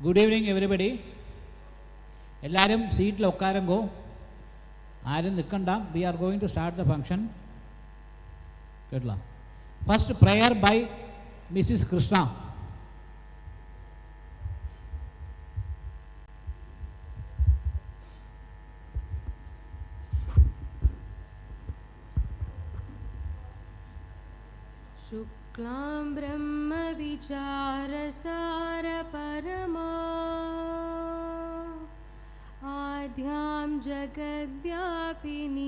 Good evening, everybody. എല്ലാവരും സീറ്റിൽ ഉட்കാരുങ്കോ. ആരും നിൽക്കണ്ട. We are going to start the function. കേട്ടല്ലോ. First prayer by Mrs. Krishna. शुक्लां ब्रह्म विचारसार परमा आद्यां जगद्व्यापिनीं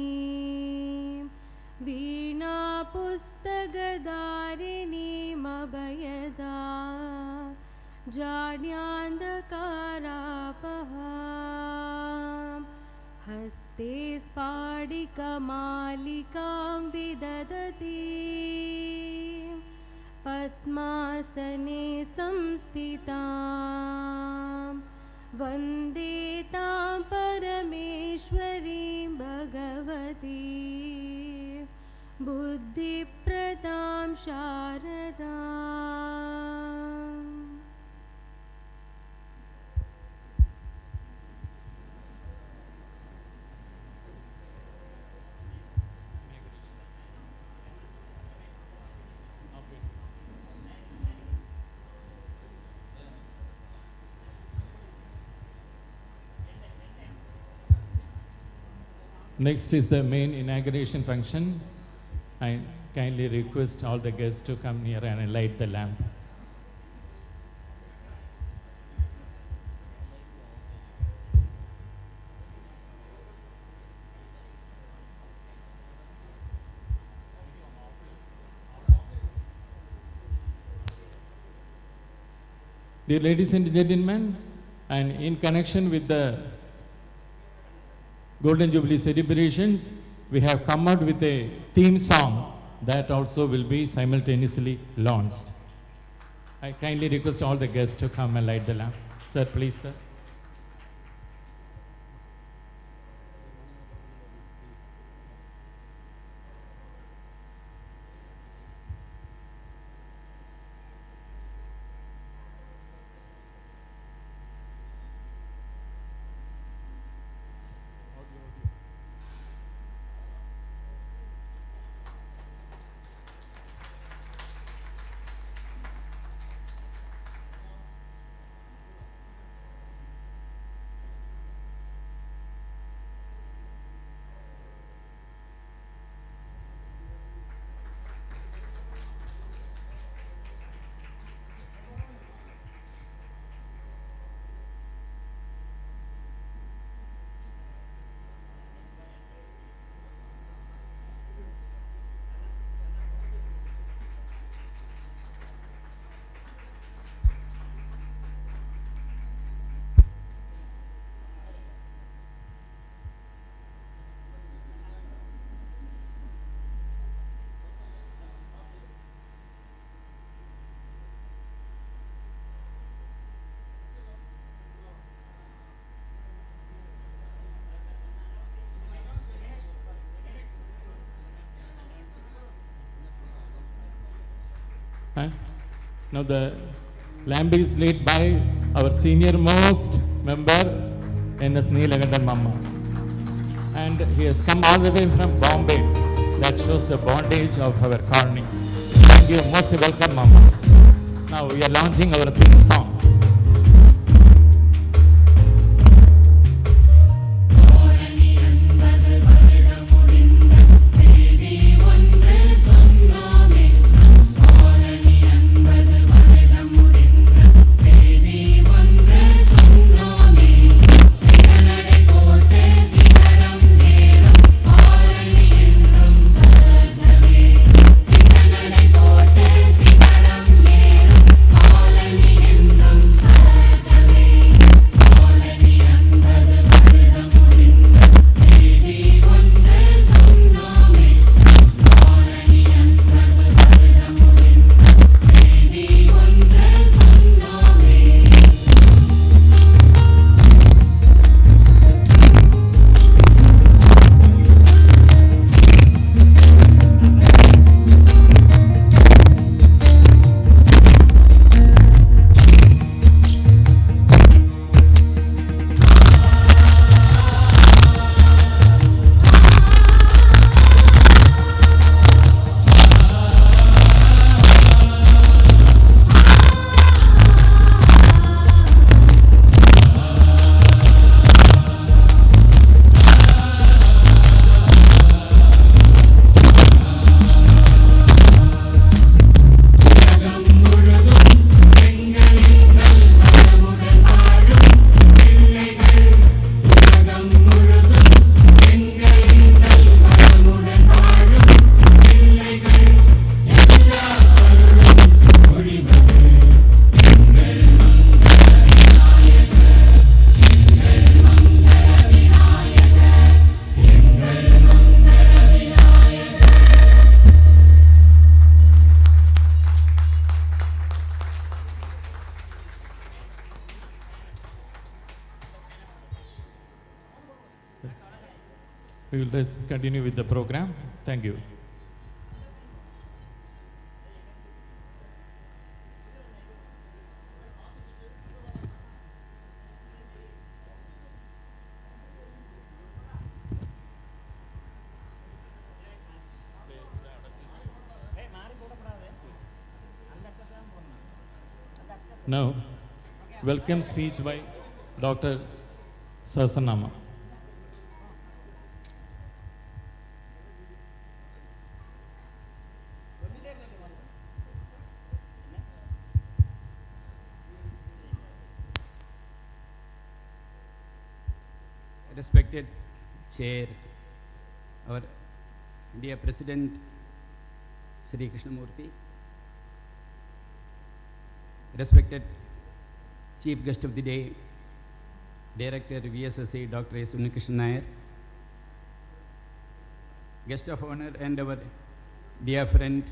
वीणा पुस्तकधारिणीमभयदा जाड्यान्धकारापहां हस्ते स्फाटिकमालिकां विदधती पद्मासने संस्थितां वन्दे तां परमेश्वरीं भगवतीं बुद्धिप्रदां शारदाम्. Next is the main inauguration function. I kindly request all the guests to come near and light the lamp. Dear ladies and gentlemen, and in connection with the Golden Jubilee celebrations, we have come out with a theme song that also will be simultaneously launched. I kindly request all the guests to come and light the lamp. Sir, please, sir. Now the lamp is lit by our senior most member, N.S. Neelakandan Mama. And he has come all the way from Bombay. That shows the bondage of our colony. Thank you, most welcome Mama. Now we are launching our theme song. Sivanade Yes. We will just continue with the program. Thank you. Now, welcome speech by Dr. Sasanama. Respected Chair, our dear President Sri Krishnamurthy, respected Chief Guest of the Day, Director VSSA Dr. S. Unnikrishnan Nair, Guest of Honor and our dear friend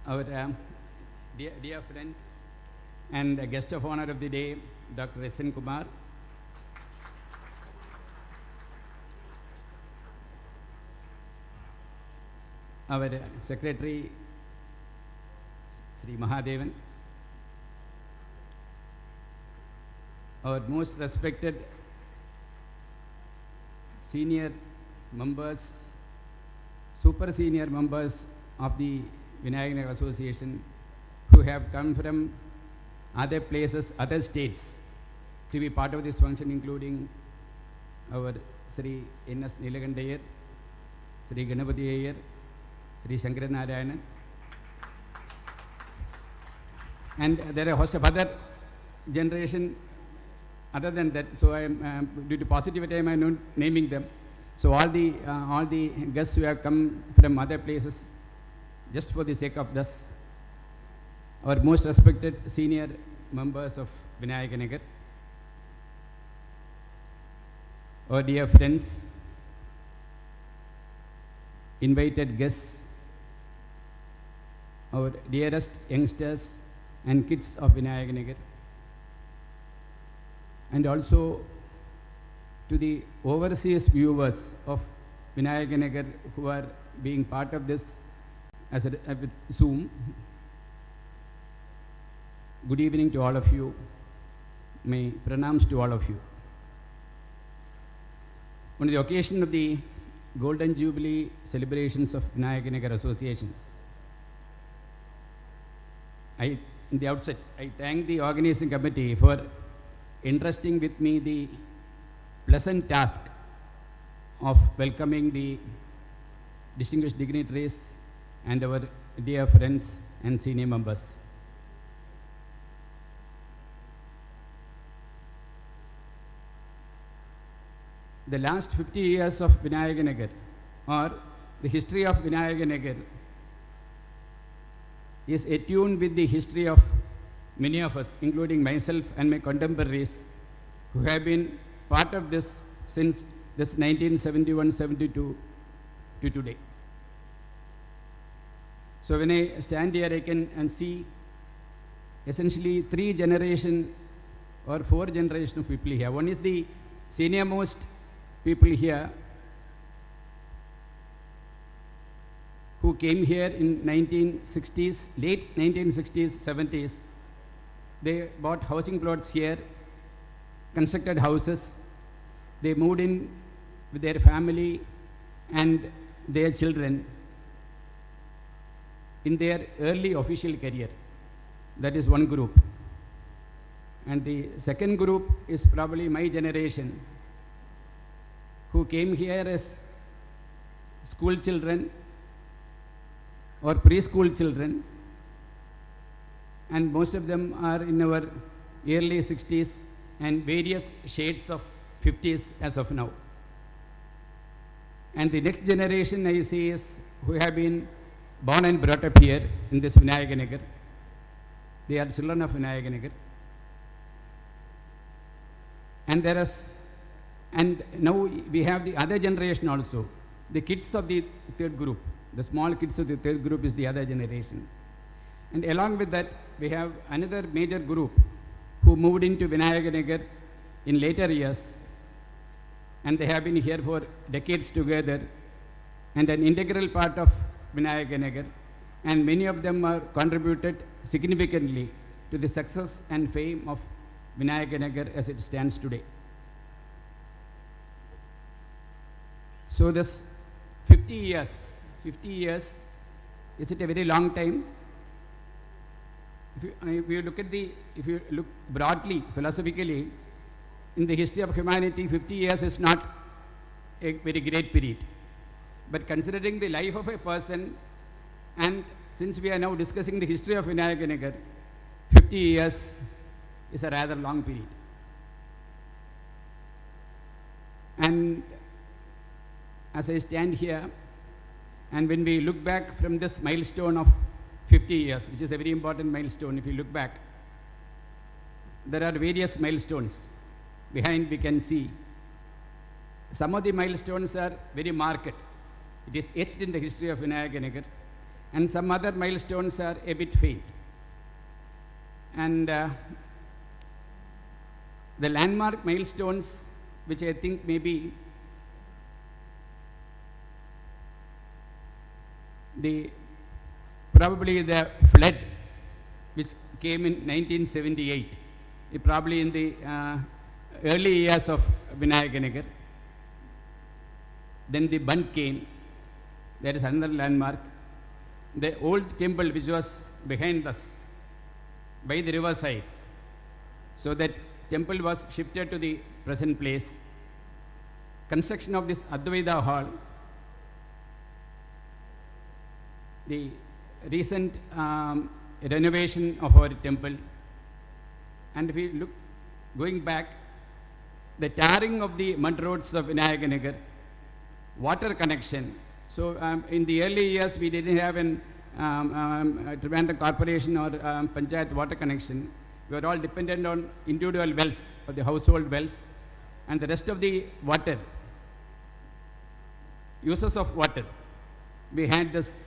our dear friend and guest of honor of the day, Dr. S.N. Kumar, our Secretary, Sri Mahadevan, our most respected senior members, super senior members of the Vinayak Association who have come from other places, other states to be part of this function, including our Sri N.S. Nilagandayar, Sri Ganapati Ayyar, Sri Shankaran Narayanan, and there are a host of other generation other than that. So I am due to positivity I am not naming them. So all the guests who have come from other places, just for the sake of this, our most respected senior members of Vinayakanagar, our dear friends, invited guests, our dearest youngsters and kids of Vinayakanagar, and also to the overseas viewers of Vinayakanagar who are being part of this as with Zoom. Good evening to all of you. My pranams to all of you. On the occasion of the Golden Jubilee celebrations of Vinayakanagar Association, in the outset, I thank the organizing committee for entrusting with me the pleasant task of welcoming the distinguished dignitaries and our dear friends and senior members. The last 50 years of Vinayakanagar, or the history of Vinayakanagar, is attuned with the history of many of us, including myself and my contemporaries, who have been part of this since this 1971-72 to today. So when I stand here, I can see essentially 3 generations or 4 generations of people here. One is the senior most people here who came here in 1960s, late 1960s, 70s. They bought housing plots here, constructed houses. They moved in with their family and their children in their early official career. That is one group. And the second group is probably my generation, who came here as school children or preschool children, and most of them are in our early 60s and various shades of 50s as of now. And the next generation I see is who have been born and brought up here in this Vinayakanagar. They are children of Vinayakanagar. And now we have the other generation also, the kids of the third group, the small kids of the third group is the other generation. And along with that, we have another major group who moved into Vinayaganagar in later years, and they have been here for decades together and an integral part of Vinayaganagar, and many of them are contributed significantly to the success and fame of Vinayaganagar as it stands today. So this 50 years, is it a very long time? If you look broadly, philosophically, in the history of humanity, 50 years is not a very great period. But considering the life of a person, and since we are now discussing the history of Vinayaganagar, 50 years is a rather long period. And as I stand here, and when we look back from this milestone of 50 years, which is a very important milestone, if you look back, there are various milestones. Behind we can see some of the milestones are very marked. It is etched in the history of Vinayaganagar, and some other milestones are a bit faint. And the landmark milestones, which I think maybe probably the flood which came in 1978, probably in the early years of Vinayaganagar. Then the Bund came, that is another landmark. The old temple which was behind us by the riverside, so that temple was shifted to the present place. Construction of this Advaita hall, the recent renovation of our temple, and if we look going back, the tarring of the mud roads of Vinayaganagar, water connection. So in the early years we didn't have an Trivandrum Corporation or Panchayat water connection. We were all dependent on individual wells or the household wells, and the rest of the water, uses of water. We had this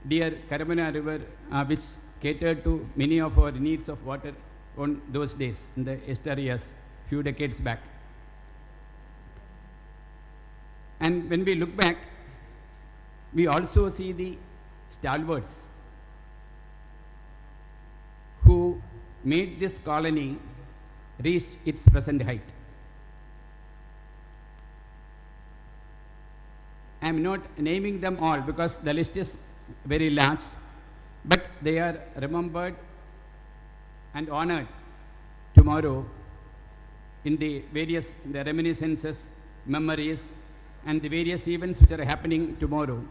dear Karamana river which catered to many of our needs of water on those days in the yesteryears, years, few decades back. And when we look back, we also see the stalwarts who made this colony reach its present height. I am not naming them all because the list is very large, but they are remembered and honored tomorrow in the various reminiscences, memories, and the various events which are happening tomorrow.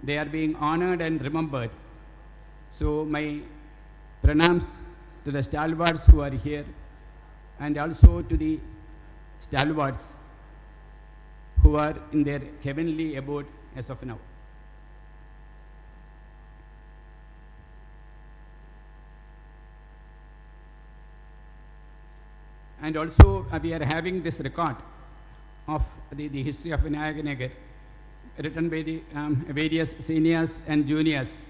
They are being honored and remembered. So my pranams to the stalwarts who are here, and also to the stalwarts who are in their heavenly abode as of now. And also we are having this record of the history of Vinayaganagar written by the various seniors and juniors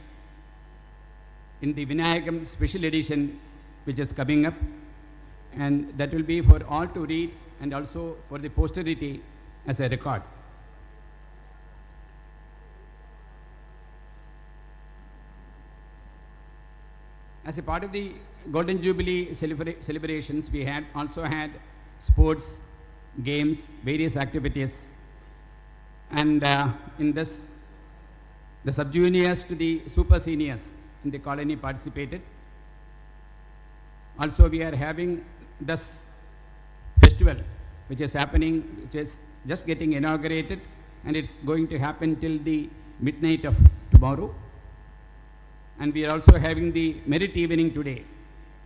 in the Vinayagam special edition which is coming up, and that will be for all to read and also for the posterity as a record. As a part of the Golden Jubilee celebrations, we had also had sports, games, various activities, and in this, the sub-juniors to the super seniors in the colony participated. Also, we are having this festival, which is happening, which is just getting inaugurated, and it's going to happen till the midnight of tomorrow. And we are also having the merit evening today,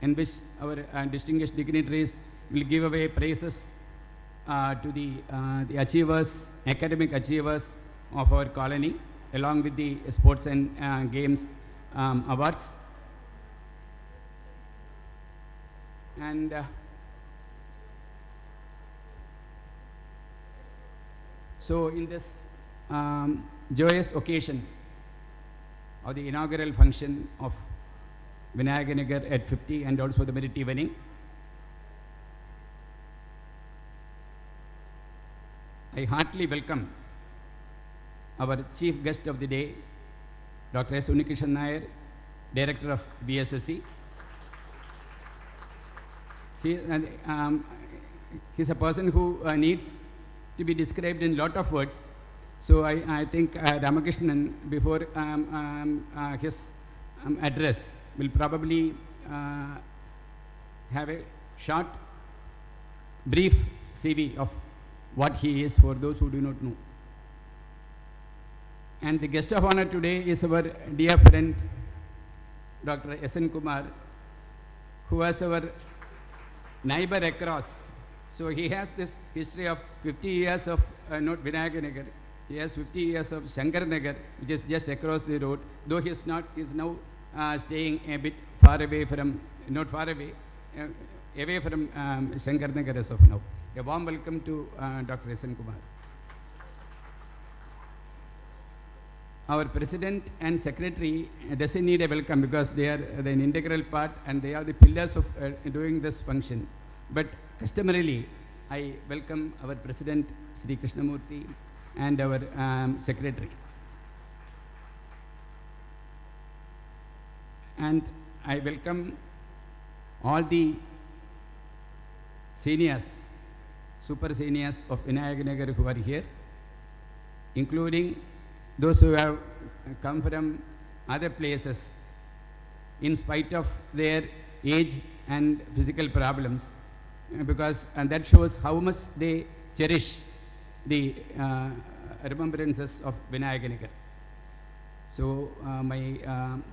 in which our distinguished dignitaries will give away prizes to the achievers, academic achievers of our colony, along with the sports and games awards. And so in this joyous occasion of the inaugural function of Vinayaganagar at 50 and also the merit evening. I heartily welcome our chief guest of the day, Dr. S. Unikishan Nair, Director of BSSC. He's a person who needs to be described in lot of words. So I think Ramakrishnan, before his address, will probably have a short, brief CV of what he is for those who do not know. And the guest of honor today is our dear friend, Dr. S.N. Kumar, who was our neighbor across. So he has this history of 50 years of not Vinayaganagar. He has 50 years of Shankar Nagar, which is just across the road. Though he is not, is now staying a bit far away from, not far away, away from Shankar Nagar as of now. A warm welcome to Dr. S.N. Kumar. Our president and secretary doesn't need a welcome because they are an integral part and they are the pillars of doing this function. But customarily, I welcome our president, Sri Krishnamurthy, and our secretary. And I welcome all the seniors, super seniors of Vinayaganagar who are here, including those who have come from other places in spite of their age and physical problems, because that shows how much they cherish the remembrances of Vinayaganagar. So my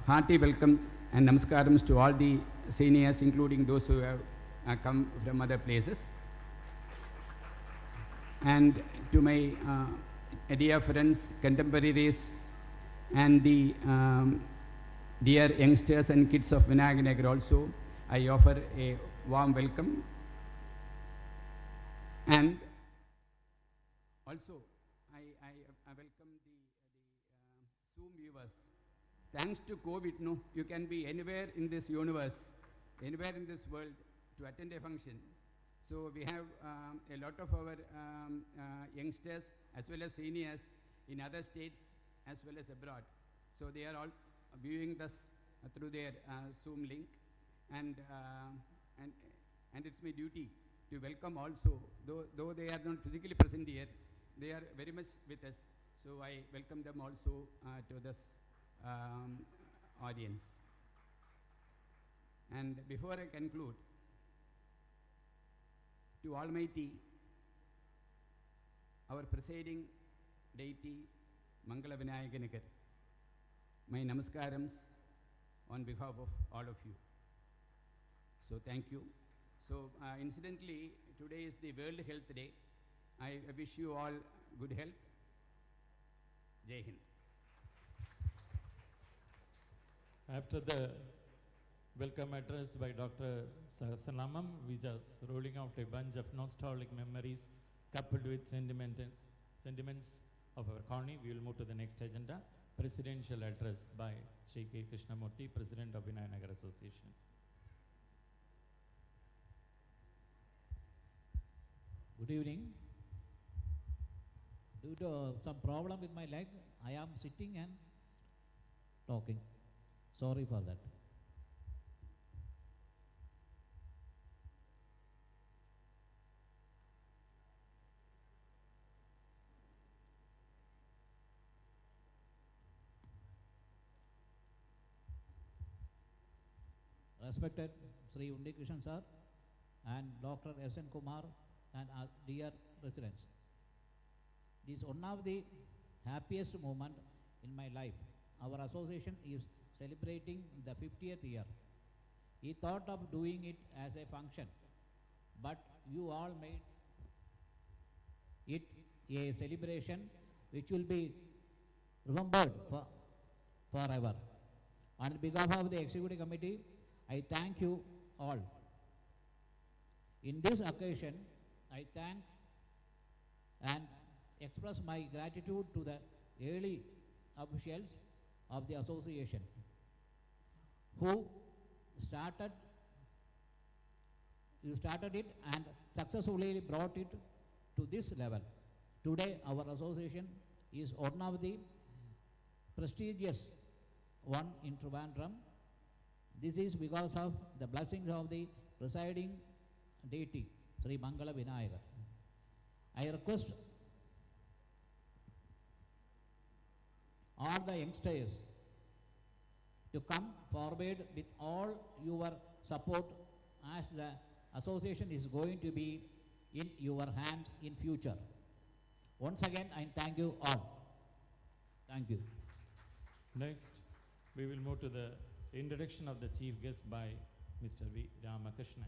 hearty welcome and namaskaram to all the seniors, including those who have come from other places. And to my dear friends, contemporaries, and the dear youngsters and kids of Vinayaganagar also, I offer a warm welcome. And also, I welcome the Zoom viewers. Thanks to COVID, no, you can be anywhere in this universe, anywhere in this world to attend a function. So we have a lot of our youngsters as well as seniors in other states as well as abroad. So they are all viewing this through their Zoom link, and it's my duty to welcome also, though they are not physically present here, they are very much with us. So I welcome them also to this audience. And before I conclude, to Almighty, our presiding deity, Mangala Vinayaganagar, my namaskarams on behalf of all of you. So thank you. So incidentally, today is the World Health Day. I wish you all good health. Jai Hind. After the welcome address by Dr. Sahasranamam, we just rolling out a bunch of nostalgic memories coupled with sentiments of our colony. We will move to the next agenda, presidential address by Shri K. Krishnamurthy, President of Vinayaganagar Association. Good evening. Due to some problem with my leg, I am sitting and talking. Sorry for that. Respected Sri Unikishan sir and Dr. S.N. Kumar and our dear residents. This is one of the happiest moment in my life. Our association is celebrating the 50th year. He thought of doing it as a function, but you all made it a celebration which will be remembered forever. On behalf of the executive committee, I thank you all. In this occasion, I thank and express my gratitude to the early officials of the association who started it and successfully brought it to this level. Today our association is one of the prestigious one in Trivandrum. This is because of the blessings of the presiding deity, Sri Mangala Vinayagar. I request all the youngsters to come forward with all your support, as the association is going to be in your hands in future. Once again, I thank you all. Thank you. Next, we will move to the introduction of the chief guest by Mr. V. Ramakrishnan.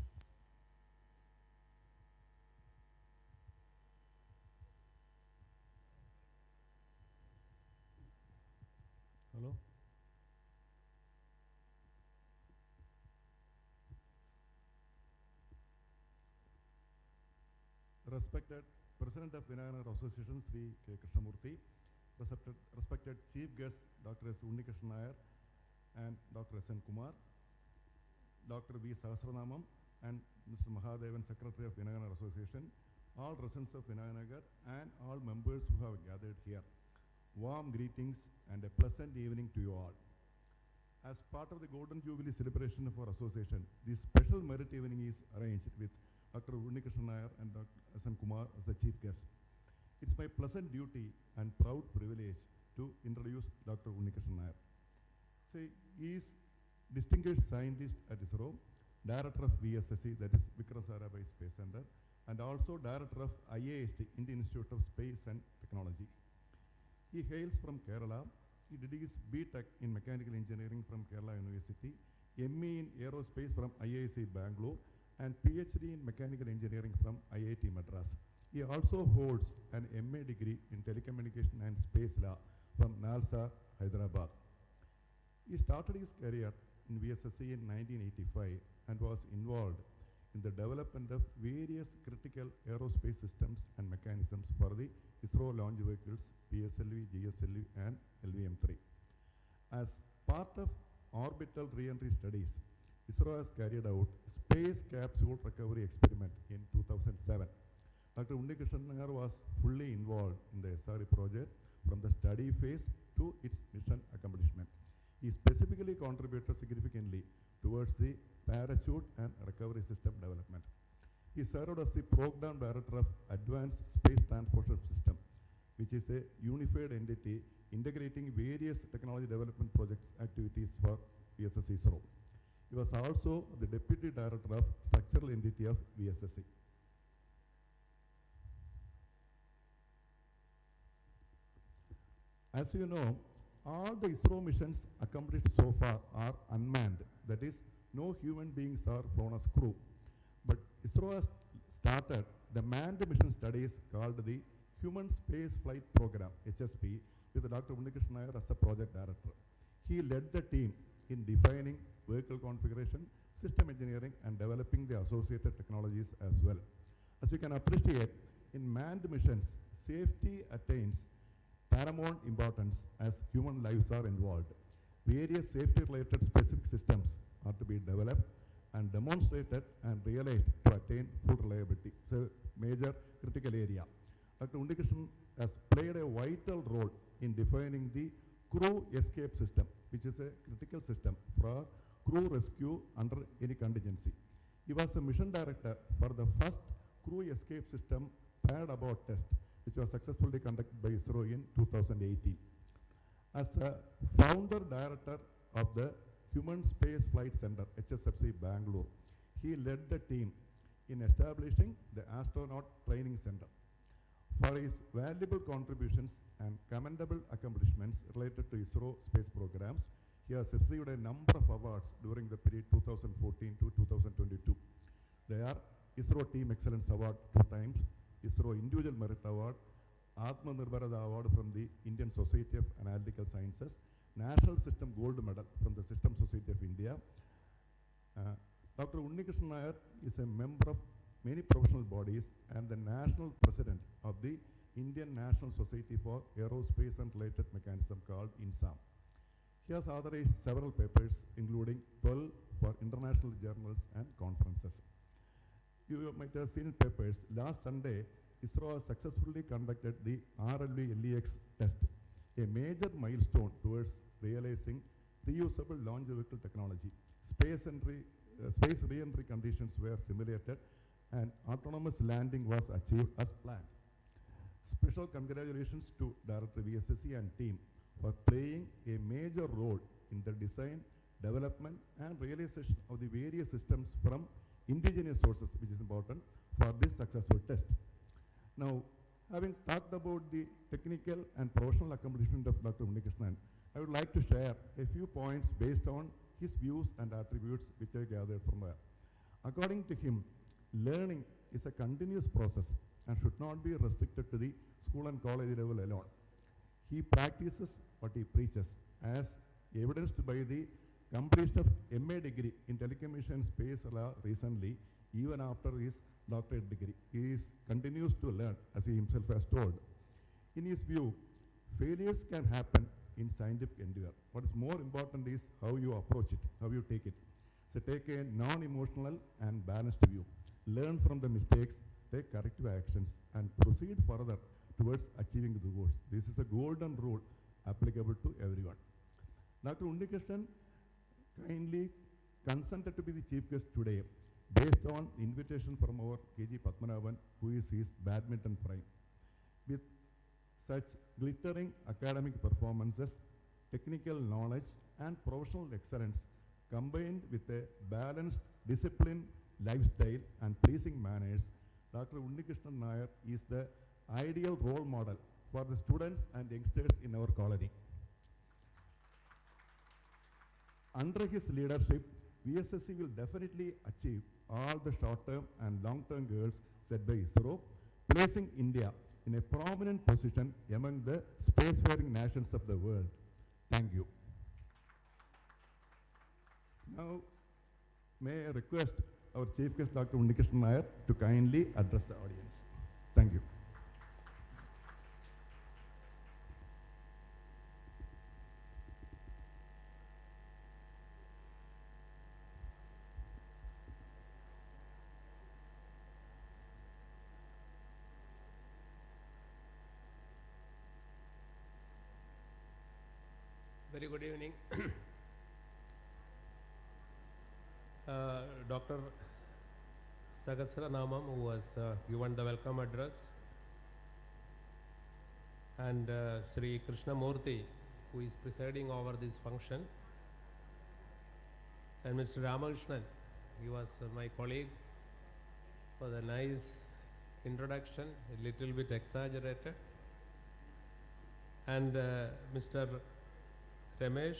Hello. Respected President of Vinayanagar Association, Sri K. Krishnamurthy, respected Chief Guest, Dr. S. Unnikrishnan Nair and Dr. S. N. Kumar, Dr. V. Sahasranamam and Mr. Mahadevan, Secretary of Vinayanagar Association, all residents of Vinayanagar and all members who have gathered here. Warm greetings and a pleasant evening to you all. As part of the Golden Jubilee celebration of our association, this special merit evening is arranged with Dr. Unnikrishnan Nair and Dr. S. N. Kumar as the chief guests. It's my pleasant duty and proud privilege to introduce Dr. Unnikrishnan Nair. See, he is distinguished scientist at ISRO, director of VSSC, that is Vikram Sarabhai Space Center, and also director of IAST, Indian Institute of Space and Technology. He hails from Kerala. He did his B.Tech in Mechanical Engineering from Kerala University, ME in Aerospace from IISc Bangalore, and PhD in Mechanical Engineering from IIT Madras. He also holds an MA degree in Telecommunication and Space Law from NALSA, Hyderabad. He started his career in VSSC in 1985 and was involved in the development of various critical aerospace systems and mechanisms for the ISRO launch vehicles, PSLV, GSLV, and LVM-3. As part of orbital re-entry studies, ISRO has carried out space capsule recovery experiment in 2007. Dr. Unnikrishnan Nair was fully involved in the SRE project from the study phase to its mission accomplishment. He specifically contributed significantly towards the parachute and recovery system development. He served as the program director of Advanced Space Transportation System, which is a unified entity integrating various technology development projects activities for VSSC ISRO. He was also the deputy director of structural entity of VSSC. As you know, all the ISRO missions accomplished so far are unmanned. That is, no human beings are flown as crew. But ISRO has started the manned mission studies called the Human Space Flight Program, HSP, with Dr. Unnikrishnan Nair as the project director. He led the team in defining vehicle configuration, system engineering, and developing the associated technologies as well. As you can appreciate, in manned missions, safety attains paramount importance as human lives are involved. Various safety-related specific systems are to be developed and demonstrated and realized to attain full reliability. It's a major critical area. Dr. Unnikrishnan has played a vital role in defining the crew escape system, which is a critical system for crew rescue under any contingency. He was the mission director for the first crew escape system paired abort test, which was successfully conducted by ISRO in 2018. As the founder director of the Human Space Flight Center, HSFC Bangalore, he led the team in establishing the Astronaut Training Center. For his valuable contributions and commendable accomplishments related to ISRO space programs, he has received a number of awards during the period 2014 to 2022. They are ISRO Team Excellence Award 2 times, ISRO Individual Merit Award, Atma Nirbharata Award from the Indian Society of Analytical Sciences, National System Gold Medal from the System Society of India. Dr. Unnikrishnan Nair is a member of many professional bodies and the national president of the Indian National Society for Aerospace and Related Mechanism called INSAM. He has authorized several papers, including 12 for international journals and conferences. You might have seen in papers, last Sunday, ISRO has successfully conducted the RLV-LEX test, a major milestone towards realizing reusable launch vehicle technology. Space re-entry conditions were simulated and autonomous landing was achieved as planned. Special congratulations to Director VSSC and team for playing a major role in the design, development and realization of the various systems from indigenous sources, which is important for this successful test. Now, having talked about the technical and professional accomplishment of Dr. Unnikrishnan, I would like to share a few points based on his views and attributes which I gathered from there. According to him, learning is a continuous process and should not be restricted to the school and college level alone. He practices what he preaches, as evidenced by the completion of MA degree in telecommunication space law recently, even after his doctorate degree. He continues to learn, as he himself has told. In his view, failures can happen in scientific endeavor. What is more important is how you approach it, how you take it. So take a non-emotional and balanced view. Learn from the mistakes, take corrective actions, and proceed further towards achieving the goals. This is a golden rule applicable to everyone. Dr. Unnikrishnan kindly consented to be the chief guest today based on invitation from our KG Padmanabhan, who is his badminton prime. With such glittering academic performances, technical knowledge and professional excellence combined with a balanced, disciplined lifestyle and pleasing manners, Dr. Unnikrishnan Nair is the ideal role model for the students and youngsters in our colony. Under his leadership, VSSC will definitely achieve all the short-term and long-term goals set by ISRO, placing India in a prominent position among the spacefaring nations of the world. Thank you. Now, may I request our chief guest, Dr. Unnikrishnan Nair, to kindly address the audience. Thank you. Very good evening. Dr. Sahasranamam, who was given the welcome address, and Sri Krishnamurthy, who is presiding over this function, and Mr. Ramakrishnan, he was my colleague, for the nice introduction, a little bit exaggerated, and Mr. Ramesh,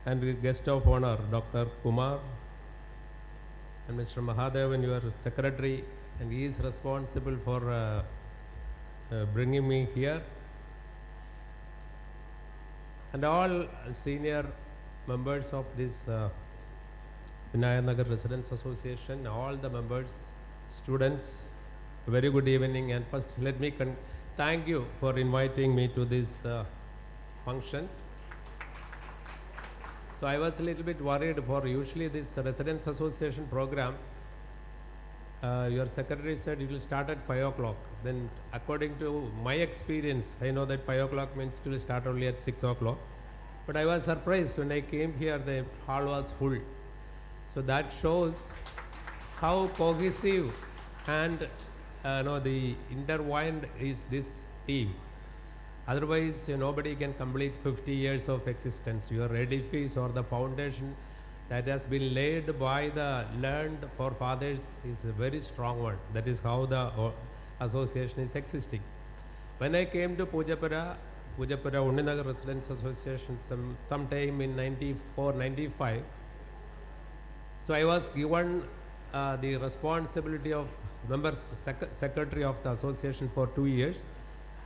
and the guest of honor, Dr. Kumar, and Mr. Mahadevan, your secretary, and he is responsible for bringing me here, and all senior members of this Vinayak Residents Association, all the members, students, a very good evening. And first let me thank you for inviting me to this function. So I was a little bit worried for usually this Residents Association program. Your secretary said it will start at 5 o'clock. Then according to my experience, I know that 5 o'clock means it will start only at 6 o'clock. But I was surprised when I came here, the hall was full. So that shows how cohesive and the intertwined is this team. Otherwise, nobody can complete 50 years of existence. Your edifice or the foundation that has been laid by the learned forefathers is a very strong one. That is how the association is existing. When I came to Pujapura Unninagar Residents Association sometime in 94, 95, so I was given the responsibility of secretary of the association for 2 years.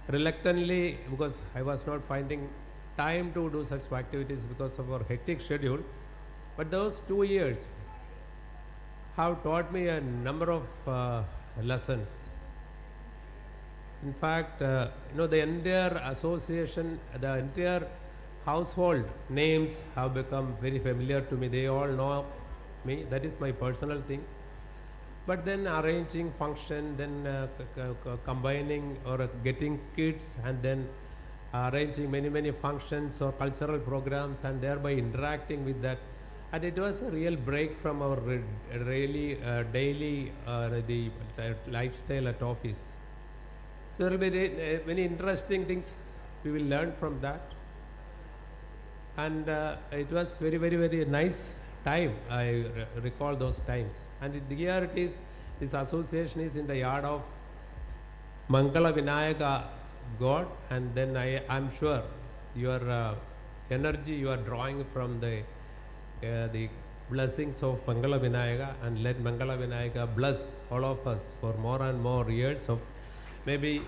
Reluctantly, because I was not finding time to do such activities because of our hectic schedule. But those 2 years have taught me a number of lessons. In fact, the entire association, the entire household names have become very familiar to me. They all know me. That is my personal thing. But then arranging function, then combining or getting kids, and then arranging many functions or cultural programs, and thereby interacting with that. And it was a real break from our really daily the lifestyle at office. So there will be many interesting things we will learn from that. And it was very nice time. I recall those times. And here it is, this association is in the yard of Mangala Vinayaka God, and then I'm sure your energy you are drawing from the blessings of Mangala Vinayaka, and let Mangala Vinayaka bless all of us for more and more years of maybe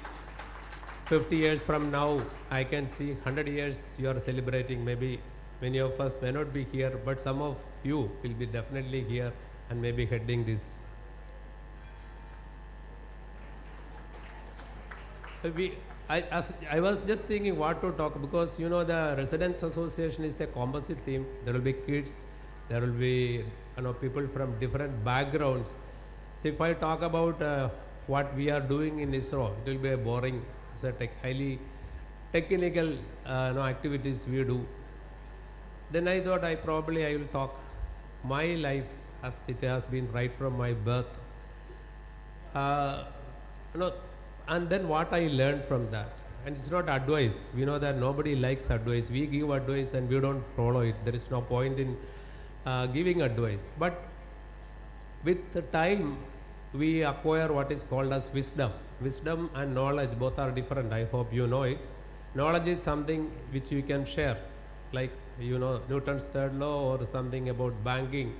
50 years from now. I can see 100 years you are celebrating. Maybe many of us may not be here, but some of you will be definitely here and maybe heading this. I was just thinking what to talk, because the Residents Association is a composite team. There will be kids, there will be people from different backgrounds. So if I talk about what we are doing in ISRO, it will be a boring, it's a highly technical activities we do. Then I thought I will talk my life as it has been right from my birth. And then what I learned from that. And it's not advice. We know that nobody likes advice. We give advice and we don't follow it. There is no point in giving advice. But with the time, we acquire what is called as wisdom. Wisdom and knowledge both are different. I hope you know it. Knowledge is something which you can share, like Newton's third law or something about banking.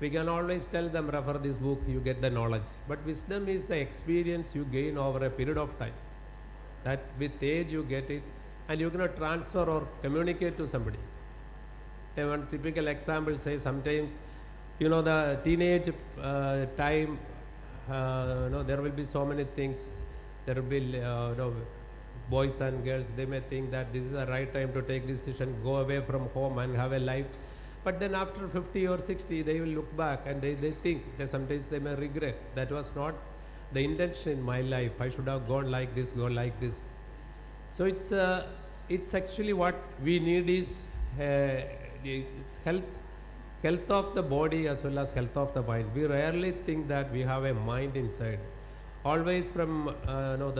We can always tell them, refer this book, you get the knowledge. But wisdom is the experience you gain over a period of time. That with age you get it, and you cannot transfer or communicate to somebody. One typical example says sometimes, the teenage time, there will be so many things. There will be boys and girls, they may think that this is the right time to take decision, go away from home and have a life. But then after 50 or 60, they will look back and they think that sometimes they may regret. That was not the intention in my life. I should have gone like this, go like this. So it's actually what we need is it's health of the body as well as health of the mind. We rarely think that we have a mind inside. Always from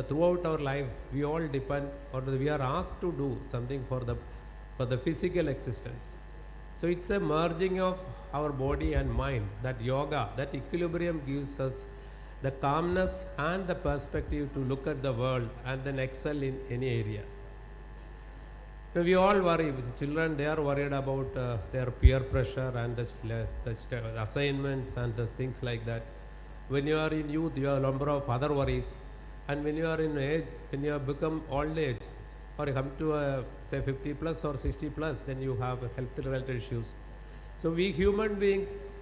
throughout our life, we all depend, or we are asked to do something for the physical existence. So it's a merging of our body and mind. That yoga, that equilibrium gives us the calmness and the perspective to look at the world and then excel in any area. Now we all worry. Children, they are worried about their peer pressure and the assignments and the things like that. When you are in youth, you have a number of other worries. And when you are in age, when you have become old age, or you come to say 50 plus or 60 plus, then you have health related issues. So we human beings,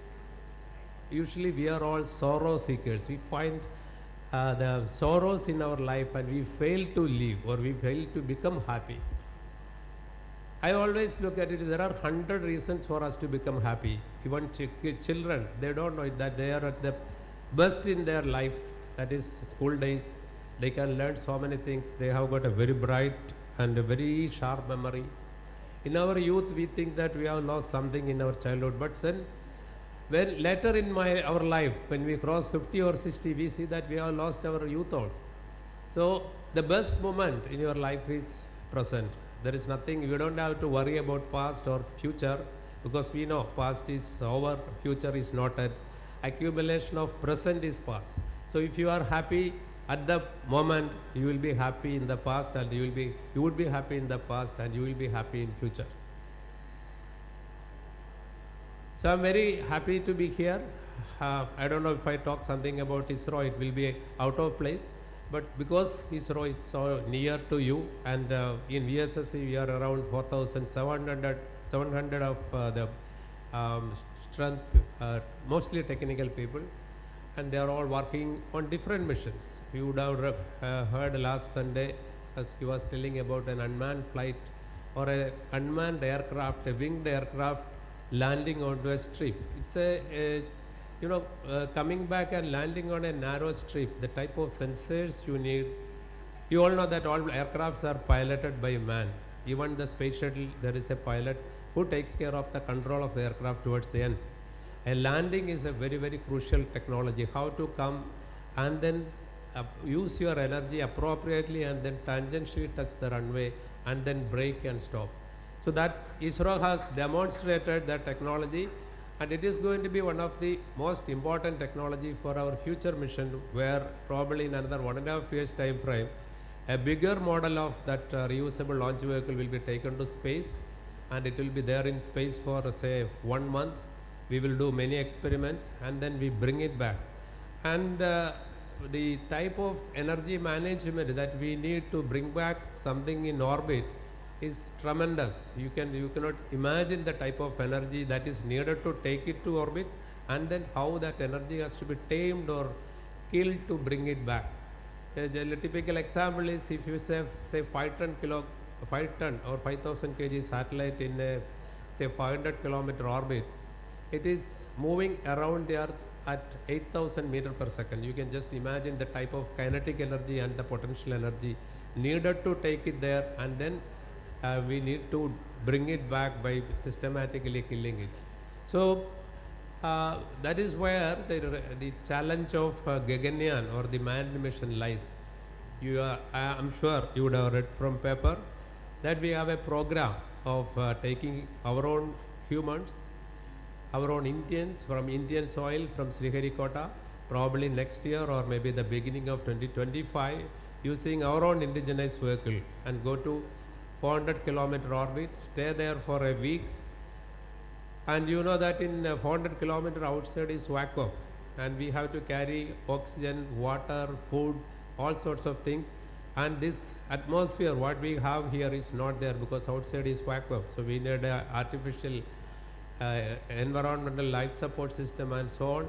usually we are all sorrow seekers. We find the sorrows in our life and we fail to live, or we fail to become happy. I always look at it, there are 100 reasons for us to become happy. Even children, they don't know that they are at the best in their life, that is school days. They can learn so many things. They have got a very bright and a very sharp memory. In our youth, we think that we have lost something in our childhood, but then when later in our life, when we cross 50 or 60, we see that we have lost our youth also. So the best moment in your life is present. There is nothing, you don't have to worry about past or future, because we know past is over, future is not. An accumulation of present is past. So if you are happy at the moment, you will be happy in the past, and you would be happy in the past, and you will be happy in future. So I'm very happy to be here. I don't know if I talk something about ISRO, it will be out of place. But because ISRO is so near to you, and in VSSC we are around 4,700 of the strength, mostly technical people. and they are all working on different missions. You would have heard last Sunday as he was telling about an unmanned flight or a unmanned aircraft, a winged aircraft landing onto a strip. It's coming back and landing on a narrow strip, the type of sensors you need. You all know that all aircrafts are piloted by man. Even the space shuttle, there is a pilot who takes care of the control of the aircraft towards the end. A landing is a very, very crucial technology. How to come and then use your energy appropriately and then tangentially touch the runway and then brake and stop. So that ISRO has demonstrated that technology, and it is going to be one of the most important technology for our future mission, where probably in another 1.5 years time frame, a bigger model of that reusable launch vehicle will be taken to space, and it will be there in space for say 1 month. We will do many experiments and then we bring it back. And the type of energy management that we need to bring back something in orbit is tremendous. You cannot imagine the type of energy that is needed to take it to orbit, and then how that energy has to be tamed or killed to bring it back. The typical example is if you say 5 ton or 5,000 kg satellite in a say 500 kilometer orbit, it is moving around the earth at 8,000 meter per second. You can just imagine the type of kinetic energy and the potential energy needed to take it there, and then we need to bring it back by systematically killing it. So that is where the challenge of Gaganyaan or the manned mission lies. I am sure you would have read from paper that we have a program of taking our own humans, our own Indians from Indian soil, from Sriharikota, probably next year or maybe the beginning of 2025, using our own indigenous vehicle and go to 400 kilometer orbit, stay there for a week. And you know that in 400 kilometer outside is vacuum, and we have to carry oxygen, water, food, all sorts of things. And this atmosphere, what we have here is not there because outside is vacuum. So we need an artificial environmental life support system and so on.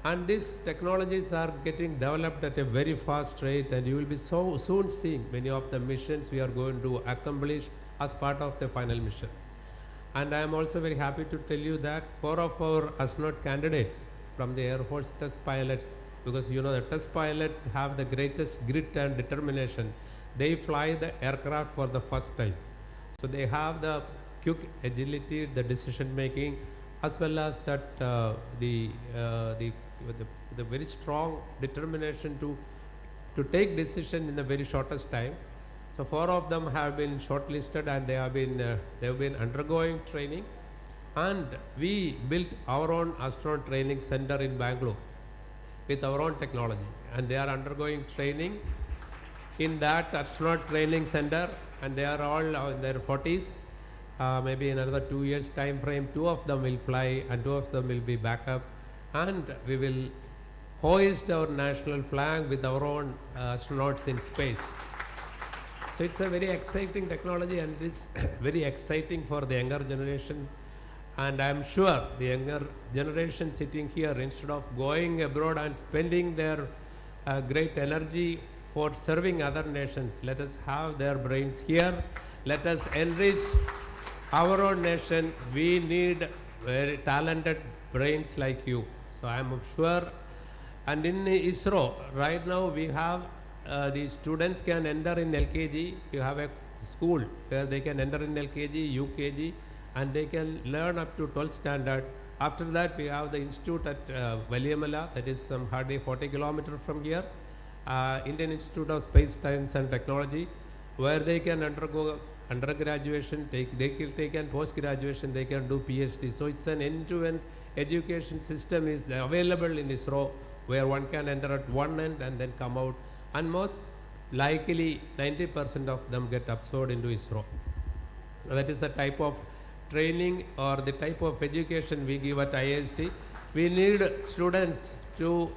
And these technologies are getting developed at a very fast rate, and you will be so soon seeing many of the missions we are going to accomplish as part of the final mission. And I am also very happy to tell you that 4 of our astronaut candidates from the Air Force test pilots, because you know the test pilots have the greatest grit and determination. They fly the aircraft for the first time. So they have the quick agility, the decision making, as well as that the very strong determination to take decision in the very shortest time. So 4 of them have been shortlisted, and they have been undergoing training, and we built our own astronaut training center in Bangalore with our own technology, and they are undergoing training in that astronaut training center, and they are all in their 40s. Maybe in another 2 years time frame, 2 of them will fly and 2 of them will be backup, and we will hoist our national flag with our own astronauts in space. So it's a very exciting technology, and it is very exciting for the younger generation. And I'm sure the younger generation sitting here, instead of going abroad and spending their great energy for serving other nations, let us have their brains here. Let us enrich our own nation. We need very talented brains like you. So I'm sure. And in ISRO, right now we have the students can enter in LKG. You have a school where they can enter in LKG, UKG, and they can learn up to 12th standard. After that, we have the institute at Valiamala, that is hardly 40 kilometers from here, Indian Institute of Space Science and Technology, where they can undergo undergraduation, they can post-graduation, they can do PhD. So it's an end-to-end education system is available in ISRO, where one can enter at one end and then come out, and most likely 90% of them get absorbed into ISRO. That is the type of training or the type of education we give at IIST. We need students to,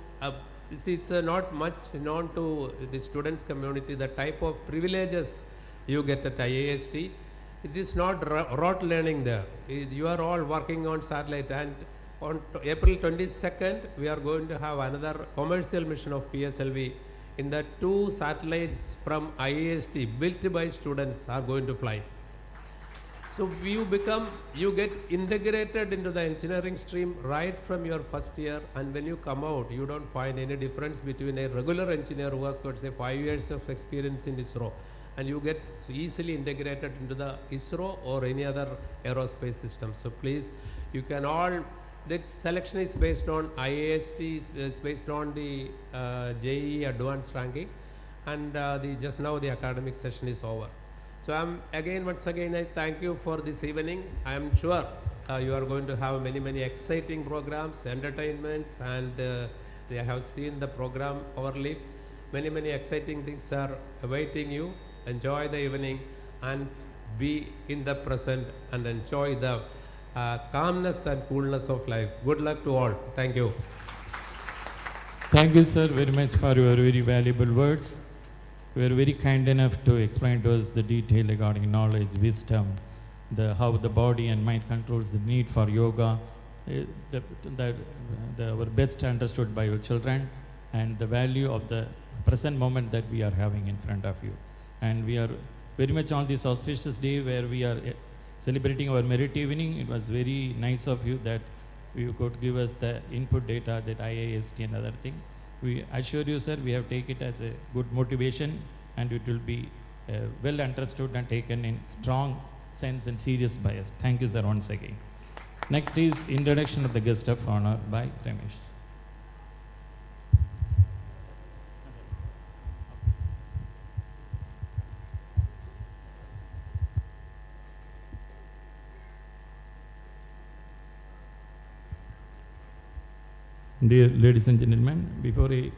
it's not much known to the students community, the type of privileges you get at IIST. It is not rote learning there. You are all working on satellite, and on April 22nd, we are going to have another commercial mission of PSLV. In that 2 satellites from IAST built by students are going to fly. So you get integrated into the engineering stream right from your first year, and when you come out, you don't find any difference between a regular engineer who has got say 5 years of experience in ISRO, and you get easily integrated into the ISRO or any other aerospace system. So please, you can all, this selection is based on IAST, it's based on the JEE advanced ranking, and just now the academic session is over. So once again, I thank you for this evening. I am sure you are going to have many exciting programs, entertainments, and I have seen the program overleaf. Many exciting things are awaiting you. Enjoy the evening and be in the present and enjoy the calmness and coolness of life. Good luck to all. Thank you. Thank you, sir, very much for your very valuable words. You were very kind enough to explain to us the detail regarding knowledge, wisdom, how the body and mind controls the need for yoga, our best understood by your children, and the value of the present moment that we are having in front of you. And we are very much on this auspicious day where we are celebrating our merit evening. It was very nice of you that you could give us the input data, that IAST and other thing. We assure you, sir, we have taken it as a good motivation, and it will be well understood and taken in strong sense and serious by us. Thank you, sir, once again. Next is introduction of the guest of honor by Ramesh. Dear ladies and gentlemen, before I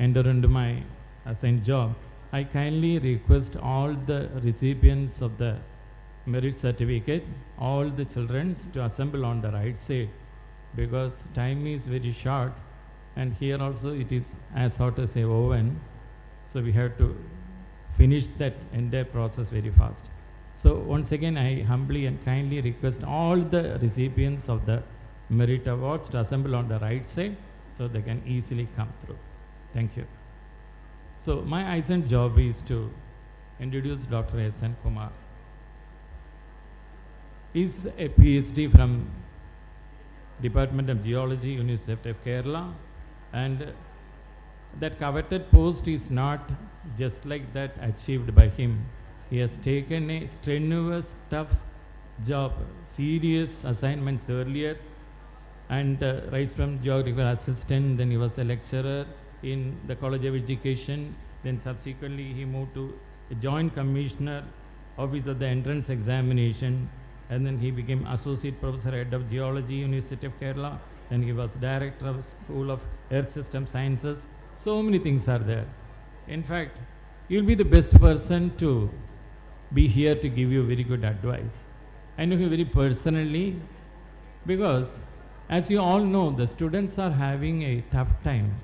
enter into my assigned job, I kindly request all the recipients of the merit certificate, all the children to assemble on the right side, because time is very short, and here also it is as hot as a oven, so we have to finish that entire process very fast. So once again, I humbly and kindly request all the recipients of the merit awards to assemble on the right side so they can easily come through. Thank you. So my assigned job is to introduce Dr. S.N. Kumar. He is a PhD from Department of Geology, University of Kerala, and that coveted post is not just like that achieved by him. He has taken a strenuous, tough job, serious assignments earlier, and right from geographical assistant, then he was a lecturer in the College of Education, then subsequently he moved to a Joint Commissioner, Office of the Entrance Examination, and then he became Associate Professor, Head of Geology, University of Kerala, then he was Director of School of Earth System Sciences. So many things are there. In fact, you will be the best person to be here to give you very good advice. I know him very personally because, as you all know, the students are having a tough time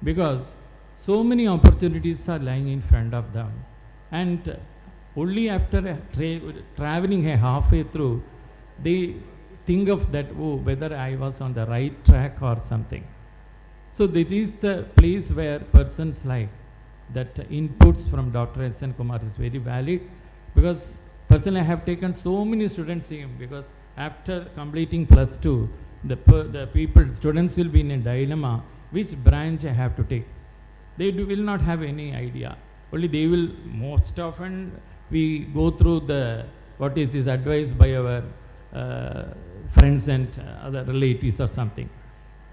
because so many opportunities are lying in front of them, and only after traveling a halfway through, they think of that, oh, whether I was on the right track or something. So this is the place where persons like that inputs from Dr. S.N. Kumar is very valid, because personally I have taken so many students in him, because after completing +2, students will be in a dilemma, which branch I have to take. They will not have any idea. Only they will, most often we go through what is this advice by our friends and other relatives or something.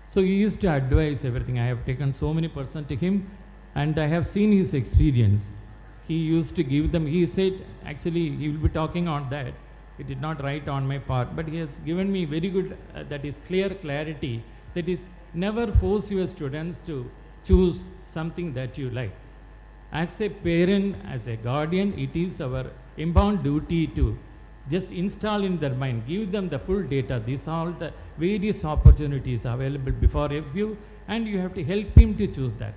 So he used to advise everything. I have taken so many persons to him, and I have seen his experience. He used to give them, he said, actually he will be talking on that. He did not write on my part, but he has given me very good, that is clear clarity, that is never force your students to choose something that you like. As a parent, as a guardian, it is our inbound duty to just install in their mind, give them the full data. These are all the various opportunities available before you, and you have to help him to choose that.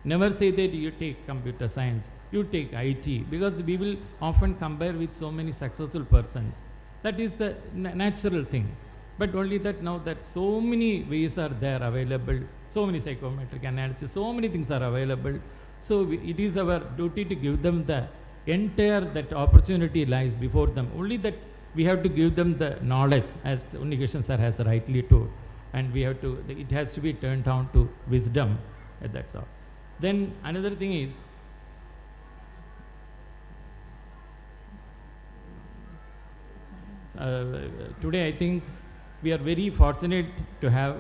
Never say that you take computer science, you take IT, because we will often compare with so many successful persons. That is the natural thing. But only that now that so many ways are there available, so many psychometric analysis, so many things are available. So it is our duty to give them the entire, that opportunity lies before them. Only that we have to give them the knowledge, as Unnikeshan sir has rightly told, and we have to, it has to be turned down to wisdom, that's all. Then another thing is, today I think we are very fortunate to have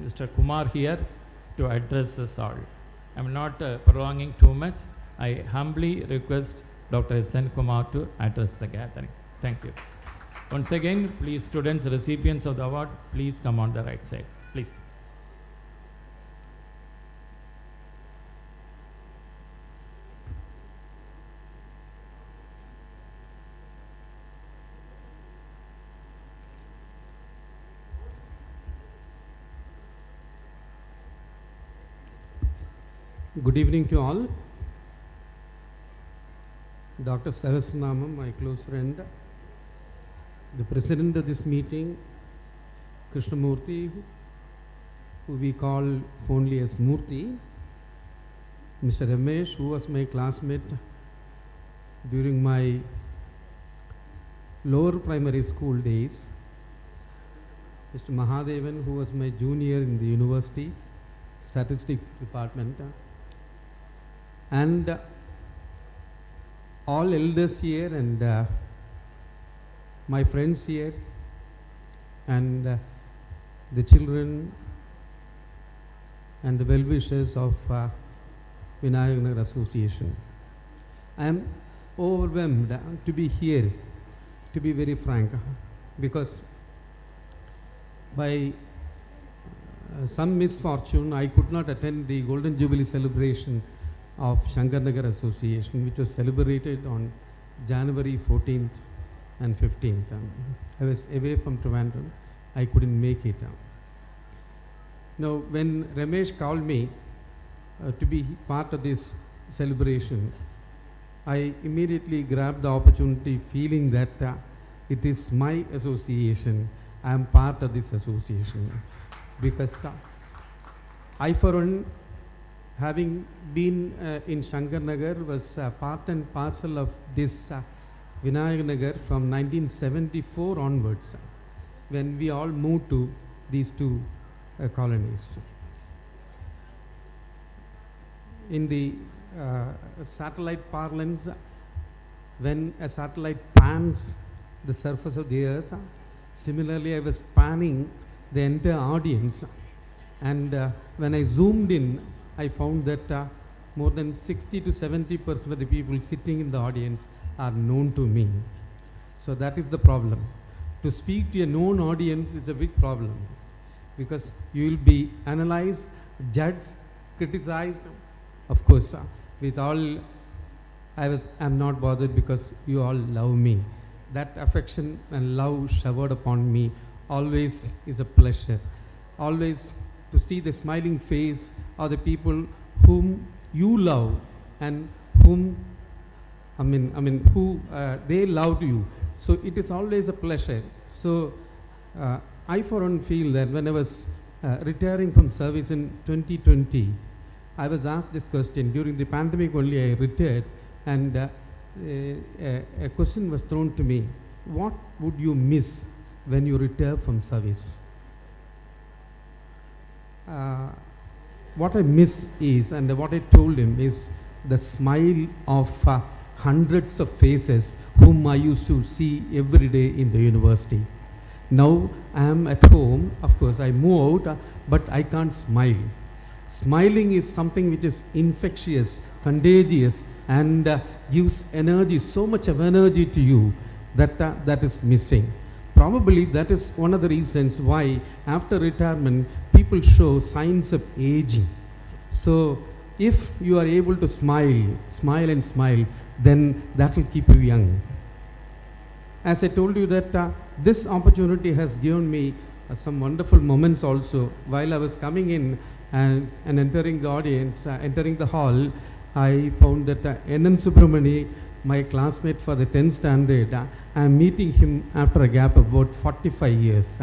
Mr. Kumar here to address us all. I am not prolonging too much. I humbly request Dr. S.N. Kumar to address the gathering. Thank you. Once again, please, students, recipients of the awards, please come on the right side. Please. Good evening to all. Dr. Sarasnamam, my close friend, the president of this meeting, Krishnamurthy, who we call fondly as Murthy, Mr. Ramesh, who was my classmate during my lower primary school days, Mr. Mahadevan, who was my junior in the university, statistics department, and all elders here and my friends here and the children and the well-wishers of Vinayagnagar Association. I am overwhelmed to be here, to be very frank, because by some misfortune I could not attend the Golden Jubilee celebration of Shankarnagar Association, which was celebrated on January 14th and 15th. I was away from Trivandrum. I couldn't make it. Now, when Ramesh called me to be part of this celebration, I immediately grabbed the opportunity, feeling that it is my association. I am part of this association. Because I, for one, having been in Shankarnagar, was part and parcel of this Vinayagnagar from 1974 onwards, when we all moved to these two colonies. In the satellite parlance, when a satellite pans the surface of the earth, similarly I was panning the entire audience, and when I zoomed in, I found that more than 60 to 70% of the people sitting in the audience are known to me. So that is the problem. To speak to a known audience is a big problem, because you will be analyzed, judged, criticized. Of course, with all, I'm not bothered, because you all love me. That affection and love showered upon me always is a pleasure. Always to see the smiling face of the people whom you love and whom, who they loved you. So it is always a pleasure. So I for one feel that when I was retiring from service in 2020, I was asked this question. During the pandemic only I retired, and a question was thrown to me: what would you miss when you retire from service? What I miss is, and what I told him is, the smile of hundreds of faces whom I used to see every day in the university. Now I am at home, of course I move out, but I can't smile. Smiling is something which is infectious, contagious, and gives energy, so much of energy to you, that is missing. Probably that is one of the reasons why after retirement people show signs of aging. So if you are able to smile, then that will keep you young. As I told you that this opportunity has given me some wonderful moments also. While I was coming in and entering the audience, entering the hall, I found that N.N. Subramani, my classmate for the 10th standard, I am meeting him after a gap of about 45 years.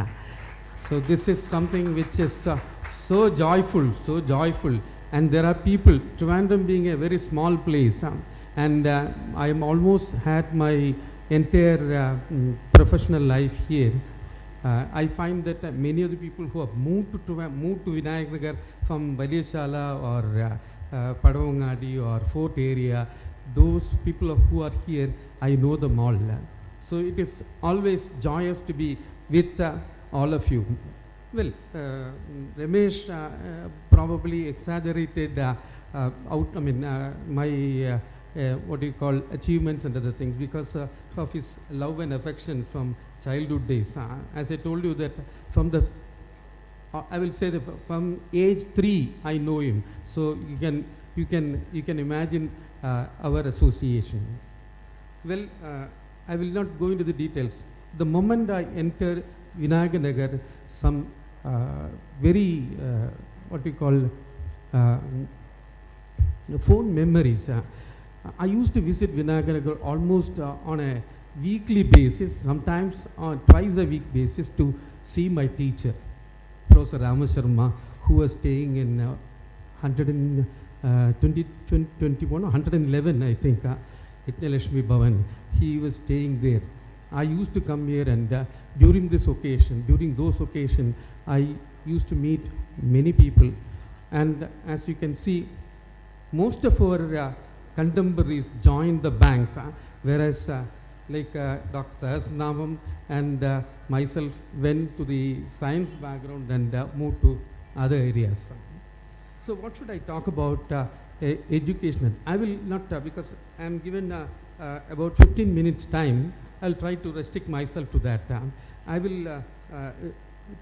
So this is something which is so joyful, and there are people, Trivandrum being a very small place, and I am almost had my entire professional life here. I find that many of the people who have moved to Vinayak Nagar from Valishala or Padavangadi or Fort area, those people who are here, I know them all. So it is always joyous to be with all of you. Well, Ramesh probably exaggerated my what do you call achievements and other things because of his love and affection from childhood days. As I told you that from the I will say that from age 3 I know him. So you can imagine our association. Well, I will not go into the details. The moment I entered Vinayak Nagar, some very what we call phone memories. I used to visit Vinayak Nagar almost on a weekly basis, sometimes on twice a week basis to see my teacher, Professor Ramasharma, who was staying in 121 or 111, I think, Itnalashmi Bhavan. He was staying there. I used to come here and during those occasions, I used to meet many people. And as you can see, most of our contemporaries joined the banks, whereas like Dr. Sahasranamam and myself went to the science background and moved to other areas. So what should I talk about education? I will not, because I am given about 15 minutes time, I will try to restrict myself to that. I will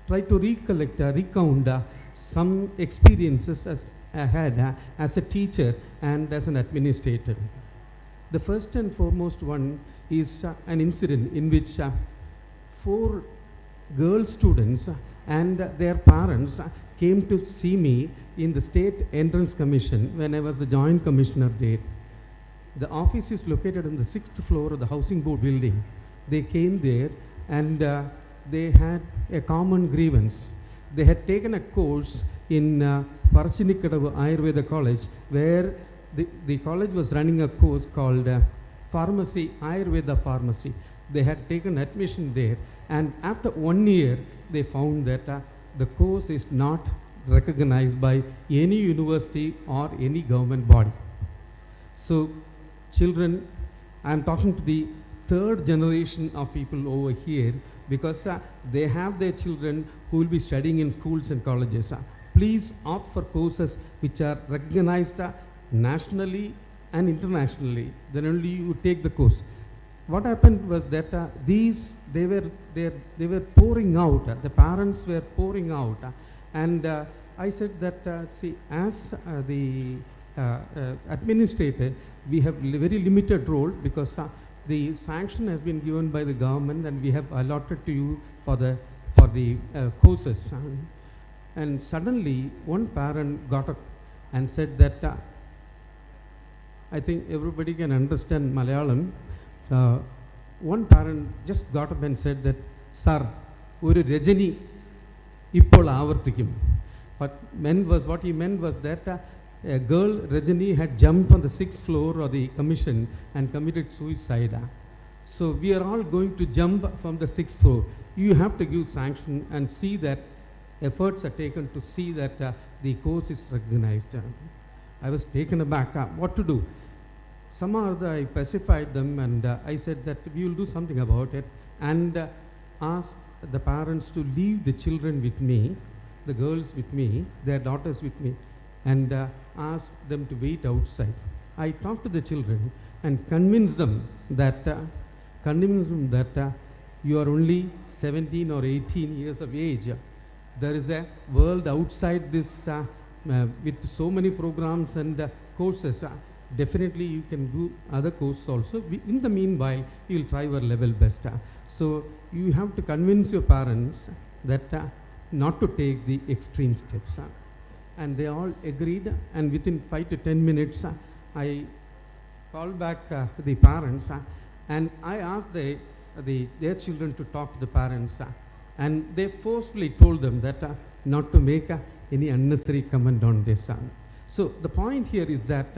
try to recount some experiences as I had as a teacher and as an administrator. The first and foremost one is an incident in which 4 girl students and their parents came to see me in the State Entrance Commission when I was the Joint Commissioner there. The office is located on the 6th floor of the Housing Board building. They came there and they had a common grievance. They had taken a course in Parchinikadavu Ayurveda College, where the college was running a course called Pharmacy, Ayurveda Pharmacy. They had taken admission there, and after 1 year, they found that the course is not recognized by any university or any government body. So, children, I am talking to the 3rd generation of people over here, because they have their children who will be studying in schools and colleges. Please opt for courses which are recognized nationally and internationally. Then only you take the course. What happened was that they were pouring out. The parents were pouring out, and I said that see, as the administrator, we have very limited role because the sanction has been given by the government, and we have allotted to you for the courses. And suddenly, one parent got up and said that I think everybody can understand Malayalam. One parent just got up and said that, "Sir, oru Rajani ippol avarthikkum." What he meant was that a girl, Rajani, had jumped on the 6th floor of the commission and committed suicide. So we are all going to jump from the 6th floor. You have to give sanction and see that efforts are taken to see that the course is recognized. I was taken aback. What to do? Somehow or other I pacified them, and I said that we will do something about it, and asked the parents to leave the children with me, the girls with me, their daughters with me, and asked them to wait outside. I talked to the children and convinced them that you are only 17 or 18 years of age. There is a world outside this with so many programs and courses. Definitely you can do other courses also. In the meanwhile, you will try your level best. So you have to convince your parents that not to take the extreme steps. And they all agreed, and within 5 to 10 minutes, I called back the parents, and I asked their children to talk to the parents. And they forcefully told them that not to make any unnecessary comment on this. So the point here is that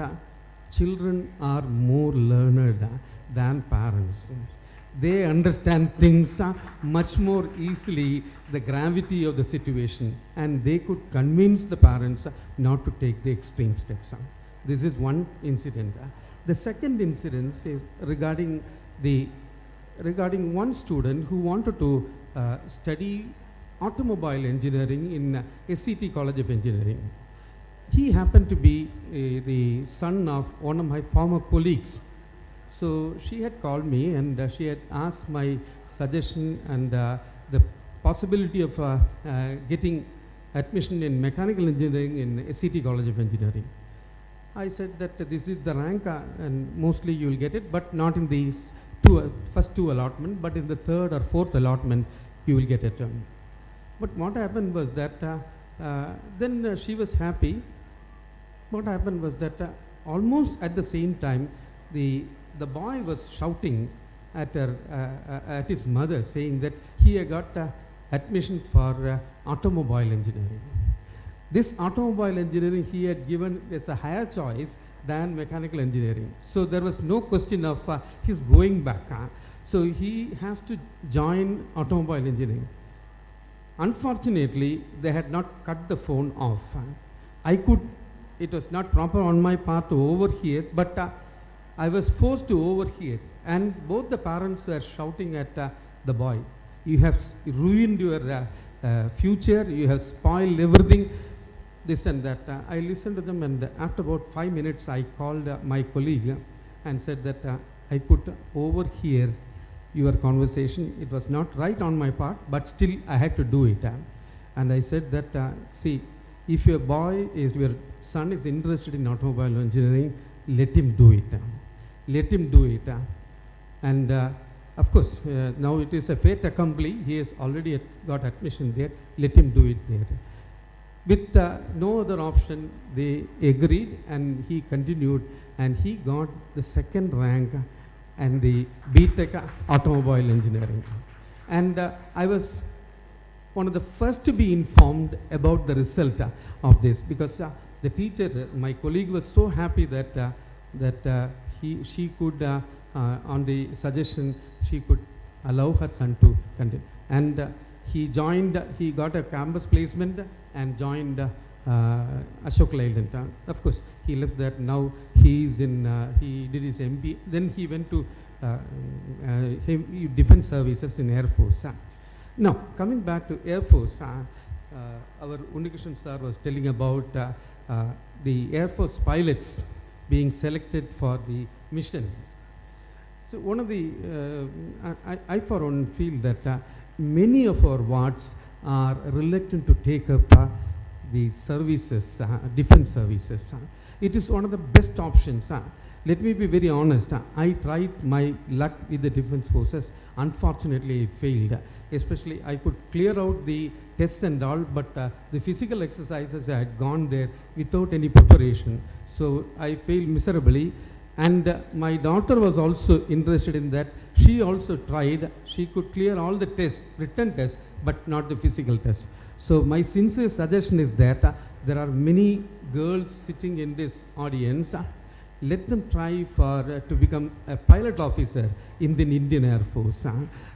children are more learned than parents. They understand things much more easily, the gravity of the situation, and they could convince the parents not to take the extreme steps. This is one incident. The second incident is regarding one student who wanted to study automobile engineering in SCT College of Engineering. He happened to be the son of one of my former colleagues. So she had called me and she had asked my suggestion and the possibility of getting admission in mechanical engineering in SCT College of Engineering. I said that this is the rank and mostly you will get it, but not in the first two allotment, but in the third or fourth allotment you will get it. But what happened was that then she was happy. What happened was that almost at the same time the boy was shouting at his mother, saying that he had got admission for automobile engineering. This automobile engineering he had given as a higher choice than mechanical engineering. So there was no question of his going back. So he has to join automobile engineering. Unfortunately, they had not cut the phone off. It was not proper on my part to overhear, but I was forced to overhear, and both the parents were shouting at the boy, "You have ruined your future, you have spoiled everything," this and that. I listened to them, and after about 5 minutes, I called my colleague and said that I could overhear your conversation. It was not right on my part, but still I had to do it. And I said that, see, if your son is interested in automobile engineering, let him do it. Let him do it. And of course, now it is a fait accompli. He has already got admission there. Let him do it there. With no other option, they agreed, and he continued, and he got the second rank and the BTech automobile engineering. And I was one of the first to be informed about the result of this, because the teacher, my colleague, was so happy that she could, on the suggestion, she could allow her son to continue. And he got a campus placement and joined Ashok Leyland. Of course, he left that. Now he did his MBA. Then he went to defense services in Air Force. Now, coming back to Air Force, our Unnikishan sir was telling about the Air Force pilots being selected for the mission. So one of the, I for one feel that many of our wards are reluctant to take up the services, defense services. It is one of the best options. Let me be very honest. I tried my luck with the defense forces. Unfortunately, I failed. Especially, I could clear out the tests and all, but the physical exercises, I had gone there without any preparation. So I failed miserably. And my daughter was also interested in that. She also tried. She could clear all the tests, written tests, but not the physical tests. So my sincere suggestion is that there are many girls sitting in this audience. Let them try to become a pilot officer in the Indian Air Force.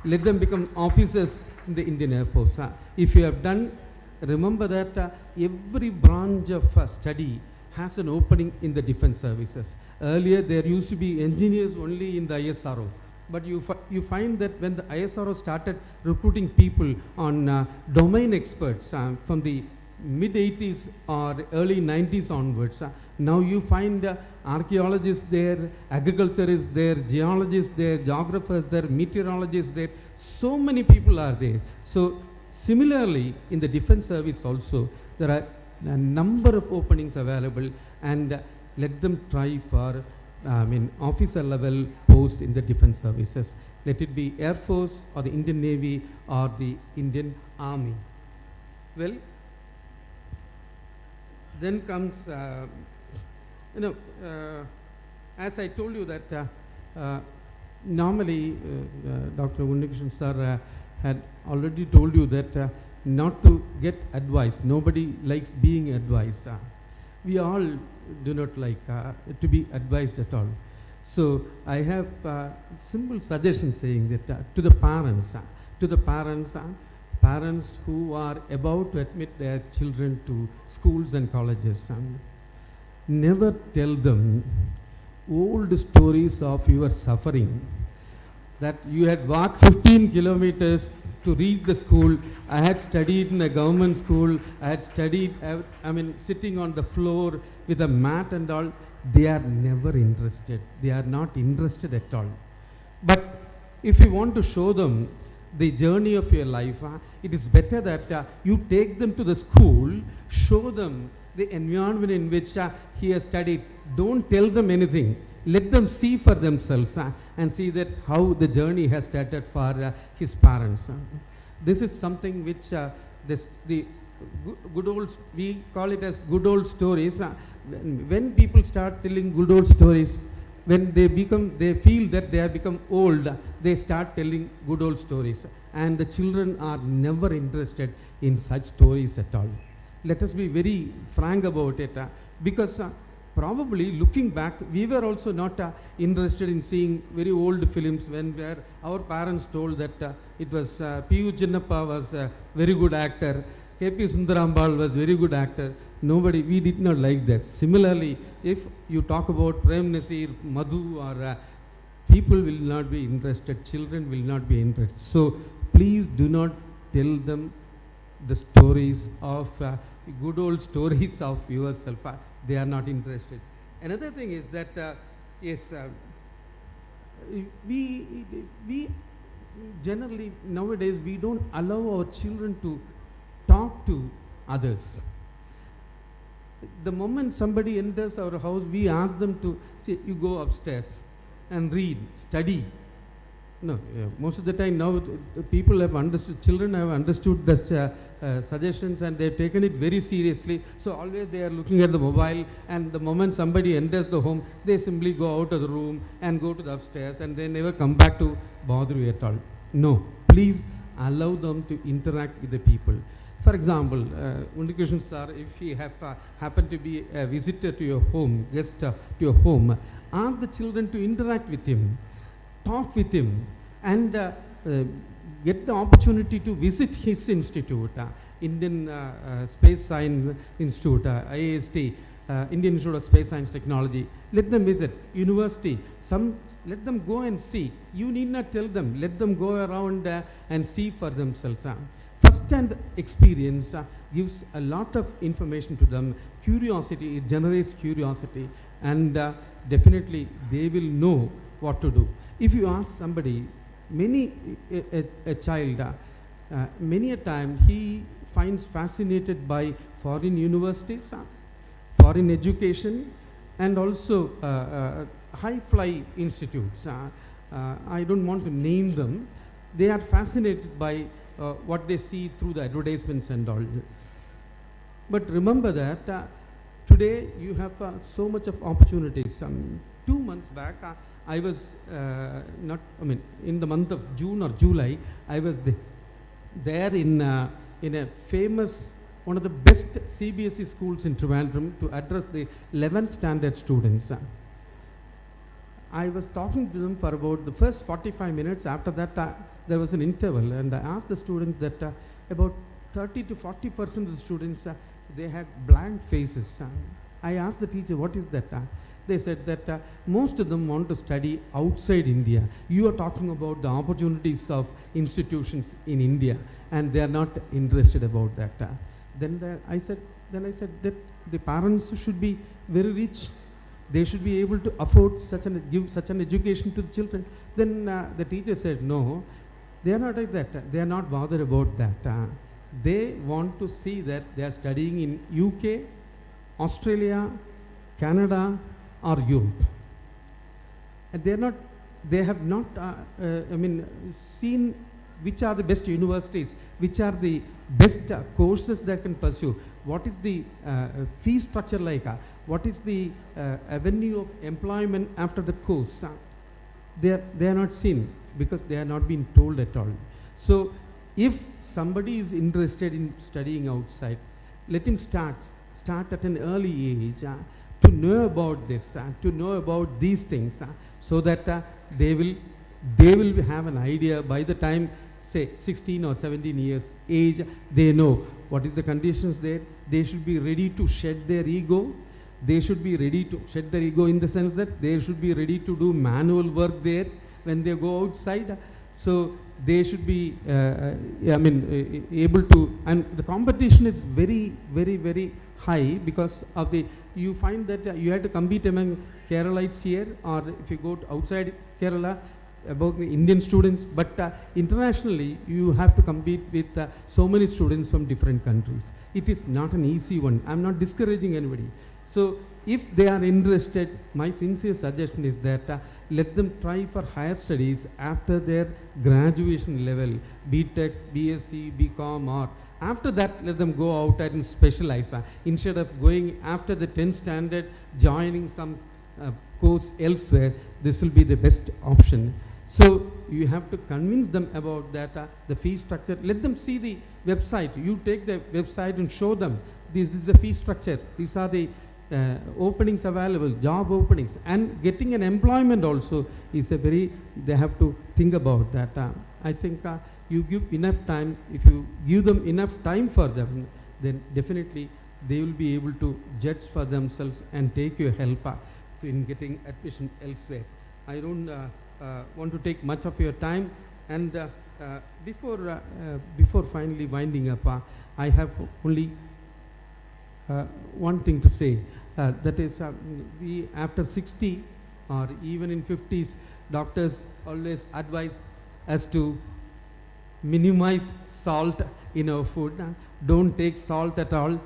Let them become officers in the Indian Air Force. If you have done, remember that every branch of study has an opening in the defense services. Earlier, there used to be engineers only in the ISRO. But you find that when the ISRO started recruiting people on domain experts from the mid-80s or early 90s onwards, now you find archaeologists there, agriculturists there, geologists there, geographers there, meteorologists there. So many people are there. So similarly, in the defense service also, there are a number of openings available, and let them try for officer level post in the defense services. Let it be Air Force or the Indian Navy or the Indian Army. Well, then comes, as I told you that normally Dr. Unnikishan sir had already told you that not to get advice. Nobody likes being advised. We all do not like to be advised at all. So I have simple suggestion saying that to the parents, parents who are about to admit their children to schools and colleges, never tell them old stories of your suffering, that you had walked 15 kilometers to reach the school. I had studied in a government school. I had studied, sitting on the floor with a mat and all. They are never interested. They are not interested at all. But if you want to show them the journey of your life, it is better that you take them to the school, show them the environment in which he has studied. Don't tell them anything. Let them see for themselves and see that how the journey has started for his parents. This is something which the good old, we call it as good old stories. When people start telling good old stories, when they feel that they have become old, they start telling good old stories. And the children are never interested in such stories at all. Let us be very frank about it, because probably looking back, we were also not interested in seeing very old films where our parents told that it was P.U. Chinnappa was a very good actor, K.P. Sundarambal was very good actor. Nobody, we did not like that. Similarly, if you talk about Prem Nasir, Madhu, or people will not be interested, children will not be interested. So please do not tell them the stories of good old stories of yourself. They are not interested. Another thing is that we generally nowadays we don't allow our children to talk to others. The moment somebody enters our house, we ask them to say, you go upstairs and read, study. No, most of the time now the people have understood, children have understood the suggestions and they've taken it very seriously. So always they are looking at the mobile, and the moment somebody enters the home, they simply go out of the room and go to the upstairs, and they never come back to bother you at all. No, please allow them to interact with the people. For example, Unnikrishnan sir, if he happened to be a visitor to your home, guest to your home, ask the children to interact with him, talk with him, and get the opportunity to visit his institute, Indian Space Science Institute, IAST, Indian Institute of Space Science Technology. Let them visit university. Let them go and see. You need not tell them. Let them go around and see for themselves. First-hand experience gives a lot of information to them. Curiosity, it generates curiosity, and definitely they will know what to do. If you ask somebody, a child, many a time he finds fascinated by foreign universities, foreign education, and also high-fly institutes. I don't want to name them. They are fascinated by what they see through the advertisements and all. But remember that today you have so much of opportunities. 2 months back, I was in the month of June or July, I was there in a famous, one of the best CBSE schools in Trivandrum to address the 11th standard students. I was talking to them for about the first 45 minutes. After that, there was an interval, and I asked the students that about 30 to 40% of the students, they had blank faces. I asked the teacher, what is that? They said that most of them want to study outside India. You are talking about the opportunities of institutions in India, and they are not interested about that. Then I said that the parents should be very rich. They should be able to afford give such an education to the children. Then the teacher said, no, they are not like that. They are not bothered about that. They want to see that they are studying in UK, Australia, Canada, or Europe. And they have not seen which are the best universities, which are the best courses they can pursue, what is the fee structure like, what is the avenue of employment after the course. They are not seen because they are not being told at all. So if somebody is interested in studying outside, let him start at an early age to know about this, to know about these things, so that they will have an idea by the time, say, 16 or 17 years age. They know what is the conditions there. They should be ready to shed their ego. They should be ready to shed their ego in the sense that they should be ready to do manual work there when they go outside. So they should be, able to, and the competition is very, very, very high because of the, you find that you have to compete among Keralites here, or if you go to outside Kerala, about the Indian students, but internationally you have to compete with so many students from different countries. It is not an easy one. I'm not discouraging anybody. So if they are interested, my sincere suggestion is that let them try for higher studies after their graduation level, BTech, BSc, BCom, or after that let them go out and specialize. Instead of going after the 10th standard, joining some course elsewhere, this will be the best option. So you have to convince them about that, the fee structure. Let them see the website. You take the website and show them this is the fee structure. These are the openings available, job openings, and getting an employment also is a very, they have to think about that. I think you give enough time. If you give them enough time for them, then definitely they will be able to judge for themselves and take your help in getting admission elsewhere. I don't want to take much of your time, and before finally winding up, I have only one thing to say, that is, we after 60 or even in 50s, doctors always advise us to minimize salt in our food. Don't take salt at all.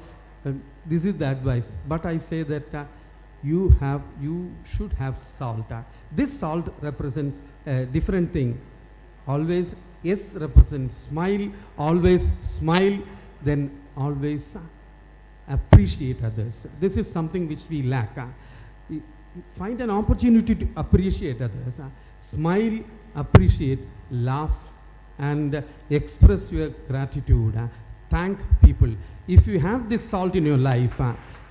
This is the advice, but I say that you should have salt. This salt represents a different thing. Always S represents smile, always smile, then always appreciate others. This is something which we lack. Find an opportunity to appreciate others. Smile, appreciate, laugh, and express your gratitude. Thank people. If you have this salt in your life,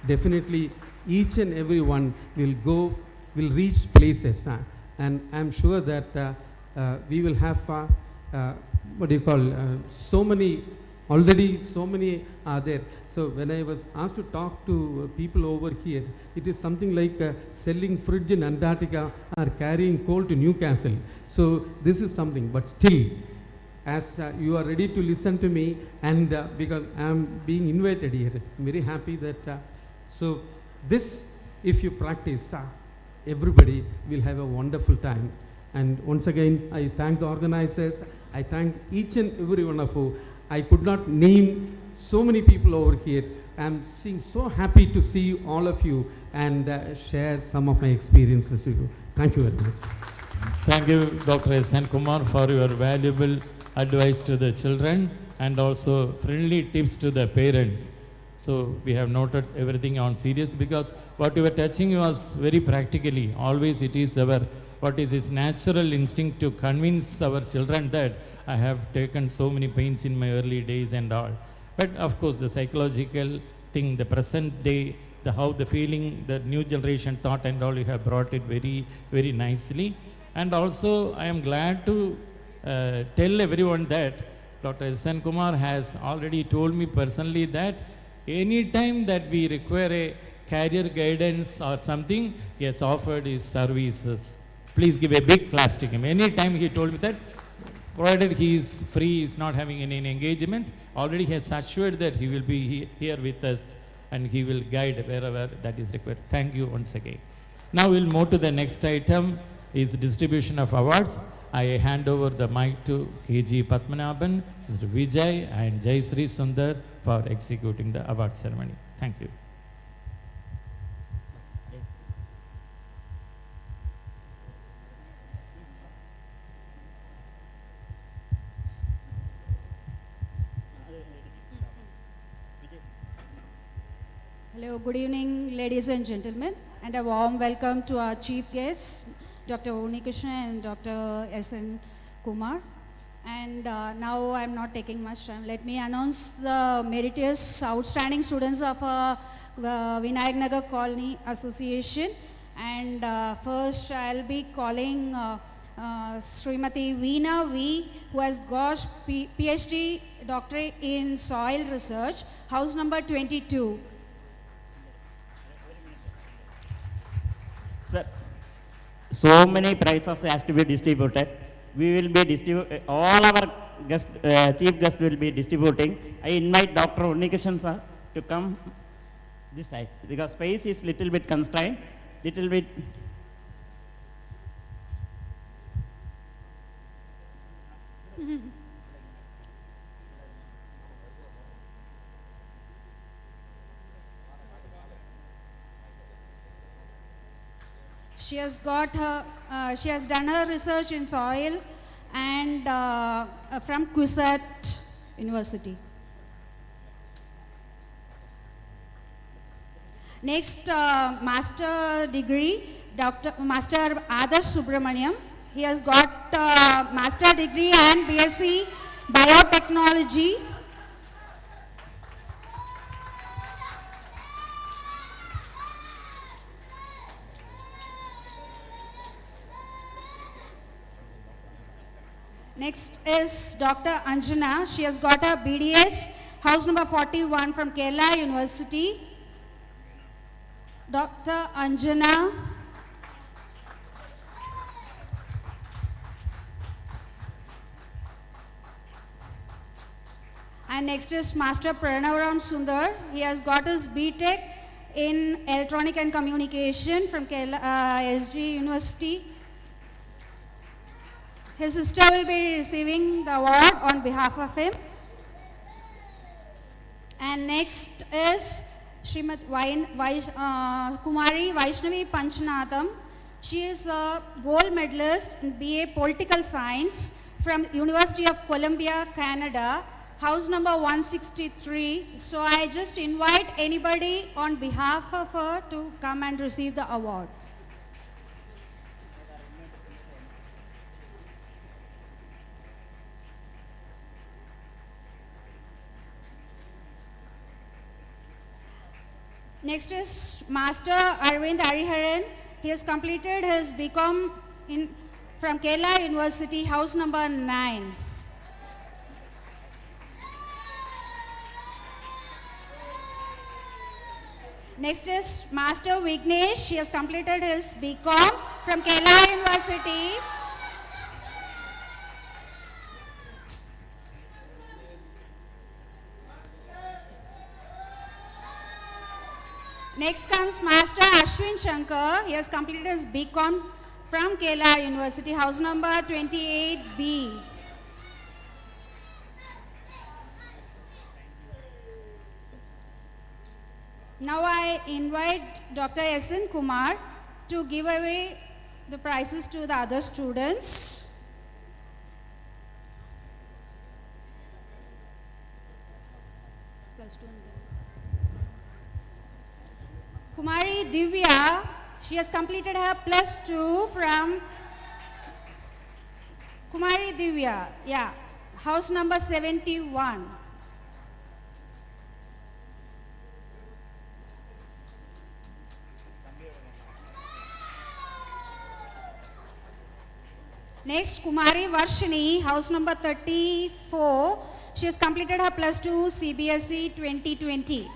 definitely each and every one will reach places, and I'm sure that we will have so many are there. So when I was asked to talk to people over here, it is something like selling fridge in Antarctica or carrying coal to Newcastle. So this is something, but still, as you are ready to listen to me, and because I am being invited here, I'm very happy that, so this, if you practice, everybody will have a wonderful time. And once again, I thank the organizers. I thank each and every one of you. I could not name so many people over here. I'm so happy to see all of you and share some of my experiences to you. Thank you very much. Thank you, Dr. S.N. Kumar, for your valuable advice to the children and also friendly tips to the parents. So we have noted everything on serious, because what you were touching was very practically. Always it is what is its natural instinct to convince our children that I have taken so many pains in my early days and all. But of course the psychological thing, the present day, how the feeling, the new generation thought and all, you have brought it very, very nicely. And also I am glad to tell everyone that Dr. S.N. Kumar has already told me personally that any time that we require a career guidance or something, he has offered his services. Please give a big clap to him. Any time he told me that, provided he is free, he is not having any engagements, already he has assured that he will be here with us and he will guide wherever that is required. Thank you once again. Now we'll move to the next item, is distribution of awards. I hand over the mic to KG Padmanabhan, Mr. Vijay and Jaysri Sundar for executing the award ceremony. Thank you. Hello, good evening, ladies and gentlemen, and a warm welcome to our chief guests, Dr. Unnikrishnan and Dr. S.N. Kumar. And now I'm not taking much time. Let me announce the meritorious outstanding students of Vinayak Nagar Colony Association. And first I'll be calling Srimati Veena V, who has got PhD doctorate in soil research, house number 22. Sir, so many prizes has to be distributed. We will be all our guest, chief guests will be distributing. I invite Dr. Unnikishan sir to come this side because space is little bit constrained, little bit. She has got her, she has done her research in soil and from Quisat University. Next, master degree, Master Adarsh Subramaniam. He has got master degree and BSc Biotechnology. Next is Dr. Anjana. She has got her BDS, house number 41 from Kerala University. Dr. Anjana. And next is Master Pranavaram Sundar. He has got his BTech in Electronic and Communication from Kerala, SG University. His sister will be receiving the award on behalf of him. And next is Srimati Kumari Vaishnavi Panchnatham. She is a gold medalist in BA Political Science from University of Columbia, Canada, house number 163. So I just invite anybody on behalf of her to come and receive the award. Next is Master Arvind Hariharan. He has completed his BCom from Kerala University, house number 9. Next is Master Vignesh. He has completed his BCom from Kerala University. Next comes Master Ashwin Shankar. He has completed his BCom from Kerala University, house number 28B. Now I invite Dr. S.N. Kumar to give away the prizes to the other students. Kumari Divya, she has completed her +2 from Kumari Divya, yeah, house number 71. Next, Kumari Varshini, house number 34. She has completed her +2 CBSE 2020.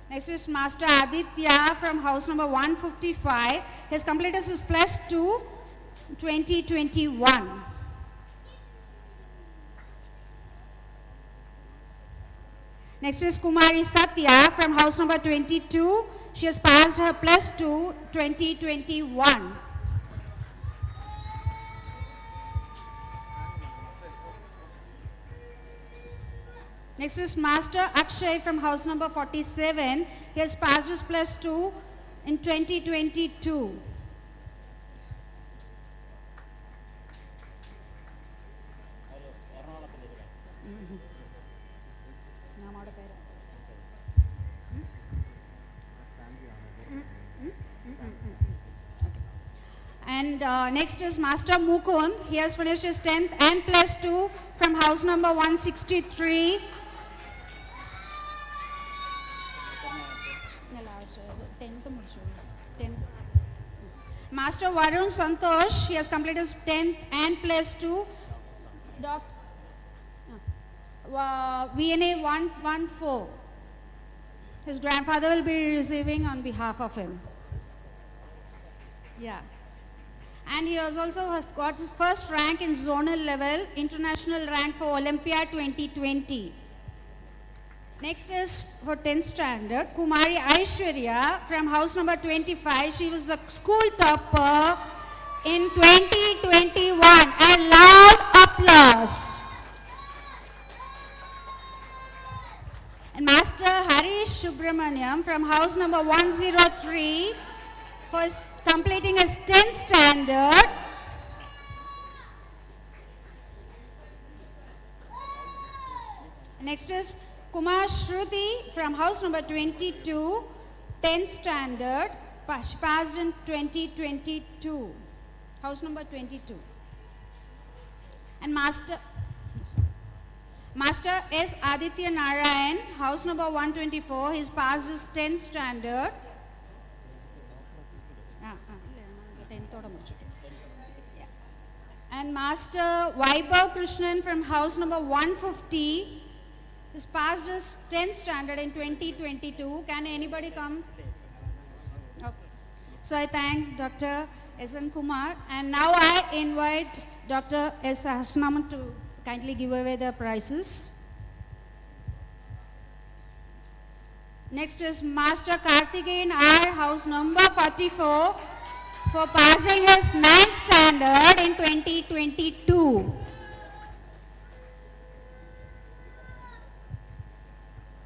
Next is Master Aditya from house number 155. He has completed his +2 2021. Next is Kumari Satya from house number 22. She has passed her +2 2021. Next is Master Akshay from house number 47. He has passed his +2 in 2022. And next is Master Mukund. He has finished his 10th and plus 2 from house number 163. Master Varun Santosh, he has completed his 10th and plus 2. VNA 114. His grandfather will be receiving on behalf of him. Yeah. And he has also got his first rank in zonal level, international rank for Olympia 2020. Next is for 10th standard, Kumari Aishwarya from house number 25. She was the school topper in 2021. A loud applause. And Master Harish Subramaniam from house number 103 for completing his 10th standard. Next is Kumar Shruti from house number 22, 10th standard. She passed in 2022. House number 22. And Master S. Aditya Narayan, house number 124. He's passed his 10th standard. And Master Vaibhav Krishnan from house number 150 has passed his 10th standard in 2022. Can anybody come? Okay. So I thank Dr. S.N. Kumar, and now I invite Dr. S. Hasnaman to kindly give away the prizes. Next is Master Karthikeyan R, house number 44, for passing his 9th standard in 2022.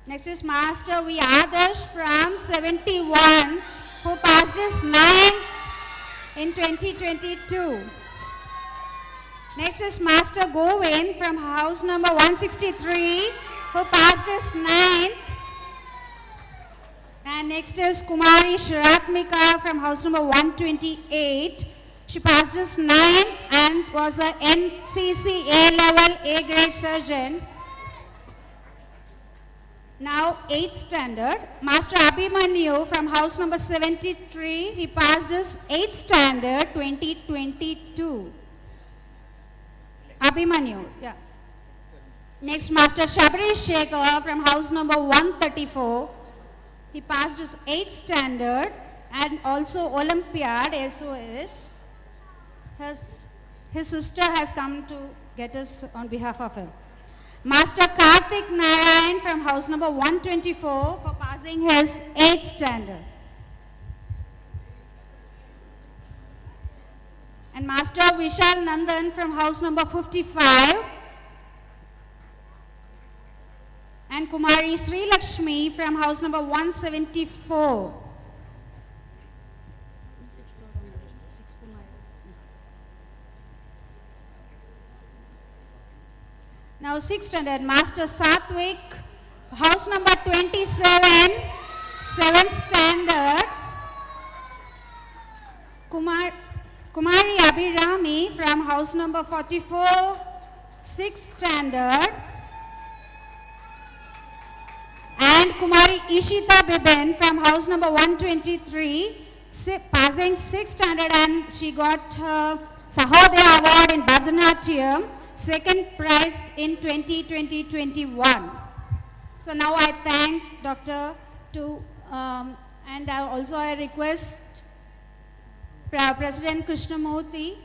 Next is Master V. Adarsh from 71, who passed his 9th in 2022. Next is Master Govind from house number 163, who passed his 9th. And next is Kumari Shiratmika from house number 128. She passed his 9th and was a NCC A-level A-grade surgeon. Now 8th standard, Master Abhimanyu from house number 73. He passed his 8th standard 2022. Abhimanyu, yeah. Next, Master Shabri Shekhar from house number 134. He passed his 8th standard and also Olympiad SOS. His sister has come to get us on behalf of him. Master Karthik Narayan from house number 124 for passing his 8th standard. And Master Vishal Nandan from house number 55. And Kumari Sri Lakshmi from house number 174. Now 6th standard, Master Satvik, house number 27, 7th standard. Kumari Abhirami from house number 44, 6th standard. And Kumari Ishita Bibin from house number 123, passing 6th standard, and she got her Sahodaya Award in Bharatanatyam, 2nd prize in 2020-21. So now I thank Dr. And also I request President Krishnamurthy.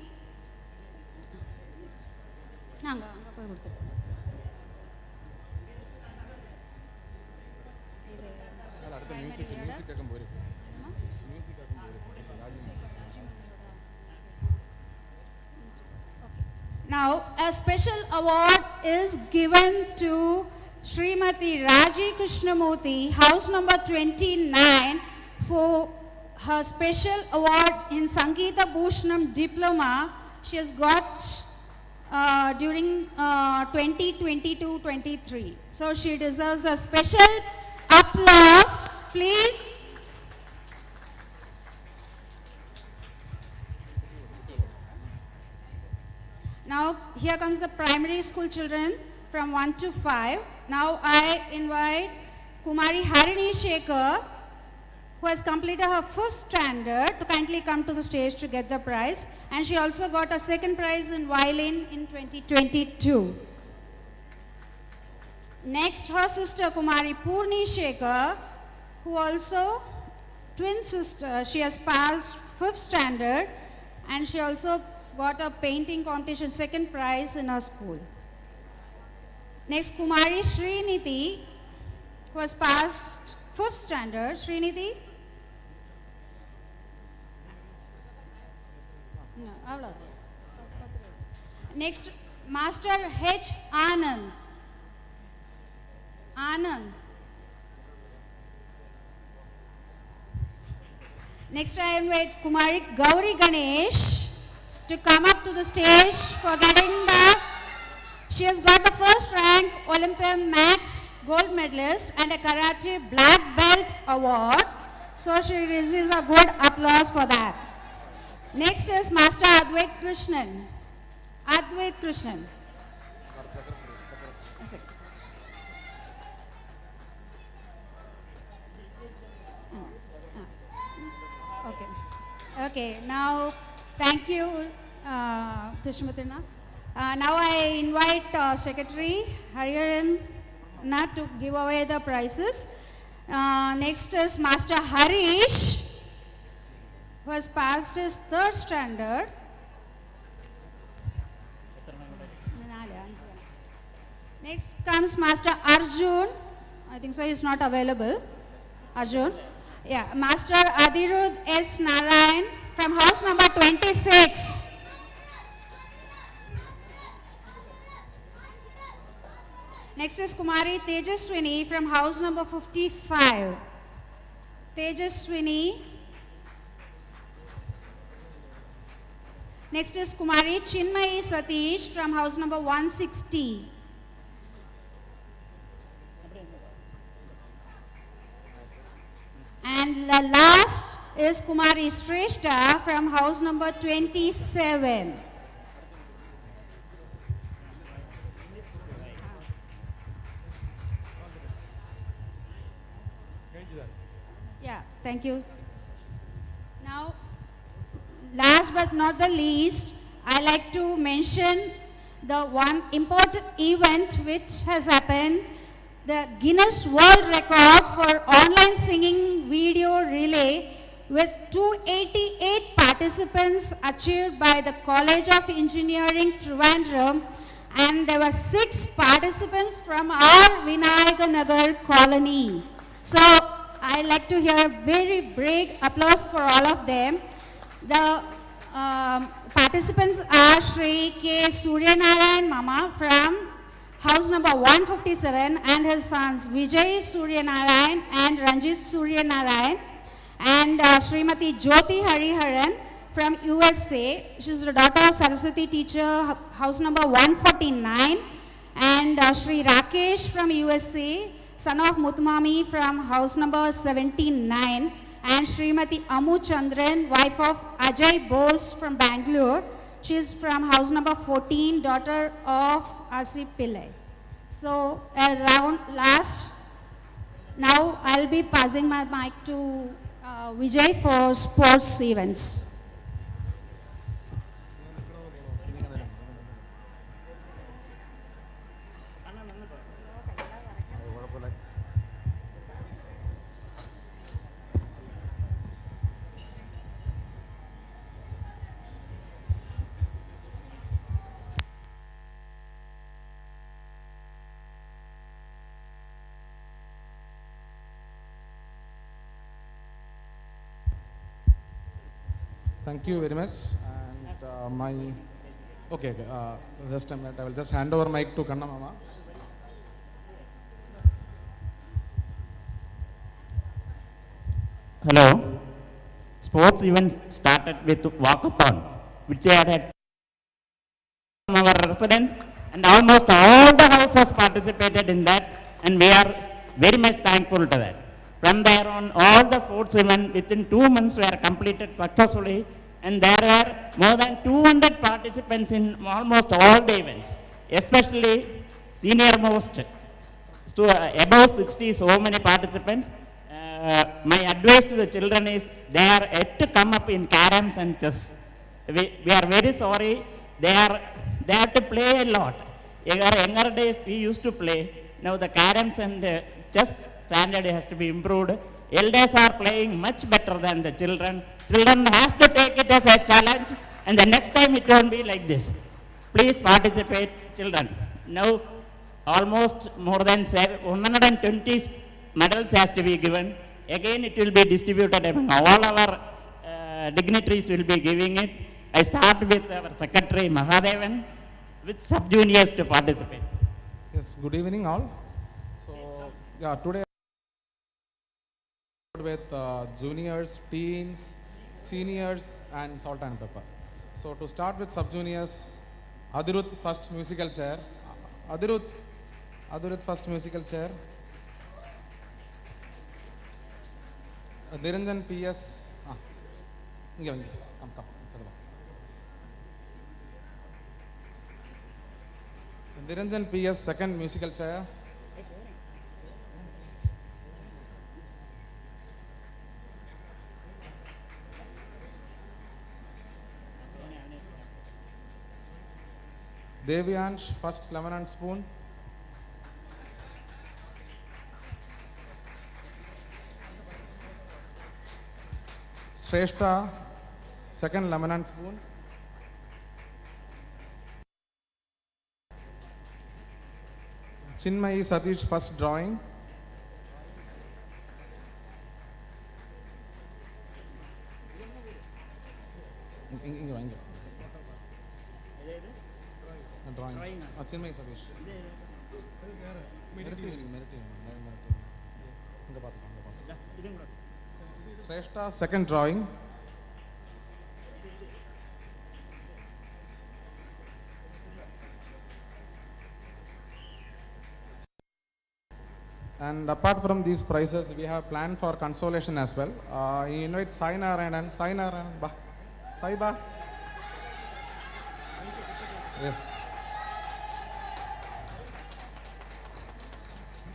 Now, a special award is given to Srimati Raji Krishnamurthy, house number 29, for her special award in Sangeeta Bhushanam Diploma. She has got during 2022-23. So she deserves a special applause, please. Now here comes the primary school children from 1 to 5. Now I invite Kumari Harini Shekhar, who has completed her 5th standard, to kindly come to the stage to get the prize. And she also got a 2nd prize in violin in 2022. Next, her sister Kumari Purni Shekhar, who also twin sister. She has passed 5th standard and she also got a painting competition 2nd prize in her school. Next, Kumari Srinidhi, who has passed 5th standard. Srinidhi? No, avla. Next, Master H. Anand. Anand. Next, I invite Kumari Gauri Ganesh to come up to the stage for getting the, she has got the 1st rank Olympia Max gold medalist and a Karate Black Belt award. So she receives a good applause for that. Next is Master Advait Krishnan. Advait Krishnan. A second. Okay. Okay, now thank you, Krishmatina. Now I invite Secretary Hariharan to give away the prizes. Next is Master Harish, who has passed his 3rd standard. Next comes Master Arjun. I think so, he is not available. Arjun. Yeah, Master Adirud S. Narayan from house number 26. Next is Kumari Tejaswini from house number 55. Tejaswini. Next is Kumari Chinmayi Satish from house number 160. And the last is Kumari Shrestha from house number 27. Yeah, thank you. Now, last but not the least, I like to mention the one important event which has happened, the Guinness World Record for online singing video relay with 288 participants achieved by the College of Engineering Trivandrum, and there were 6 participants from our Vinayaganagar colony. So I like to hear a very big applause for all of them. The participants are Shri K. Suryanarayan Mama from house number 157 and his sons Vijay Suryanarayan and Ranjit Suryanarayan, and Srimati Jyoti Hariharan from USA. She's the daughter of Saraswati teacher, house number 149, and Shri Rakesh from USA, son of Mutmami from house number 79, and Srimati Amu Chandran, wife of Ajay Bose from Bangalore. She is from house number 14, daughter of Asif Pillai. So, around last, now I'll be passing my mic to Vijay for sports events. Thank you very much. And just a minute, I will just hand over mic to Kanna Mama. Hello. Sports events started with walkathon, which we had from our residents, and almost all the houses participated in that, and we are very much thankful to that. From there on, all the sports events within 2 months were completed successfully, and there were more than 200 participants in almost all the events, especially senior most, above 60, so many participants. My advice to the children is they are yet to come up in caroms and chess. We are very sorry. They have to play a lot. In our younger days, we used to play. Now the caroms and chess standard has to be improved. Elders are playing much better than the children. Children has to take it as a challenge, and the next time it won't be like this. Please participate, children. Now, almost more than 120 medals has to be given. Again, it will be distributed among all our dignitaries will be giving it. I start with our Secretary Mahadevan with sub-juniors to participate. Yes, good evening all. So, yeah, today with juniors, teens, seniors and salt and pepper. So to start with sub-juniors, Adiruth first musical chair. Adiruth first musical chair. Niranjan PS. Come. Niranjan PS second musical chair. Devyansh first lemon and spoon. Shrestha second lemon and spoon. Chinmayi Satish first drawing. Drawing. Chinmayi Satish. Shrestha second drawing. And apart from these prizes, we have planned for consolation as well. I invite Sai Narayanan. Sai ba. Yes.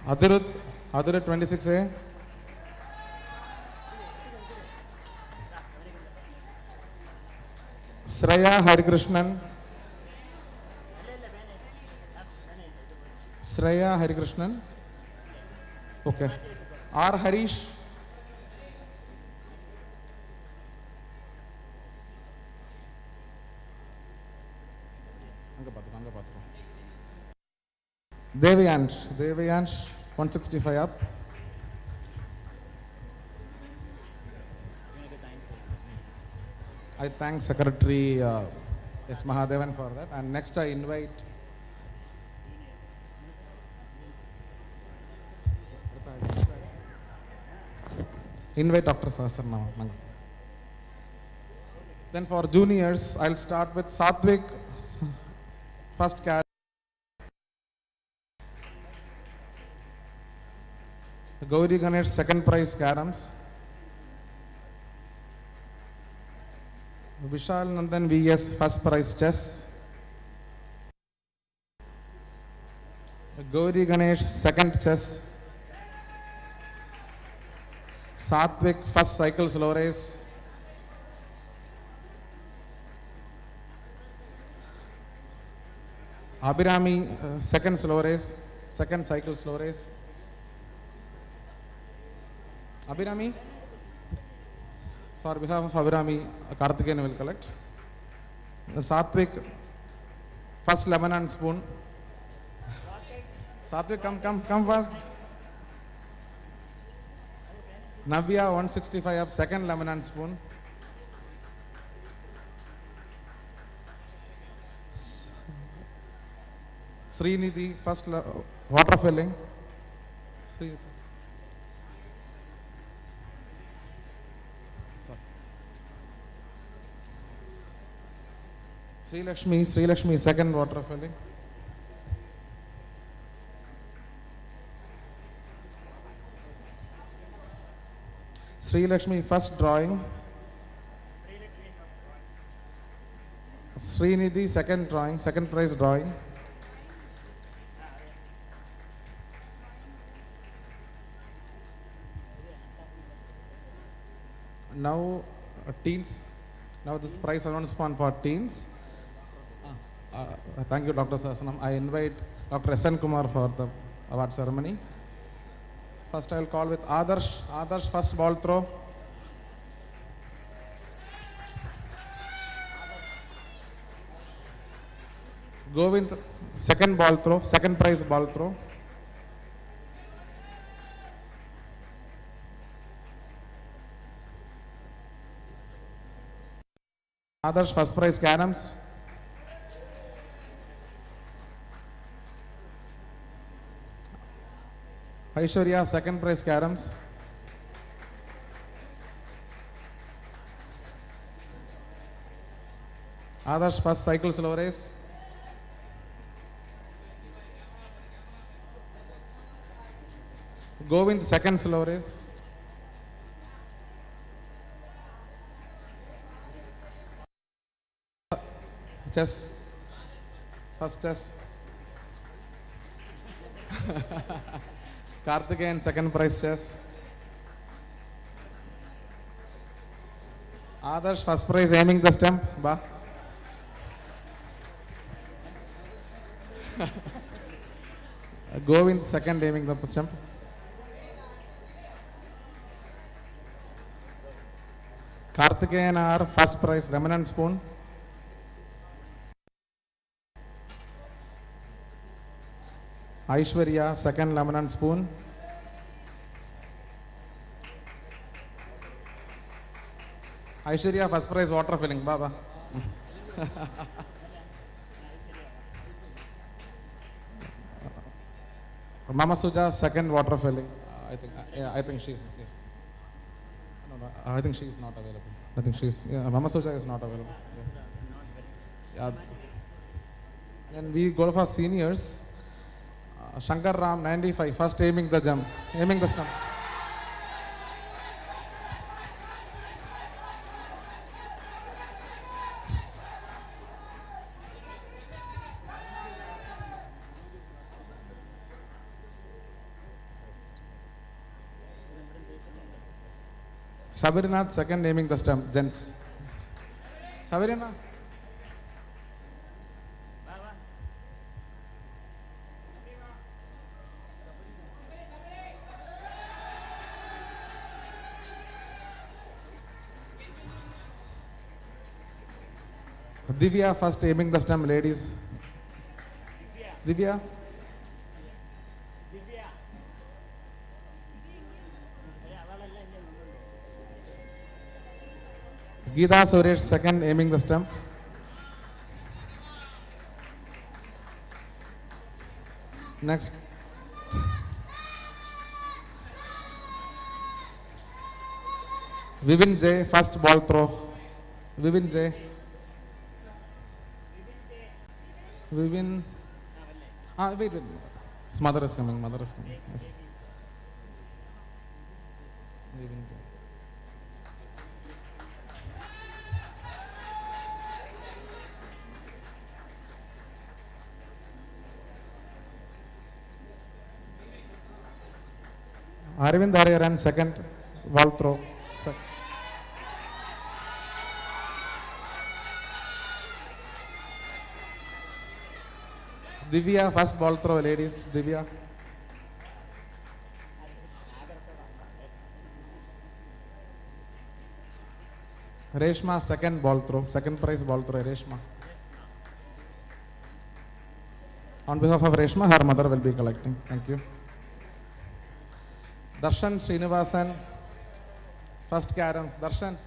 Adiruth 26A. Shreya Harikrishnan. Okay. R. Harish. Devyansh 165 up. I thank Secretary S. Mahadevan for that. And next I invite Dr. Sahasar now. Then for juniors, I'll start with Satvik, first carry. Gauri Ganesh, second prize caroms. Vishal Nandan VS, first prize chess. Gauri Ganesh, second chess. Satvik, first cycle slow race. Abhirami, second slow race, second cycle slow race. Abhirami, for behalf of Abhirami, Karthikeyan will collect. Satvik, first lemon and spoon. Satvik, come fast. Navya 165 up, second lemon and spoon. Srinidhi, first water filling. Sri Lakshmi, second water filling. Sri Lakshmi, first drawing. Srinidhi, second drawing, second prize drawing. Now, teens. Now this prize announcement for teens. Thank you, Dr. Sasanam. I invite Dr. S.N. Kumar for the award ceremony. First, I will call with Adarsh. Adarsh, first ball throw. Govind, second ball throw, second prize ball throw. Adarsh, first prize caroms. Aishwarya, second prize caroms. Adarsh, first cycle slow race. Govind, second slow race. Chess. First chess. Karthikeyan, second prize chess. Adarsh, first prize aiming the stump. Ba. Govind, second aiming the stump. Karthikeyan are first prize remnant spoon. Aishwarya, second lemon and spoon. Aishwarya, first prize water filling. Baba. Mama Suja, second water filling. I think she's yes. No, I think she is not available. I think she's Mama Suja is not available. Yeah. Then we go for seniors. Shankar Ram, 95, first aiming the jump, aiming the stump. Sabarinath, second aiming the stump, gents. Sabarinath. Divya, first aiming the stump, ladies. Divya. Geeta Suresh, second aiming the stump. Next. Vivin J, first ball throw. Vivin J. Vivin. Wait. His mother is coming. Yes. Vivin J. Arvind Hariharan, second ball throw. Divya, first ball throw, ladies. Divya. Reshma, second ball throw. Second prize ball throw, Reshma. On behalf of Reshma, her mother will be collecting. Thank you. Darshan Srinivasan, first caroms. Darshan.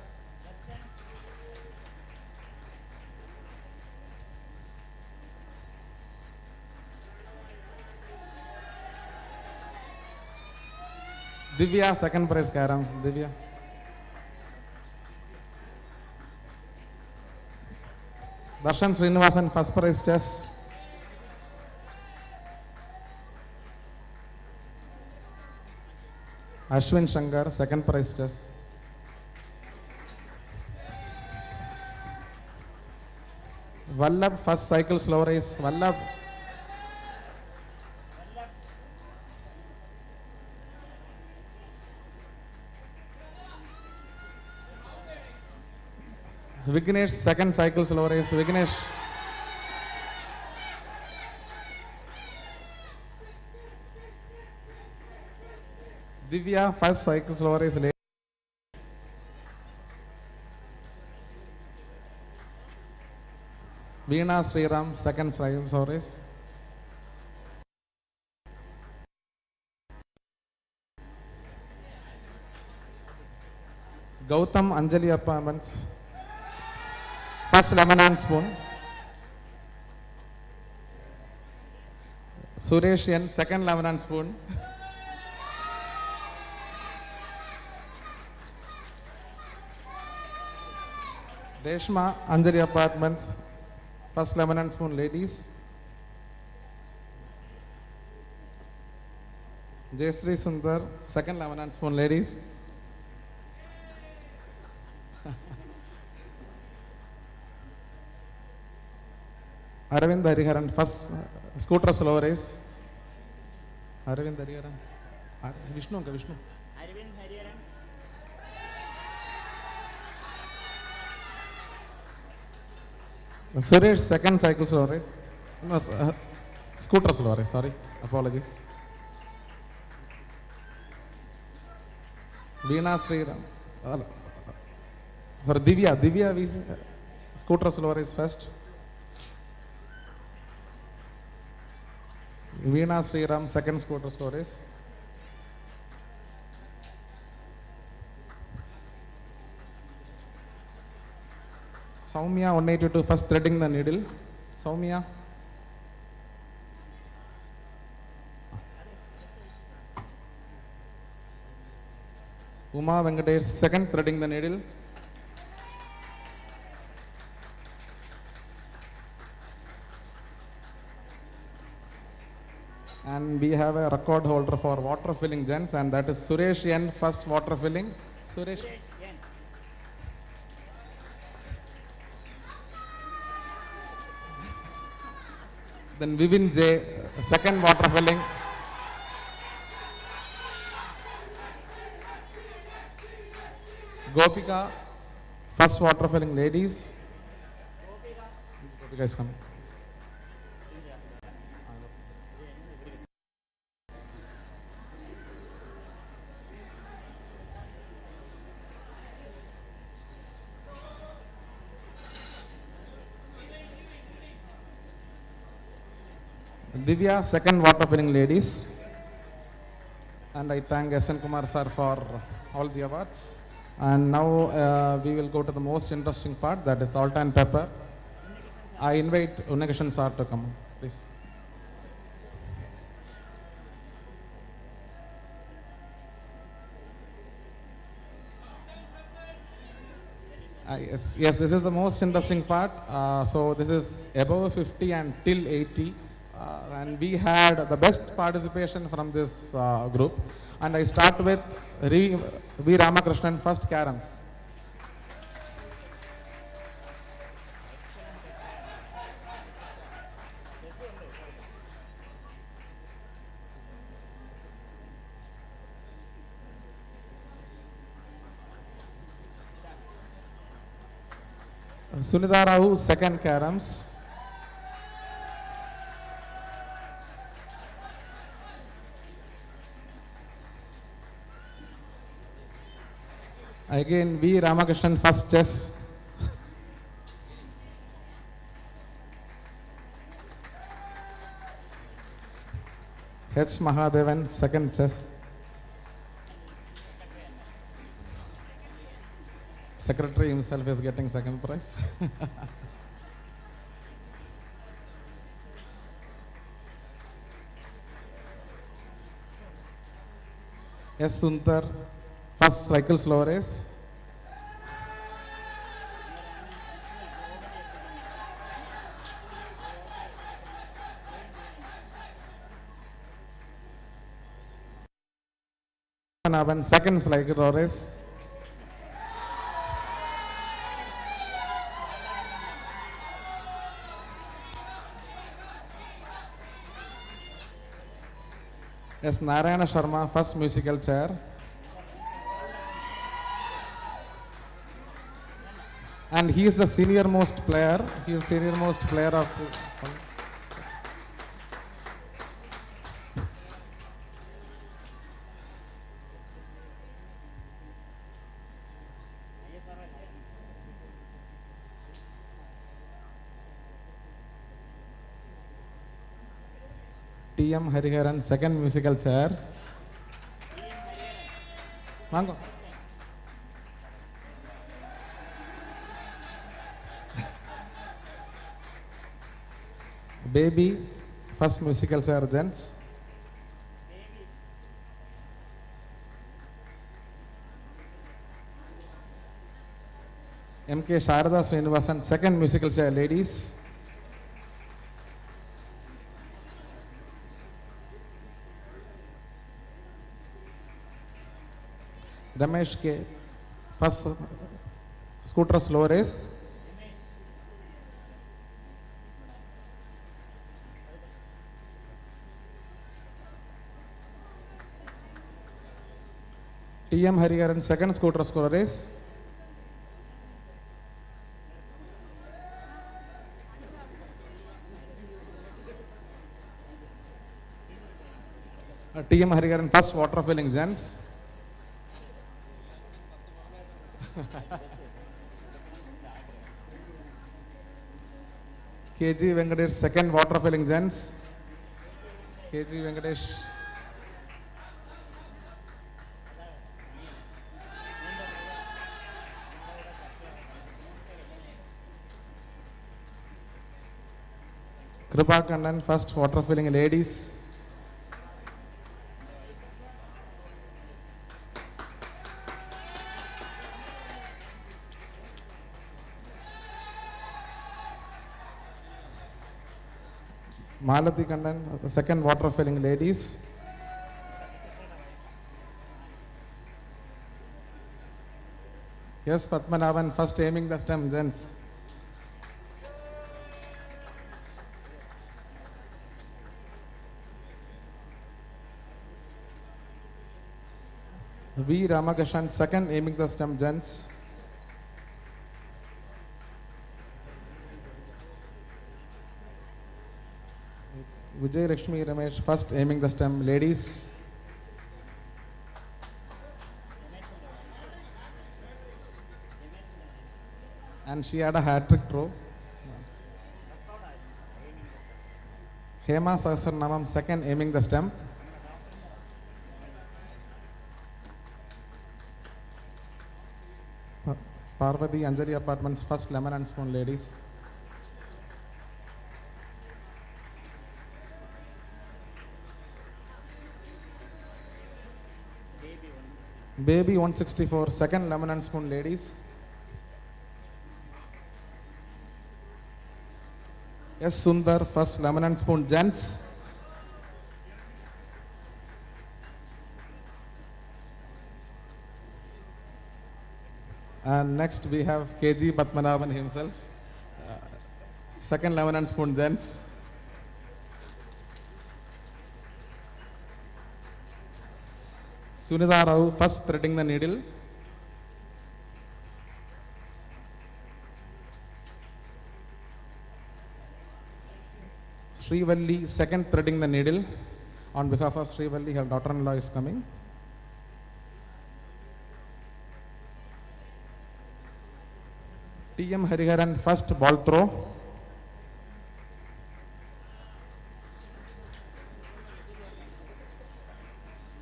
Divya, second prize caroms. Divya. Darshan Srinivasan, first prize chess. Ashwin Shankar, second prize chess. Vallabh, first cycle slow race. Vallabh. Vignesh, second cycle slow race. Vignesh. Divya, first cycle slow race. Veena Sriram, second cycle slow race. Gautam Anjali Apartments, first lemon and spoon. Suresh N, second lemon and spoon. Reshma Anjali Apartments, first lemon and spoon ladies. Jayasri Sundar, second lemon and spoon ladies. Aravind Hariharan, first scooter slow race. Aravind Hariharan. Vishnu. Arvind Hariharan. Suresh, second cycle slow race. No, scooter slow race, sorry. Apologies. Veena Sriram. Sorry, Divya, scooter slow race first. Veena Sriram, second scooter slow race. Soumya 182, first threading the needle. Soumya. Uma Venkatesh, second threading the needle. And we have a record holder for water filling gents, and that is Suresh N, first water filling. Suresh. Then Vivin J, second water filling. Gopika, first water filling ladies. Gopika is coming. Divya, second water filling ladies. And I thank SN Kumar sir for all the awards. And now we will go to the most interesting part, that is salt and pepper. I invite Unnikishan sir to come, please. Yes, this is the most interesting part. So this is above 50 and till 80. And we had the best participation from this group. And I start with V. Ramakrishnan, first caroms. Sunitha Rao, second caroms. Again, V. Ramakrishnan, first chess. H. Mahadevan, second chess. Secretary himself is getting second prize. S. Sundar, first cycle slow race. Second cycle slow race. Yes, Narayana Sharma, first musical chair. And he is the senior most player. He is senior most player of the. T.M. Hariharan, second musical chair. Mango. Baby, first musical chair, gents. M.K. Sharada Srinivasan, second musical chair, ladies. Ramesh K. First scooter slow race. T.M. Hariharan, second scooter slow race. T.M. Hariharan, first water filling, gents. KG Venkatesh, second water filling, gents. KG Venkatesh. Kripa Kandan, first water filling, ladies. Malati Kandan, the second water filling, ladies. Yes, Padmanabhan, first aiming the stem, gents. V. Ramakrishnan, second aiming the stem, gents. Vijay Lakshmi Ramesh, first aiming the stem, ladies. And she had a hat-trick throw. Hema Sahasranamam, second aiming the stem. Parvati Anjali Apartments, first lemon and spoon, ladies. Baby 164, second lemon and spoon, ladies. S. Sundar, first lemon and spoon, gents. And next we have KG Padmanabhan himself, second lemon and spoon, gents. Sunita Rao, first threading the needle. Srivalli, second threading the needle. On behalf of Srivalli, her daughter-in-law is coming. T.M. Hariharan, first ball throw.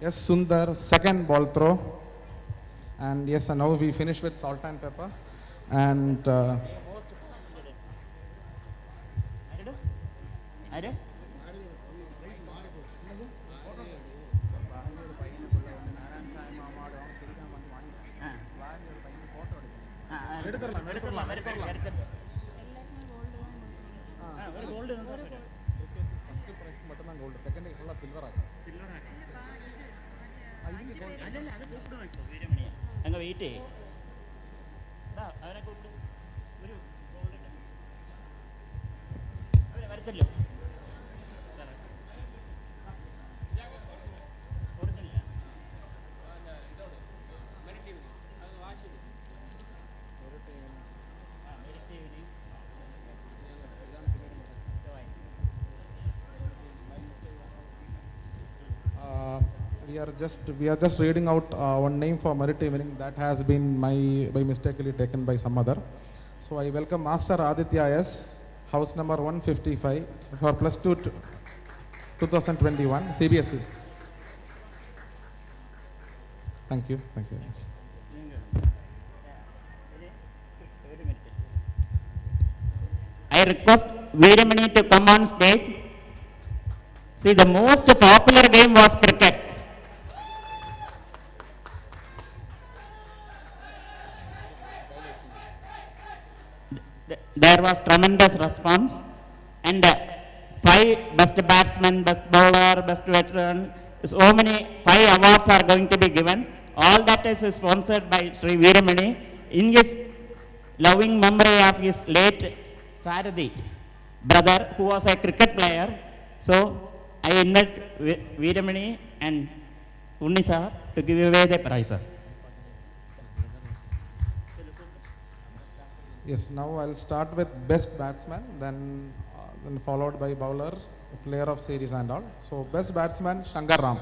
Yes, Sundar, second ball throw. And yes, and now we finish with salt and pepper. And അങ്ങ് wait ചെയ്യും അവരെ വരച്ചല്ലോ we are just reading out one name for merit evening that has been by mistakenly taken by some other. So I welcome Master Aditya S, house number 155 for plus 2 2021 CBSE. Thank you. Thank you. I request Veeramani to come on stage. See, the most popular game was cricket. There was tremendous response, and 5 best batsman, best bowler, best veteran, so many 5 awards are going to be given. All that is sponsored by Sri Veeramani in his loving memory of his late Saradi brother, who was a cricket player. So I invite Veeramani and Unni sir to give away the prizes. Yes, now I'll start with best batsman, then followed by bowler, player of series and all. So best batsman, Shankar Ram.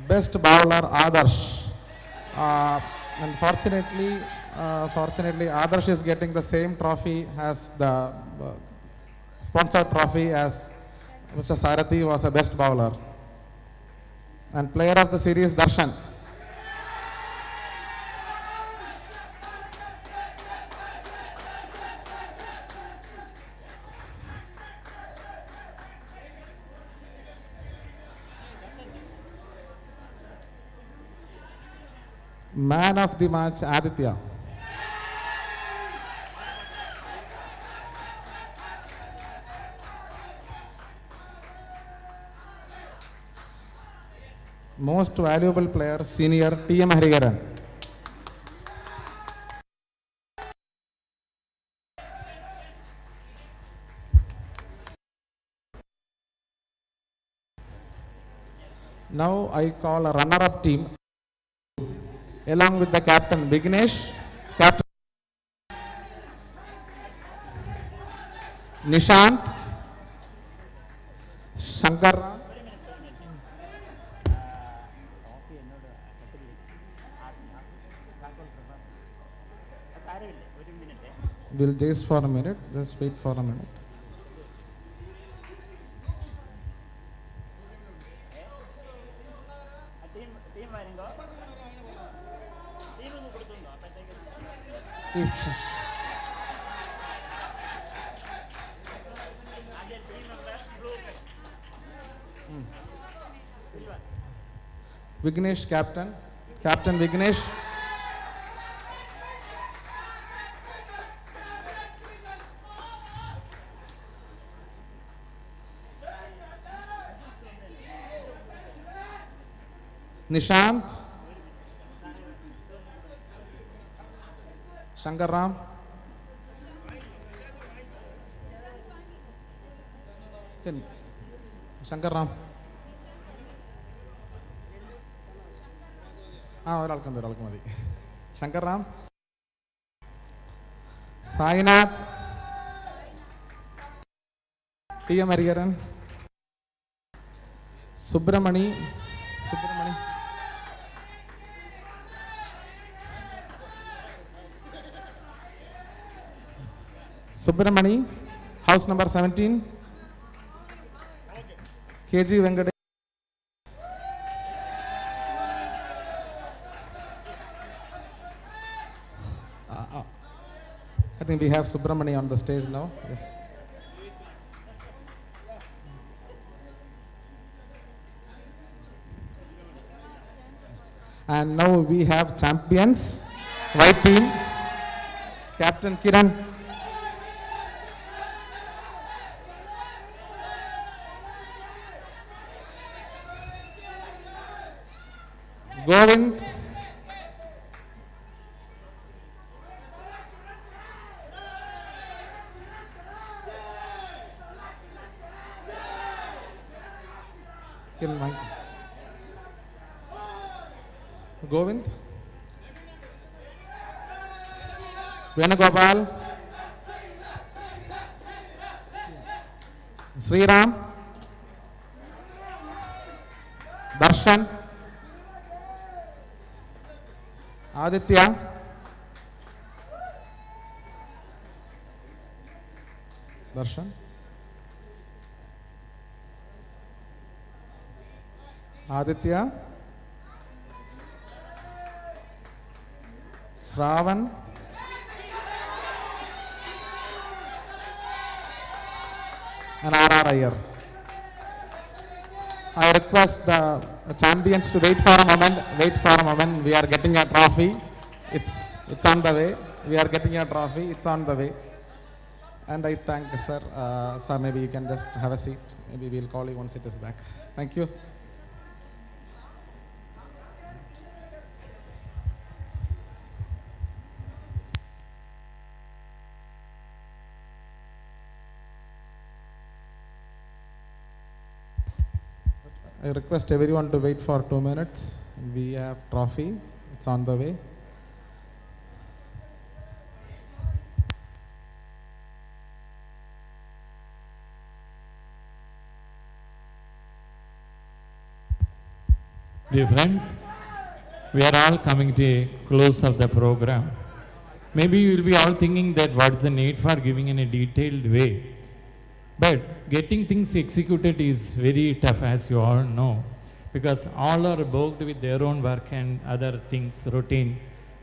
Best bowler, Adarsh. Unfortunately, Adarsh is getting the same trophy as the sponsored trophy as Mr. Sarathi was a best bowler. And player of the series, Darshan. Man of the match, Aditya. Most valuable player, senior, T.M. Hariharan. Now I call a runner-up team along with the captain Vignesh, captain Nishant, Shankar, we'll just for a minute, just wait for a minute. Vignesh, captain Vignesh. Nishant, Shankar Ram, Shankar Ram. ഒരാൾക്കും മതി. Shankar Ram, Sainath, T.M. Hariharan, Subramani, house number 17, KG Venkatesh. I think we have Subramani on the stage now. Yes. And now we have champions, white team, Captain Kiran, Govind, Govind, Venugopal, Sriram, Darshan, Aditya, Darshan, Aditya, Shravan, and R.R. Iyer. I request the champions to wait for a moment. Wait for a moment. We are getting a trophy. It's on the way. We are getting a trophy. It's on the way. And I thank sir. Sir, maybe you can just have a seat. Maybe we'll call you once it is back. Thank you. I request everyone to wait for 2 minutes. We have trophy. It's on the way. Dear friends, we are all coming to a close of the program. Maybe you will be all thinking that what is the need for giving in a detailed way. But getting things executed is very tough, as you all know, because all are booked with their own work and other things, routine.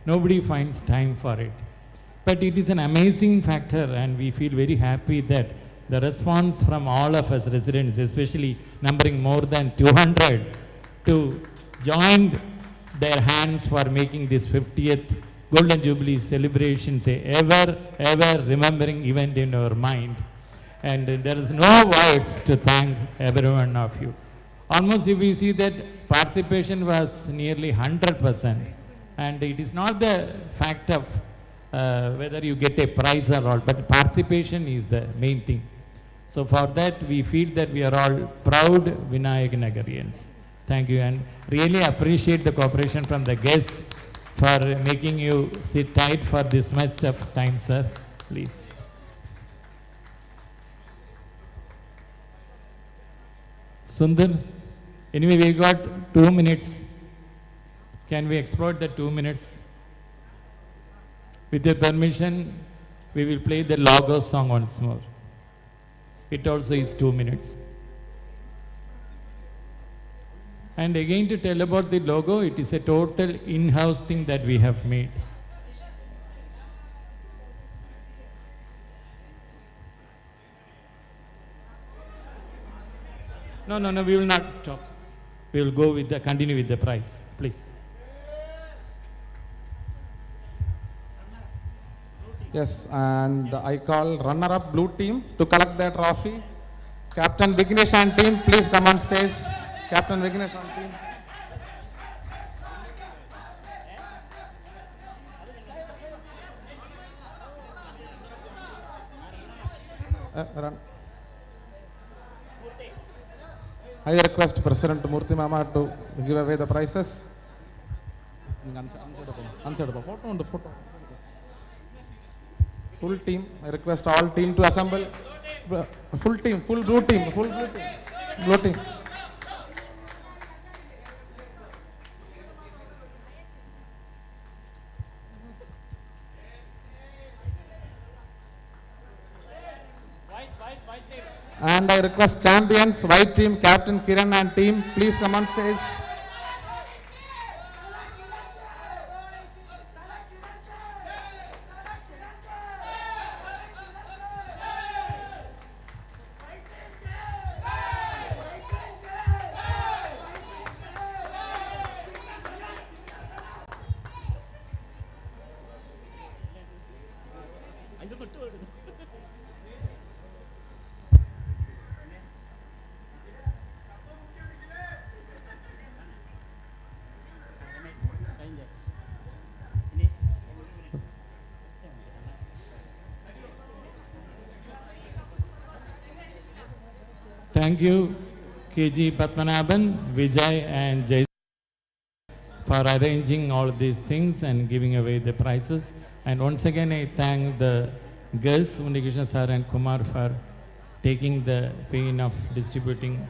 Nobody finds time for it. But it is an amazing factor, and we feel very happy that the response from all of us residents, especially numbering more than 200, to join their hands for making this 50th Golden Jubilee celebrations a ever remembering event in our mind. And there is no words to thank every one of you. Almost if we see that participation was nearly 100%, and it is not the fact of whether you get a prize or not, but participation is the main thing. So for that, we feel that we are all proud Vinayak Nagarians. Thank you, and really appreciate the cooperation from the guests for making you sit tight for this much of time, sir. Please. Sundar, anyway, we got 2 minutes. Can we exploit the 2 minutes? With your permission, we will play the logo song once more. It also is 2 minutes. And again, to tell about the logo, it is a total in-house thing that we have made. No, we will not stop. We will go with continue with the prize, please. Yes, and I call runner-up blue team to collect their trophy. Captain Vignesh and team, please come on stage. Captain Vignesh and team. Run. I request President Murthy Mama to give away the prizes. Photo. Full team. I request all team to assemble. Full team, full blue team, blue team. And I request champions, white team, Captain Kiran and team, please come on stage. Thank you, KG Padmanabhan, Vijay and Jay for for arranging all these things and giving away the prizes. And once again, I thank the girls, Unnikishan sir and Kumar, for taking the pain of distributing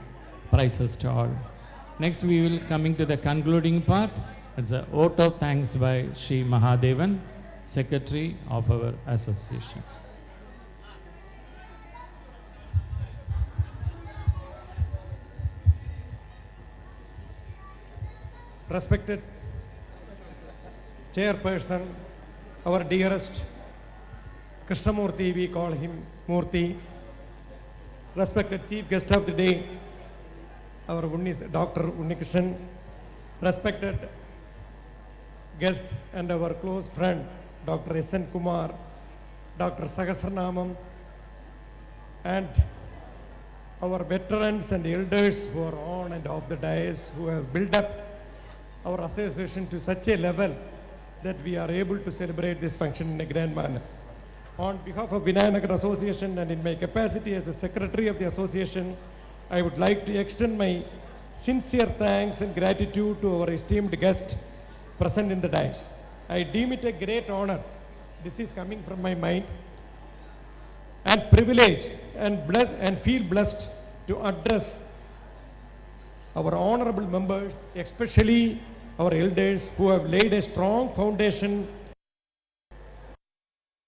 prizes to all. Next, we will coming to the concluding part. It's a vote of thanks by Shri Mahadevan, Secretary of our association. Respected Chairperson, our dearest Krishnamurthy, we call him Murthy. Respected Chief Guest of the Day, our Dr. Unnikishan. Respected guest and our close friend, Dr. S.N. Kumar, Dr. Sahasranamam, and our veterans and elders who are on and off the dais, who have built up our association to such a level that we are able to celebrate this function in a grand manner. On behalf of Vinayanagar Association and in my capacity as the Secretary of the Association, I would like to extend my sincere thanks and gratitude to our esteemed guest present in the dais. I deem it a great honor, this is coming from my mind, and privilege and feel blessed to address our honorable members, especially our elders who have laid a strong foundation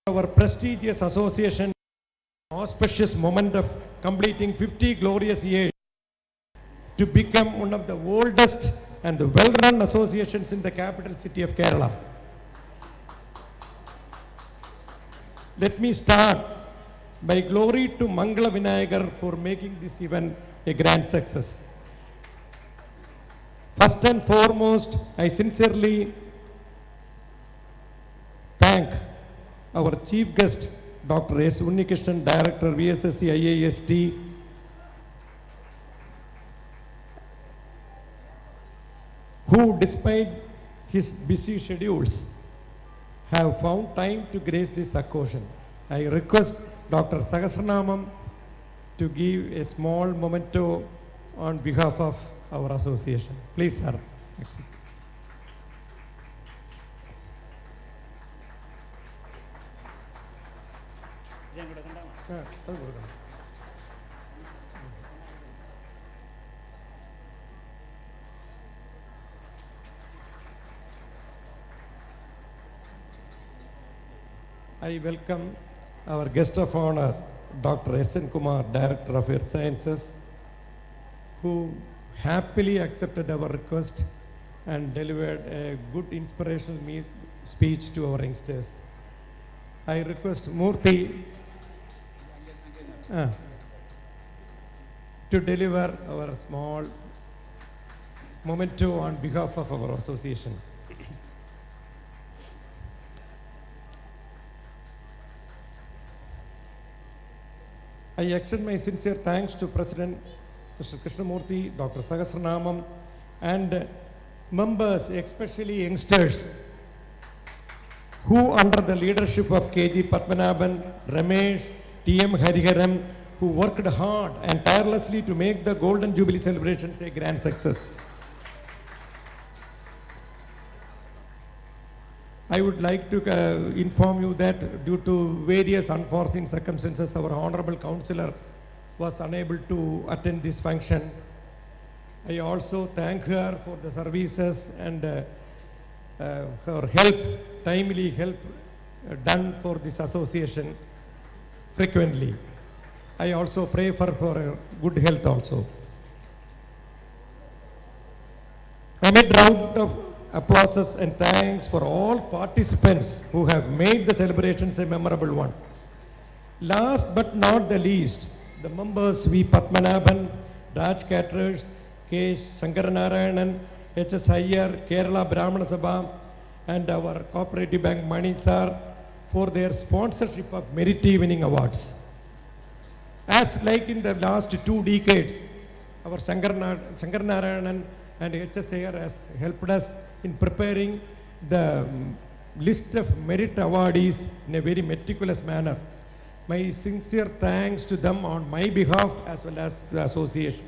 our prestigious association, auspicious moment of completing 50 glorious years to become one of the oldest and the well-run associations in the capital city of Kerala. Let me start by glory to Mangala Vinayagar for making this event a grand success. First and foremost, I sincerely thank our chief guest, Dr. S. Unnikishan, Director, VSSC IAST, who despite his busy schedules have found time to grace this occasion. I request Dr. Sahasranamam to give a small memento on behalf of our association. Please, sir. Excellent. I welcome our guest of honor, Dr. S.N. Kumar, Director of Earth Sciences, who happily accepted our request and delivered a good inspirational speech to our youngsters. I request Murthy to deliver our small memento on behalf of our association. I extend my sincere thanks to President Mr. Krishnamurthy, Dr. Sahasranamam, and members, especially youngsters, who under the leadership of K.G. Padmanabhan, Ramesh, T.M. Hariharan, who worked hard and tirelessly to make the Golden Jubilee celebrations a grand success. I would like to inform you that due to various unforeseen circumstances, our Honorable Councillor was unable to attend this function. I also thank her for the services and her help, timely help done for this association frequently. I also pray for her good health also. Amid round of applauses and thanks for all participants who have made the celebrations a memorable one. Last but not the least, the members V. Padmanabhan, Raj Caterers, K. Shankaranarayanan, H.S. Iyer, Kerala Brahmana Sabha, and our Cooperative Bank Mani Sir for their sponsorship of Merit Evening Awards. As like in the last 2 decades, our Shankaranarayanan and H.S. Iyer has helped us in preparing the list of merit awardees in a very meticulous manner. My sincere thanks to them on my behalf as well as the association.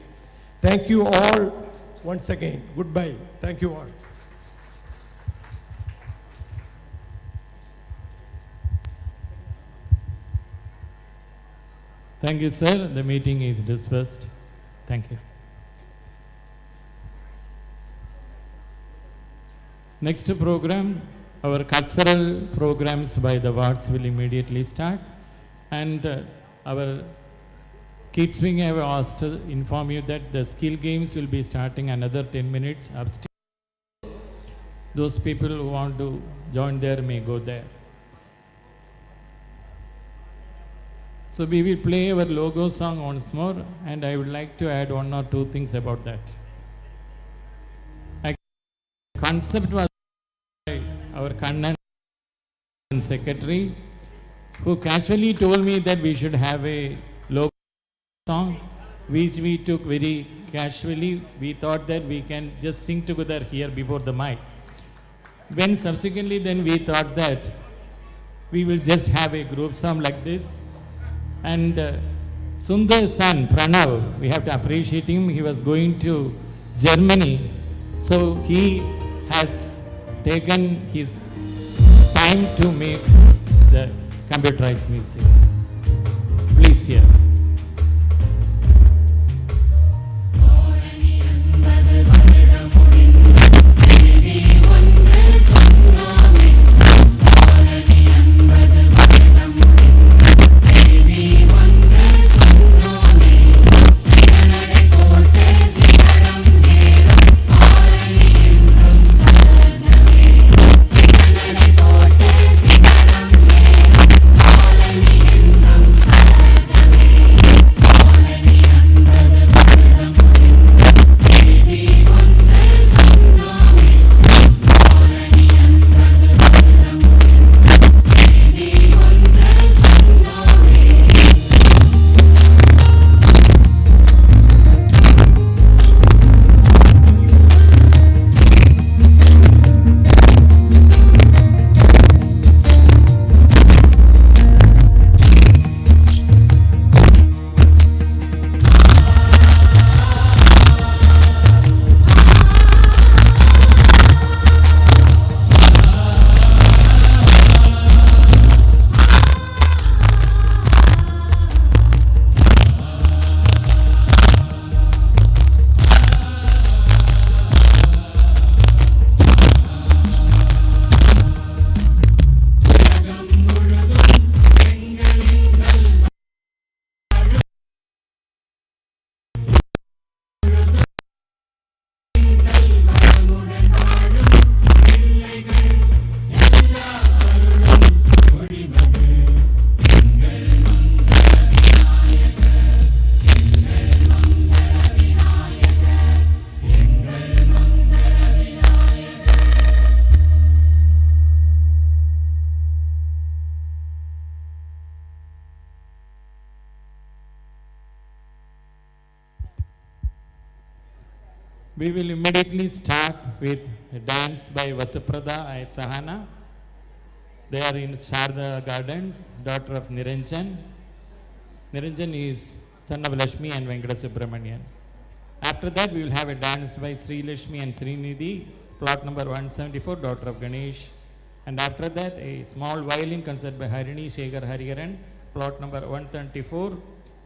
Thank you all once again. Goodbye. Thank you all. Thank you, sir. The meeting is dispersed. Thank you. Next program, our cultural programs by the wards will immediately start, and our kids wing have asked to inform you that the skill games will be starting another 10 minutes upstairs. Those people who want to join there may go there. So we will play our logo song once more, and I would like to add one or two things about that. Concept was by our Kannan secretary, who casually told me that we should have a logo song, which we took very casually. We thought that we can just sing together here before the mic. When subsequently then we thought that we will just have a group song like this. And Sundar's son, Pranav, we have to appreciate him. He was going to Germany. So he has taken his time to make the computerized music. Please hear. We will immediately start with a dance by Vasuprada and Sahana. They are in Sharda Gardens, daughter of Niranjan. Niranjan is son of Lakshmi and Venkata Subramanian. After that, we will have a dance by Sri Lakshmi and Srinidhi, plot number 174, daughter of Ganesh. And after that, a small violin concert by Harini Shekhar Hariharan, plot number 124,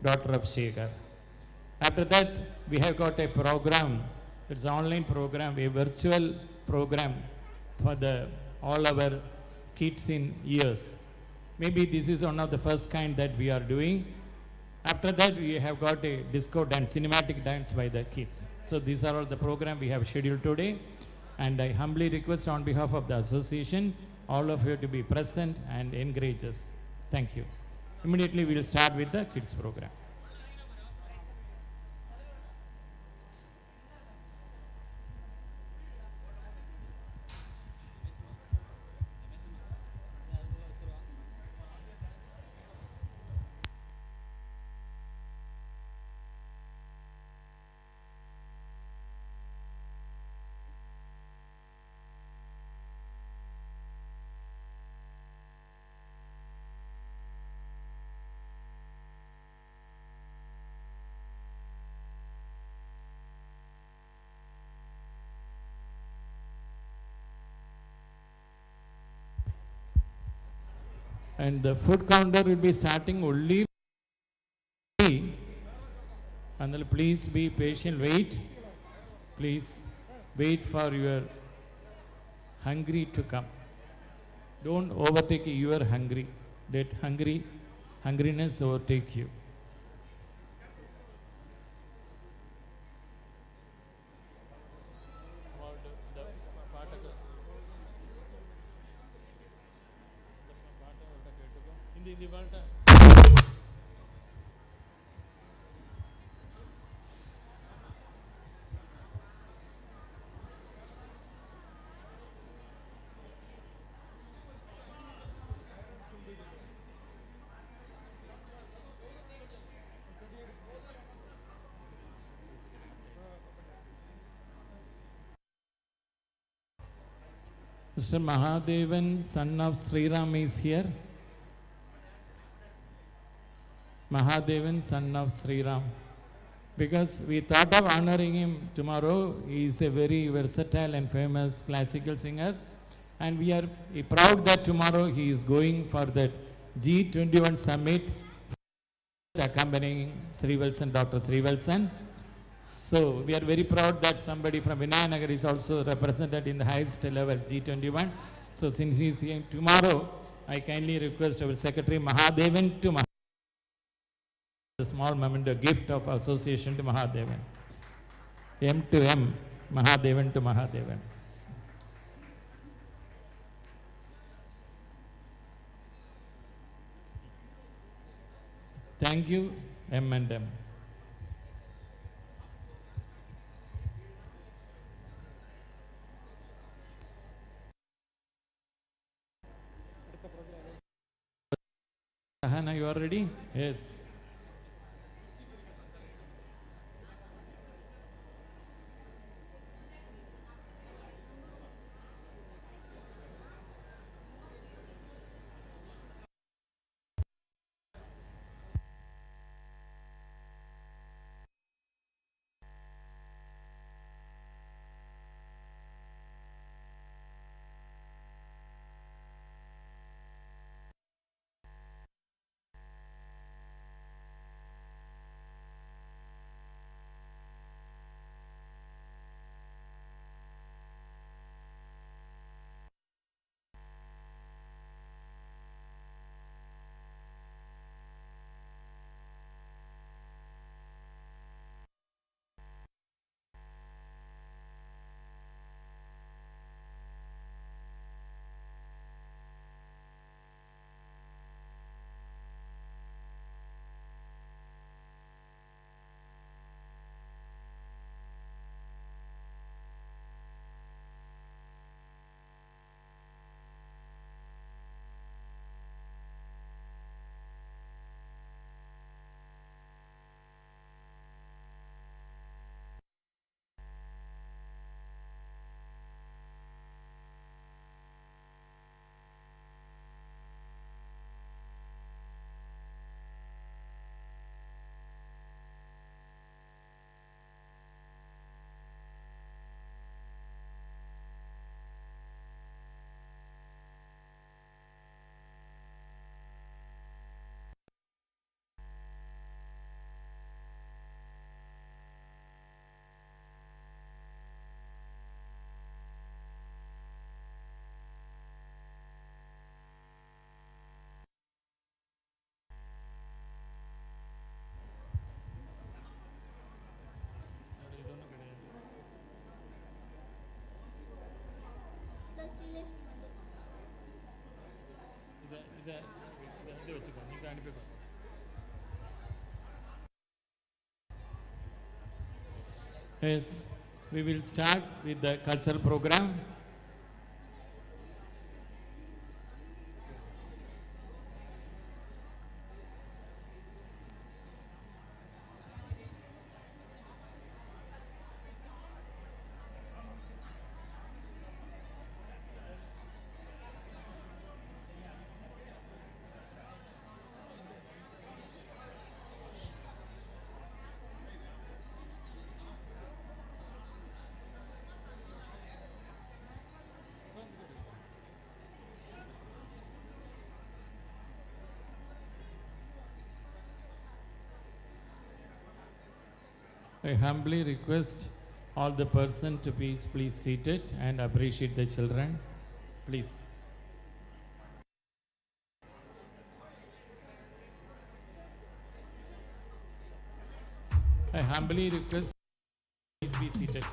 daughter of Shekhar. After that, we have got a program. It's an online program, a virtual program for all our kids in years. Maybe this is one of the first kind that we are doing. After that, we have got a disco dance, cinematic dance by the kids. So these are all the program we have scheduled today. And I humbly request on behalf of the association, all of you to be present and encourage us. Thank you. Immediately we will start with the kids program. And the food counter will be starting only And please be patient, wait. Please wait for your hungry to come. Don't overtake your hungry. Let hungriness overtake you. Mr. Mahadevan, son of Sri Ram, is here. Mahadevan, son of Sri Ram. Because we thought of honoring him tomorrow. He is a very versatile and famous classical singer. And we are proud that tomorrow he is going for that G21 summit, accompanying Dr. Sri Valsan. So we are very proud that somebody from Vinayanagar is also represented in the highest level, G21. So since he is here tomorrow, I kindly request our Secretary Mahadevan to a small memento gift of association to Mahadevan. M to M, Mahadevan to Mahadevan. Thank you, M and M. Sahana, you are ready? Yes. Yes, we will start with the cultural program. I humbly request all the person to please seated and appreciate the children. Please. I humbly request, please be seated.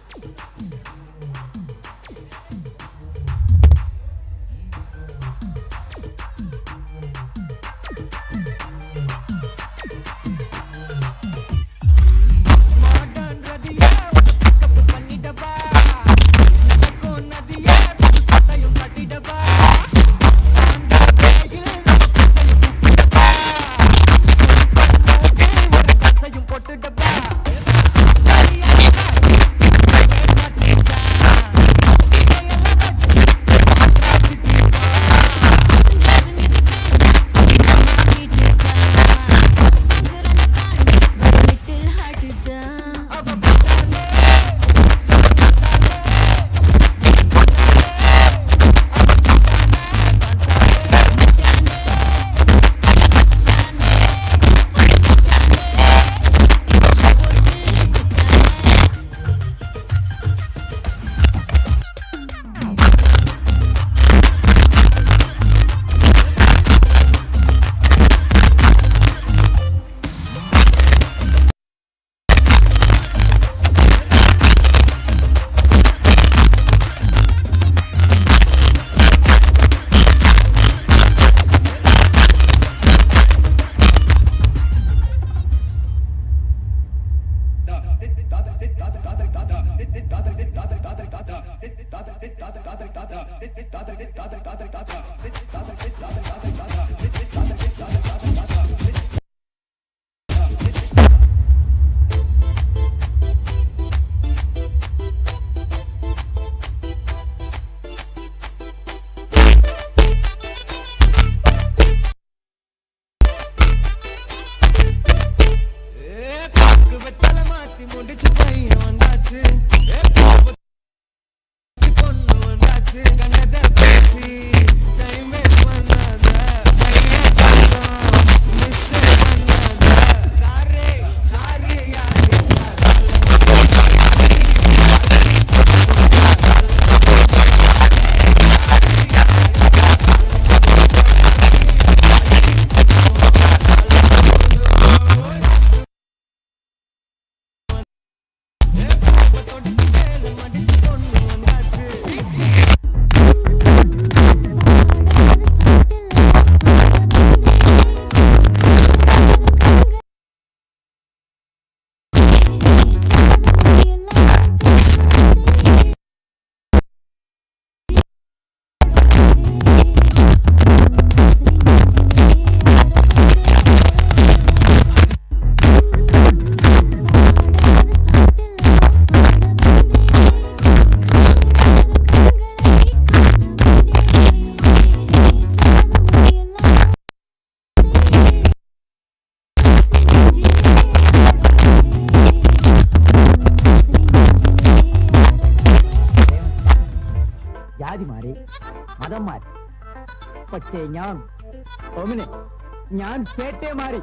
ജാതി മാറി മതം മാറി പക്ഷേ ഞാൻ കേട്ടേ മാറി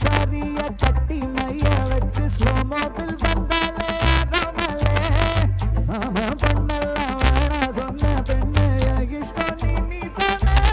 സാരിയ കട്ടി മയ്യ വെച്ച് സ്ലോ മോബിൽ വന്നാലേ മാമ പെണ്ണെല്ലാം വേണ சொன்ன പെണ്ണ് ഇഷ്ടം നീ തന്നെ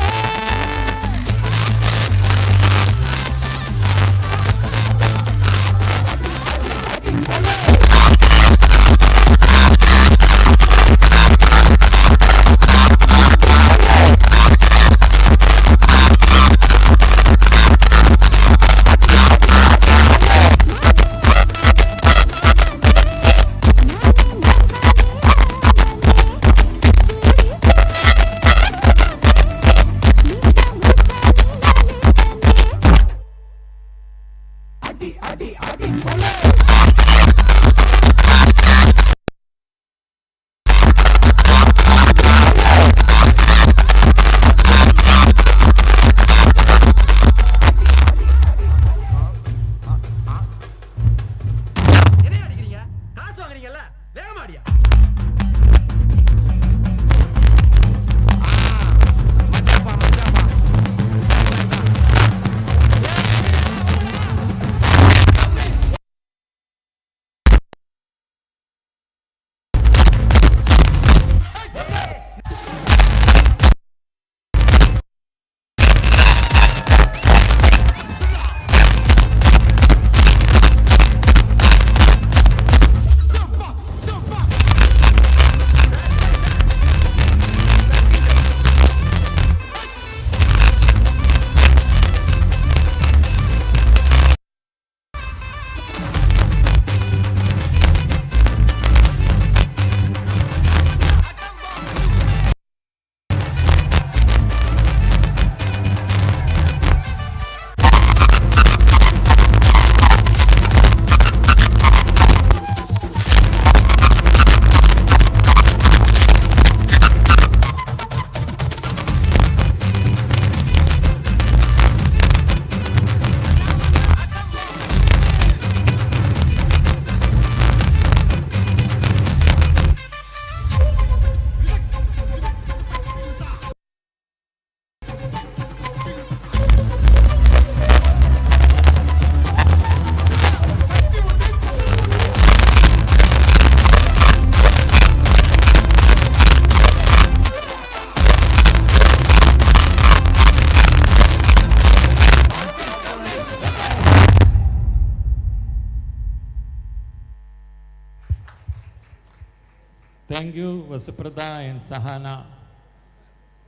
Thank you, Vasuprata and Sahana.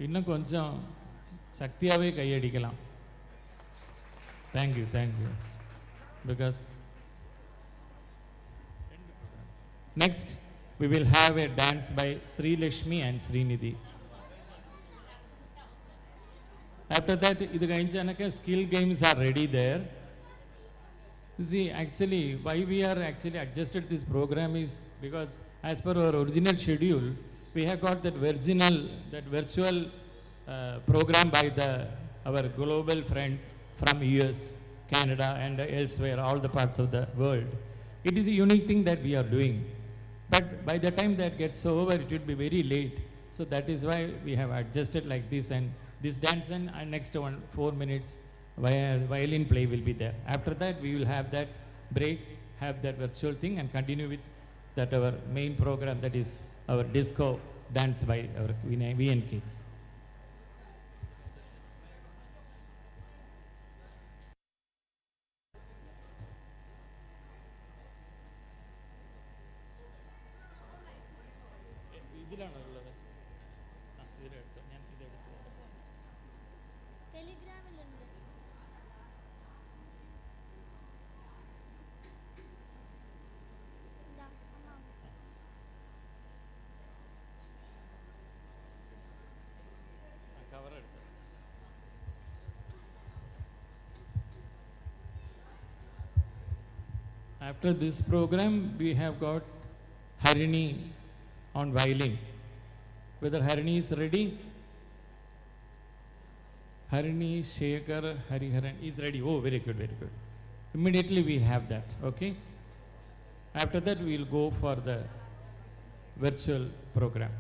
இன்னும் கொஞ்சம் சக்தியாகவே கையடிக்கலாம். Thank you, thank you. Because next we will have a dance by Sri Lakshmi and Srinidhi. After that, idu kayinjanaka skill games are ready there. See, actually, why we are actually adjusted this program is because as per our original schedule, we have got that virtual program by our global friends from US, Canada and elsewhere, all the parts of the world. It is a unique thing that we are doing. But by the time that gets over, it will be very late. So that is why we have adjusted like this, and this dance and next 4 minutes violin play will be there. After that, we will have that break, have that virtual thing and continue with that our main program, that is our disco dance by our VN kids. After this program, we have got Harini on violin. Whether Harini is ready? Harini, Shekhar, Hariharan is ready. Oh, very good, very good. Immediately we have that, okay? After that, we will go for the virtual program.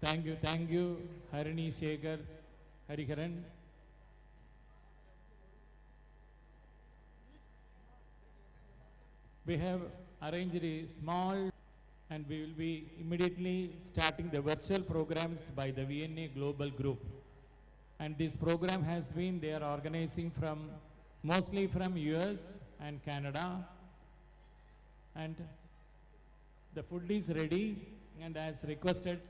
Thank you, Harini Shekhar, Hariharan. We have arranged a small and we will be immediately starting the virtual programs by the VNA Global Group. And this program has been, they are organizing from, mostly from US and Canada. And the food is ready, and as requested,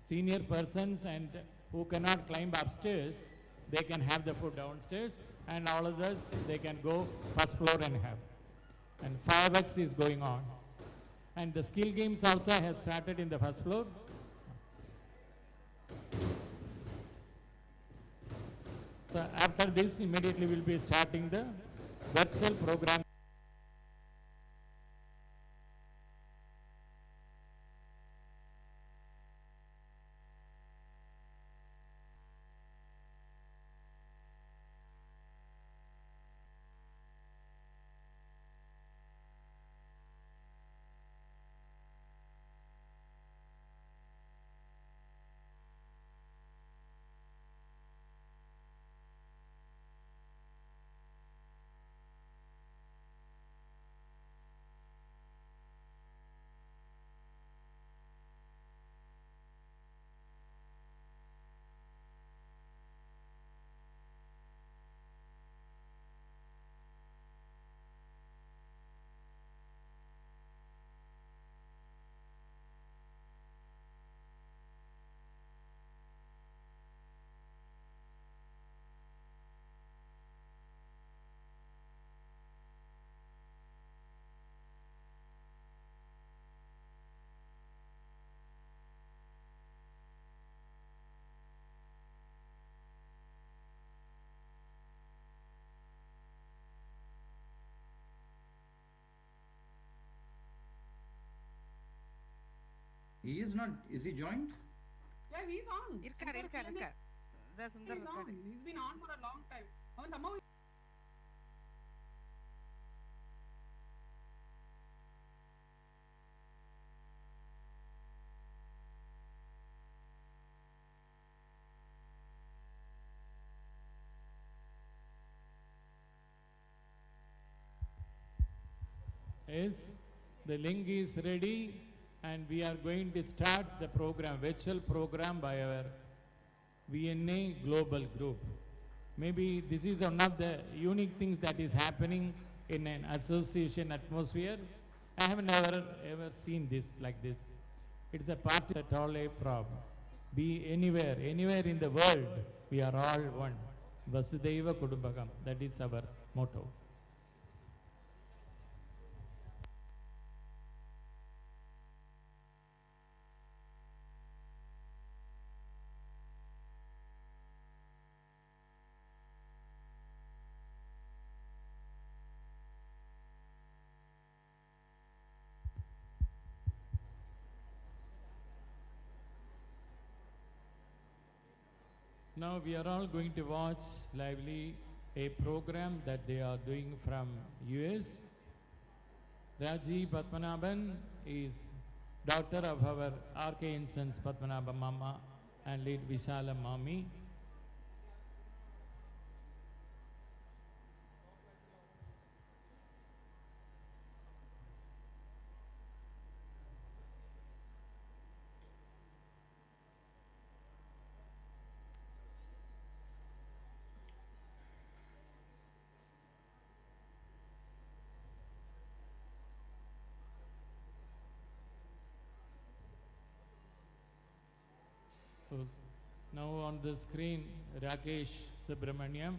senior persons and who cannot climb upstairs, they can have the food downstairs, and all of us, they can go first floor and have. And fireworks is going on. And the skill games also has started in the first floor. So after this, immediately we'll be starting the virtual program. He is not, is he joined? Yeah, he's on. Irkar. The Sundar He's on. He's been on for a long time. Avan somehow Yes, the link is ready and we are going to start the program, virtual program by our VNA Global Group. Maybe this is one of the unique things that is happening in an association atmosphere. I have never ever seen this like this. It's a part that all a problem. Be anywhere in the world, we are all one. Vasudhaiva Kudumbakam, that is our motto. Now we are all going to watch lively a program that they are doing from US. Raji Padmanabhan is daughter of our RK Incense Padmanabha Mama and lead Vishala Mami. Now on the screen, Rakesh Subramaniam,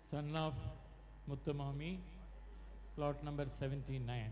son of Muttamami, plot number 79.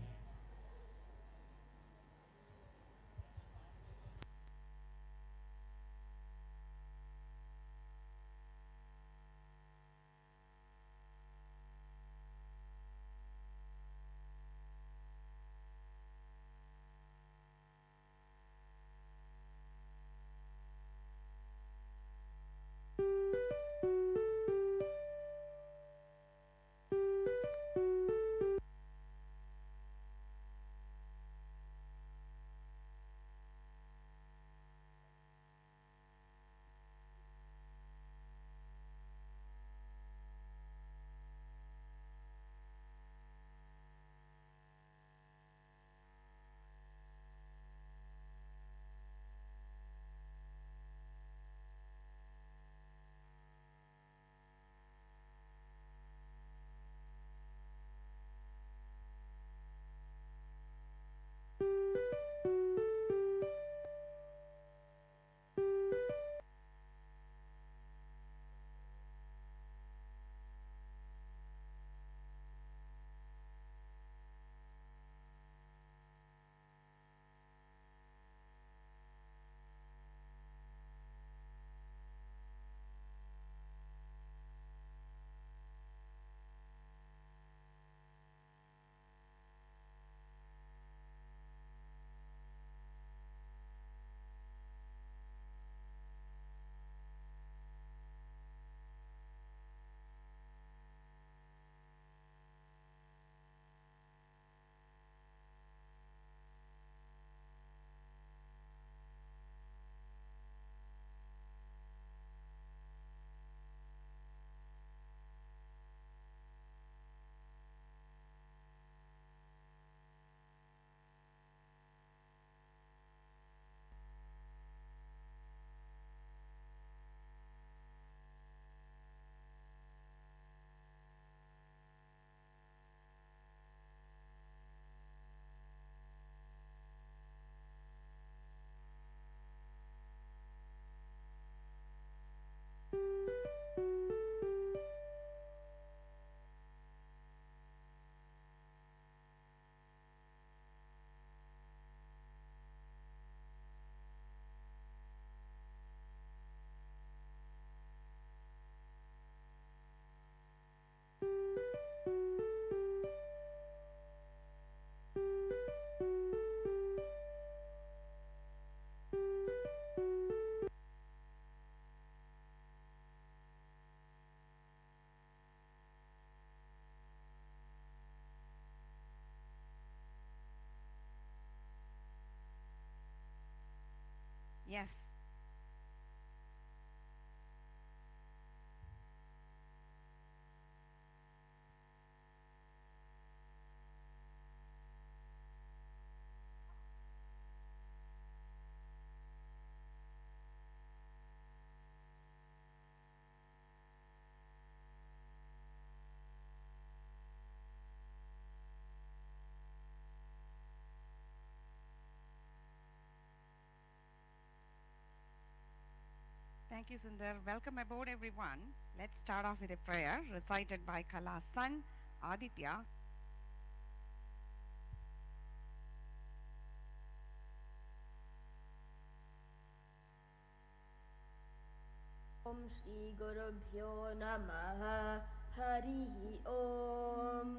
Yes. Thank you, Sundar. Welcome aboard, everyone. Let's start off with a prayer recited by Kala's son, Aditya. ॐ श्रीगुरुभ्यो नमः हरिः ॐ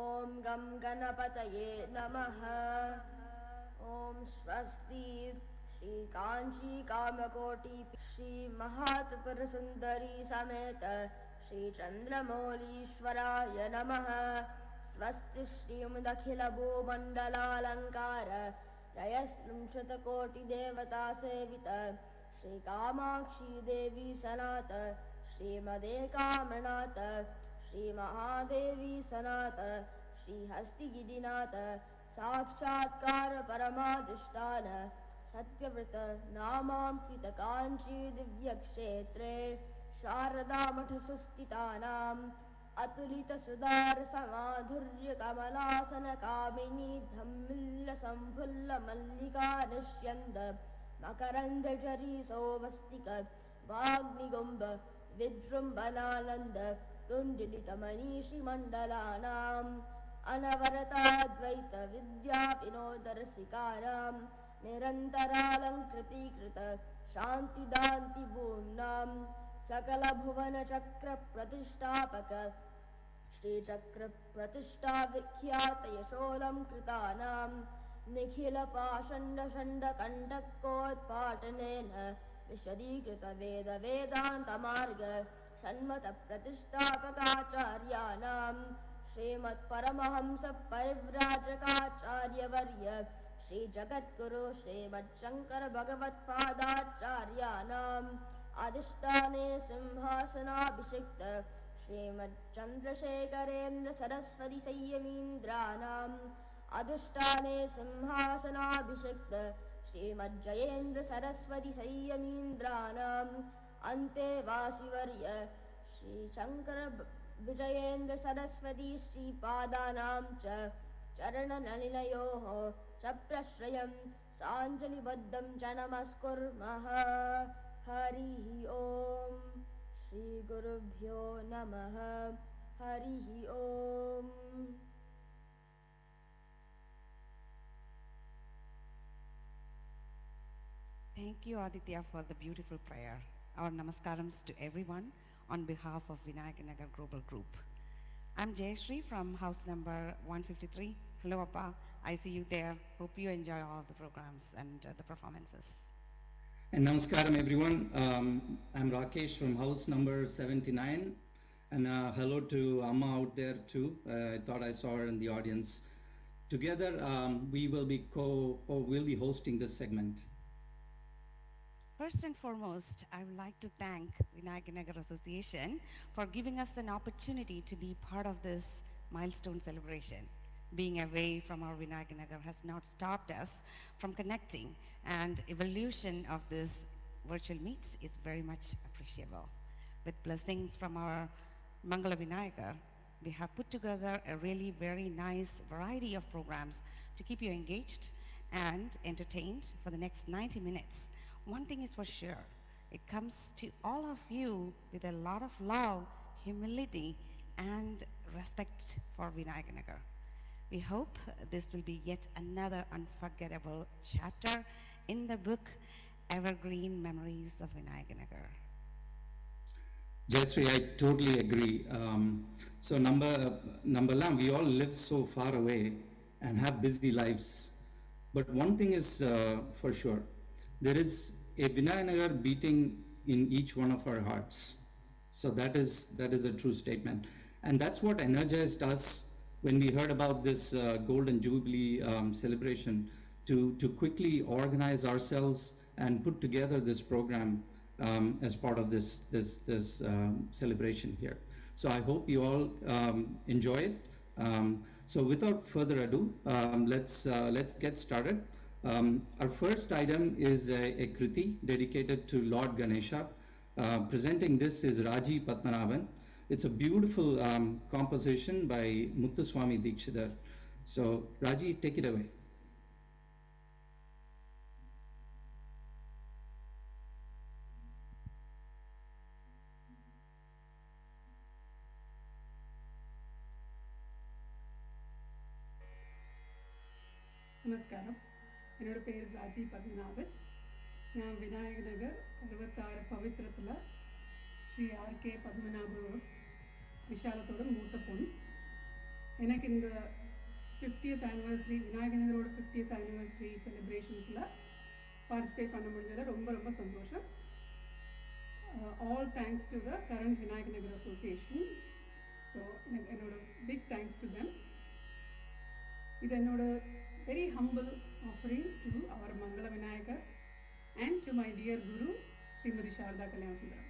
ॐ गं गणपतये नमः ॐ स्वस्ति श्रीकाञ्चीकामकोटि श्रीमहात्रिपुरसुन्दरी समेत श्रीचन्द्रमौलीश्वराय नमः स्वस्ति श्रीमदखिलभूमण्डलालङ्कार त्रयस्त्रिंशत्कोटिदेवतासेवित श्रीकामाक्षी देवी सनात श्रीमदेकामनाथ श्रीमहादेवी सनात श्रीहस्तिगिरिनाथ साक्षात्कार परमाधिष्ठान सत्यव्रत नामांकित काञ्ची दिव्यक्षेत्रे शारदामठसुस्थितानाम् अतुलितसुधारसमाधुर्यकमलासनकामिनी धम्मिल्लसम्फुल्लमल्लिका निष्यन्द मकरन्दझरी सौवस्तिक वाग्निगुम्ब विजृम्भणानन्द तुण्डिलितमनीषिमण्डलानाम् अनवरताद्वैत विद्याविनोदरसिकानां निरन्तरालङ्कृतीकृत शान्तिदान्तिभूम्नां सकलभुवनचक्रप्रतिष्ठापक श्रीचक्रप्रतिष्ठाविख्यातयशोऽलङ्कृतानां निखिलपाषण्डषण्डकण्टकोत्पाटनेन विशदीकृतवेदवेदान्तमार्ग षण्मतप्रतिष्ठापकाचार्याणां श्रीमत्परमहंसपरिव्राजकाचार्यवर्य श्रीजगद्गुरु श्रीमच्छङ्करभगवत्पादाचार्याणाम् अधिष्ठाने सिंहासनाभिषिक्त श्रीमच्चन्द्रशेखरेन्द्र सरस्वती संयमीन्द्राणाम् अधिष्ठाने सिंहासनाभिषिक्त श्रीमज्जयेन्द्र सरस्वती संयमीन्द्राणाम् अन्तेवासिवर्य श्रीशङ्कर विजयेन्द्र सरस्वती श्रीपादानां च चरणनलिनयोः च प्रश्रयं साञ्जलिबद्धं च नमस्कुर्मः हरिः ॐ श्रीगुरुभ्यो नमः हरिः ॐ Thank you, Aditya, for the beautiful prayer. Our namaskarams to everyone on behalf of Vinayak Nagar Global Group. I'm Jayashree from house number 153. Hello, Appa. I see you there. Hope you enjoy all of the programs and the performances. And namaskaram, everyone. I'm Rakesh from house number 79. And hello to Amma out there too. I thought I saw her in the audience. Together, we will be we'll be hosting this segment. First and foremost, I would like to thank Vinayak Nagar Association for giving us an opportunity to be part of this milestone celebration. Being away from our Vinayak Nagar has not stopped us from connecting, and evolution of this virtual meets is very much appreciable. With blessings from our Mangala Vinayaka, we have put together a really very nice variety of programs to keep you engaged and entertained for the next 90 minutes. One thing is for sure, it comes to all of you with a lot of love, humility, and respect for Vinayak Nagar. We hope this will be yet another unforgettable chapter in the book Evergreen Memories of Vinayak Nagar. Jayashree, I totally agree. So Nambalam, we all live so far away and have busy lives. But one thing is for sure, there is a Vinayak Nagar beating in each one of our hearts. So that is a true statement. And that's what energized us when we heard about this Golden Jubilee celebration to quickly organize ourselves and put together this program as part of this celebration here. So I hope you all enjoy it. So without further ado, let's get started. Our first item is a Kriti dedicated to Lord Ganesha. Presenting this is Raji Padmanabhan. It's a beautiful composition by Muthuswami Dikshidhar. So Raji, take it away. நமஸ்காரம். என்னோட பேர் ராஜி பத்மநாபன். நான் விநாயக நகர் 66 பவித்திரத்தில் Sri RK Padmanabha விஷாலத்தோட மூத்த பொண்ணு. எனக்கு இந்த 50th anniversary விநாயக நகரோட 50th anniversary செலிப்ரேஷன்ஸில் பார்ட்டிசிபேட் பண்ண முடிஞ்சதில் ரொம்ப ரொம்ப சந்தோஷம். All thanks to the current Vinayaka Nagar association. So என்னோட பிக் தேங்க்ஸ் டு தெம். இது என்னோட very humble offering to our Mangala Vinayaka and to my dear Guru, Srimati Sharda Kalyan Sundaram.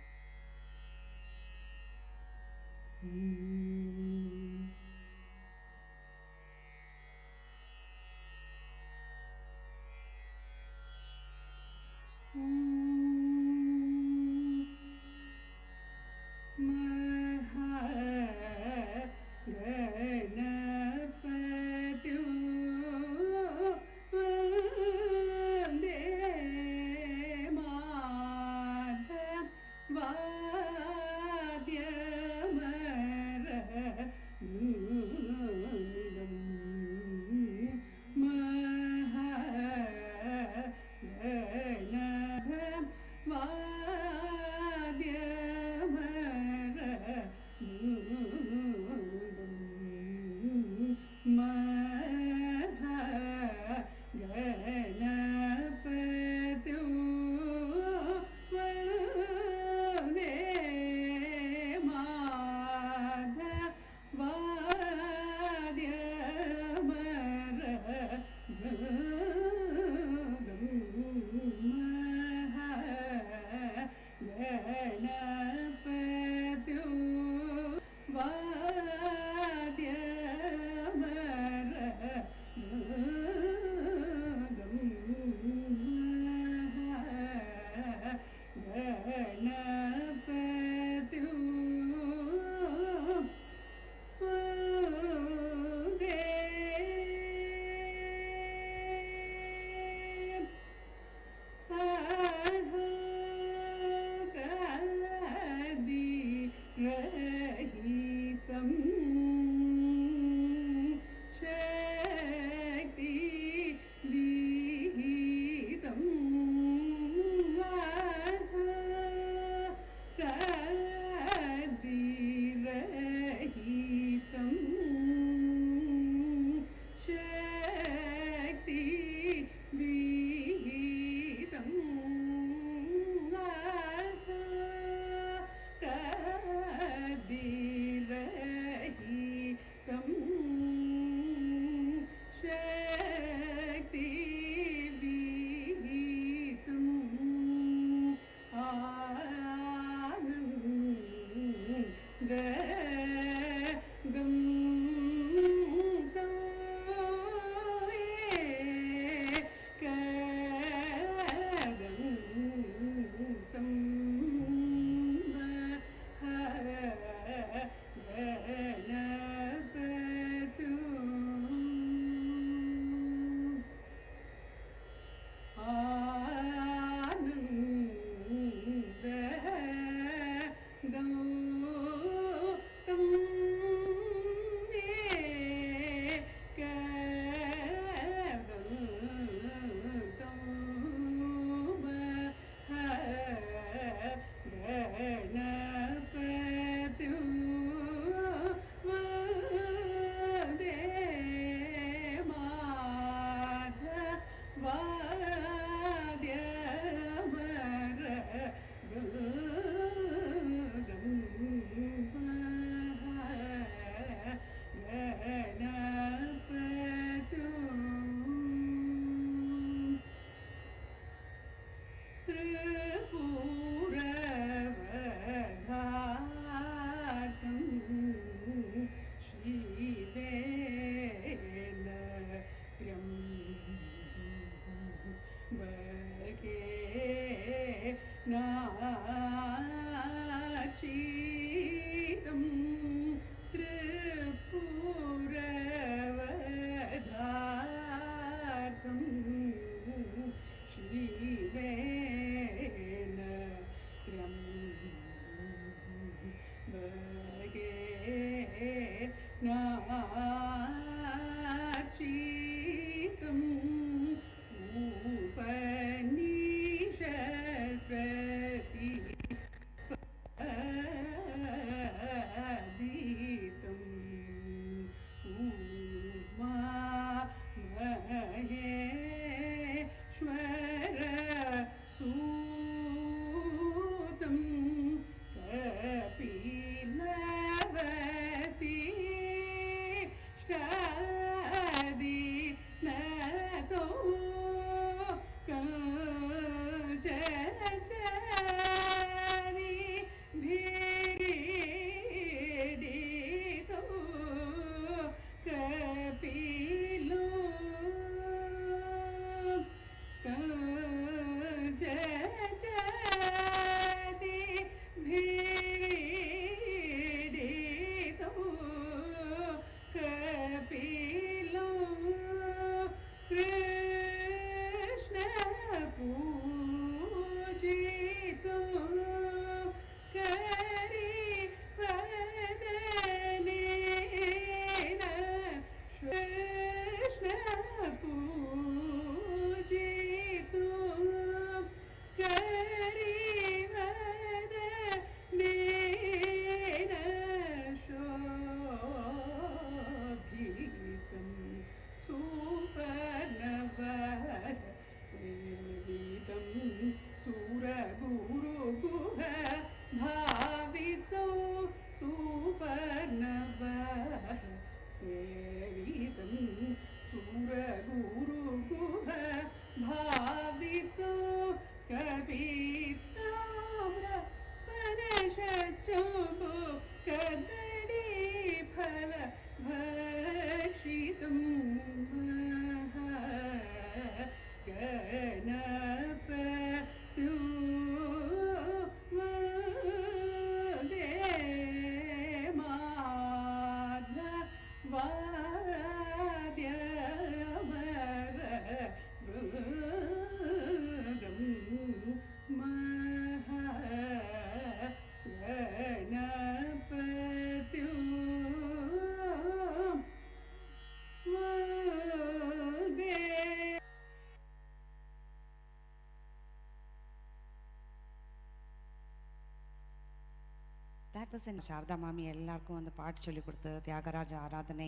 That was in Sharda Mami எல்லாருக்கும் வந்து பாட்டு சொல்லி கொடுத்து தியாகராஜ ஆராதனை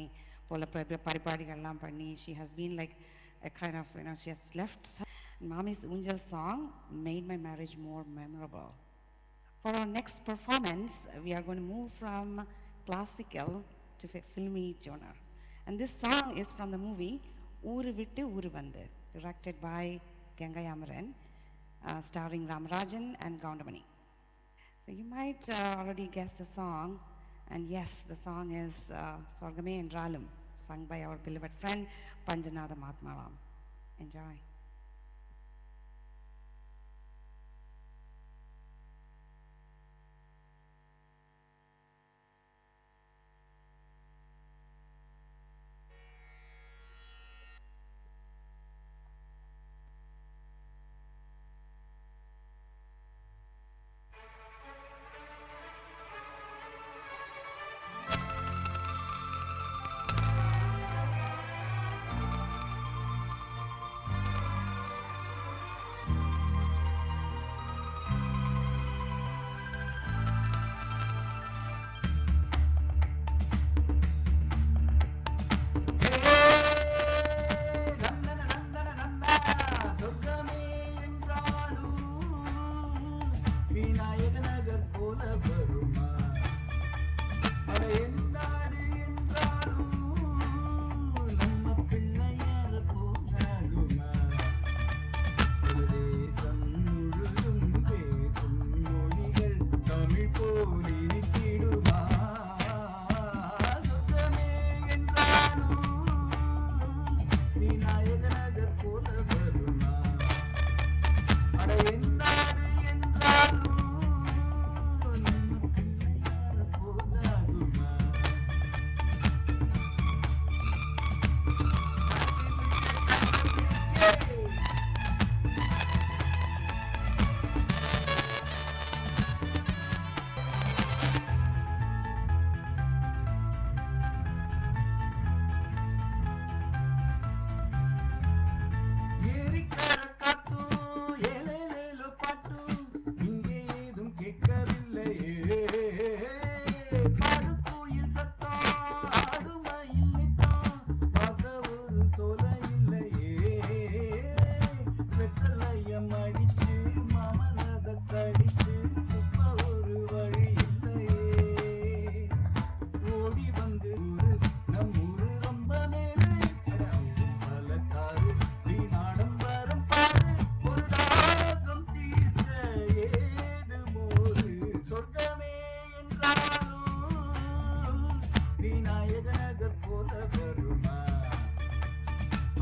போல பரிபாடிகள்லாம் பண்ணி she has been like a kind of, she has left. Mami's Unjal song made my marriage more memorable. For our next performance, we are going to move from classical to filmy genre. And this song is from the movie Ooru Vittu Ooru Vandu, directed by Gangai Amaran, starring Ramarajan and Gaundamani. So you might already guess the song, and yes, the song is Swargame Endralum, sung by our beloved friend Panjanatha Mahatmavam. Enjoy.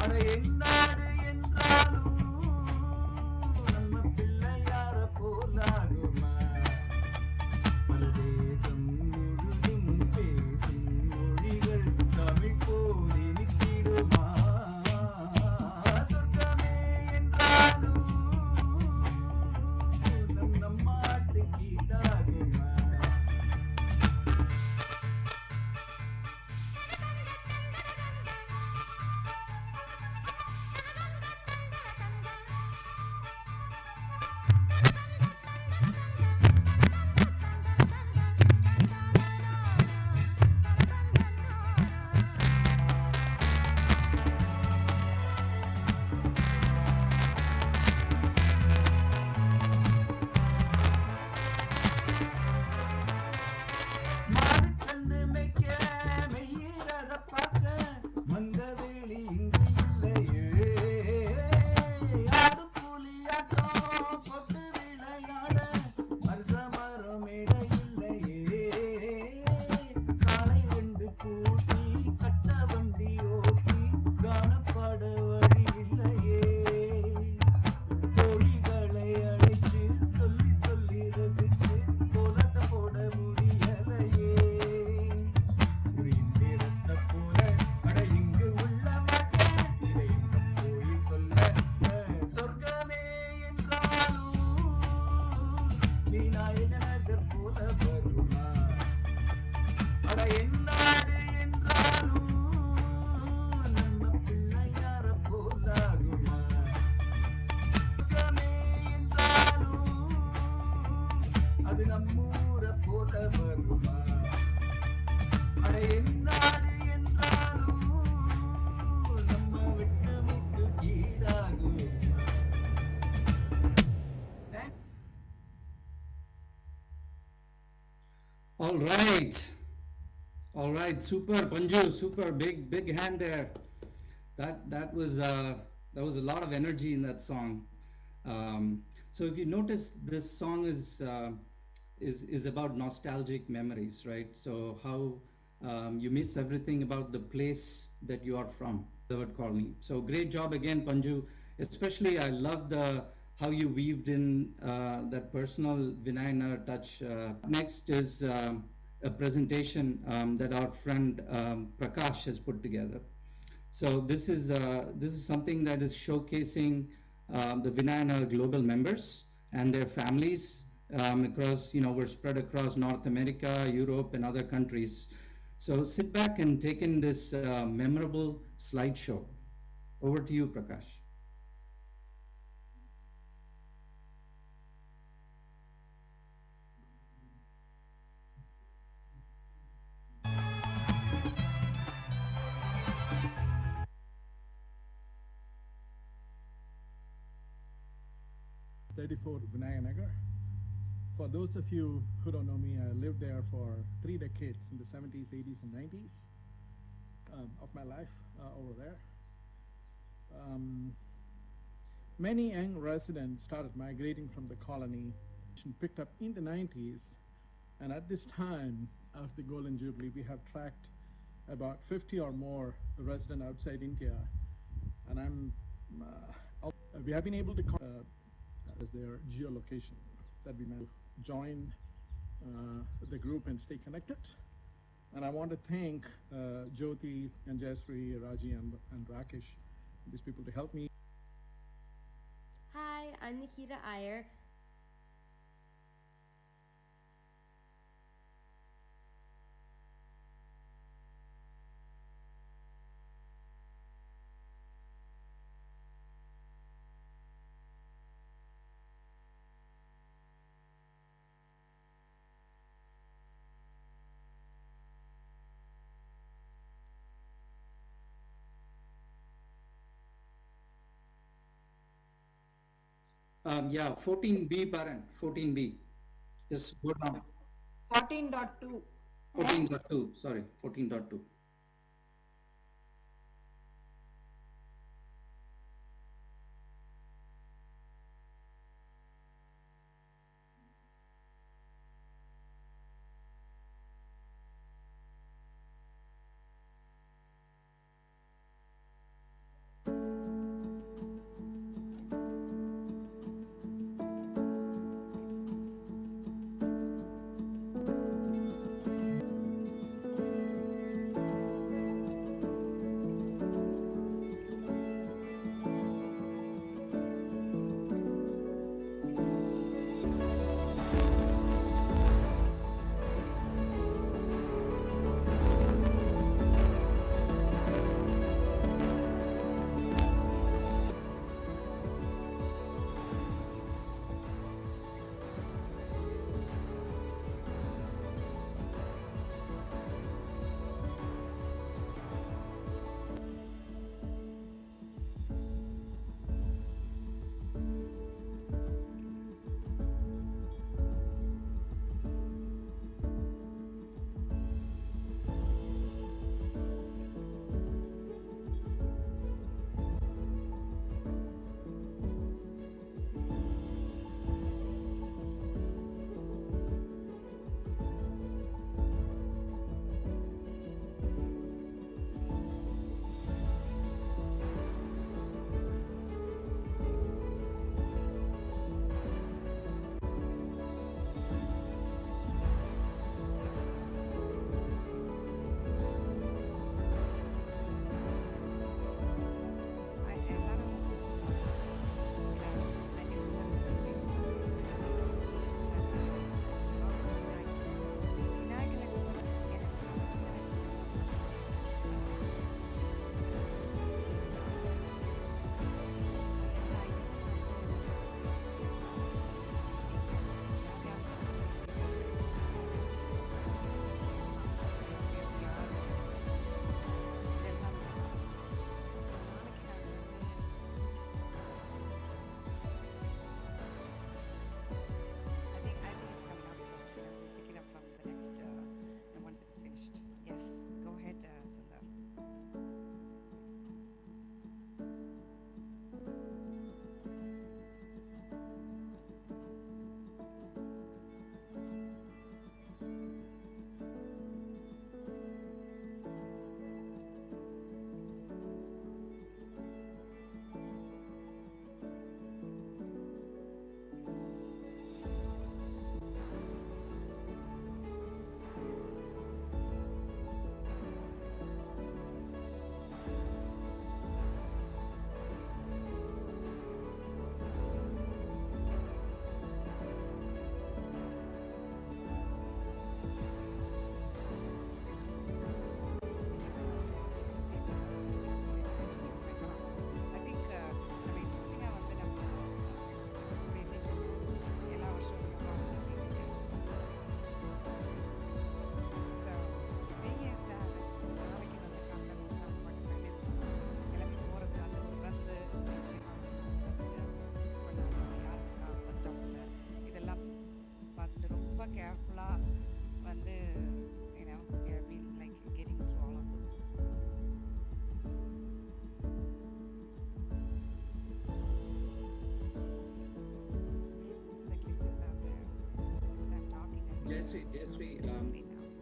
அட என்னாடு என்றாலும் நம்ம பிள்ளையார போலாகுமா பல தேசம் முழுதும் பேசும் மொழிகள் தமிழ் போல் இனித்திடுமா சொர்க்கமே என்றாலும் நம் நாட்டுக்கு ஈடாகுமா மாடு கண்ணு மேய்க்க மெய்யிறத பார்க்க மந்தவெளி இங்கு இல்லையே ஆடு புலி ஆட்டம் போட்டு விளையாட மருசமரம் மேடை இல்லையே காலை ரெண்டு பூட்டி கட்ட வண்டி ஓட்டி காணப்பாட வழி இல்லையே கோழிகளை அழைச்சு சொல்லி சொல்லி ரசிச்சு கோலாட்டம் போட முடியலையே ஒரு இந்திரத்தை போல அட இங்கு உள்ள மாட்டேன் இதை எங்க போய் சொல்ல சொர்க்கமே என்றாலும் விநாயக நகர் போல வருமா அட என்னாடு என்றாலும் நம்ம பிள்ளையார போலாகுமா சொர்க்கமே என்றாலும் அது நம்மூர போல வருமா அட என்னாடு என்றாலும் நம்ம விட்டு முட்டு கீழாகுமா All right. All right. Super, Panju. Super. Big hand there. That was a lot of energy in that song. So if you notice, this song is about nostalgic memories, right? So how you miss everything about the place that you are from, the word colony. So great job again, Panju. Especially I love how you weaved in that personal Vinayana touch. Next is a presentation that our friend Prakash has put together. So this is something that is showcasing the Vinayana global members and their families across, we're spread across North America, Europe, and other countries. So sit back and take in this memorable slideshow. Over to you, Prakash. Vinayaka Nagar. For those of you who don't know me, I lived there for 3 decades in the 70s, 80s, and 90s of my life over there. Many young residents started migrating from the colony, picked up in the 90s, and at this time of the Golden Jubilee, we have tracked about 50 or more residents outside India, and we have been able to as their geolocation that we may join the group and stay connected. And I want to thank Jyoti and Jayasri, Raji and Rakesh, these people to help me. Hi, I'm Nikita Iyer. Yeah, 14B, Paran, 14B. Just go down. 14.2. 14.2, sorry, 14.2. Jayasri,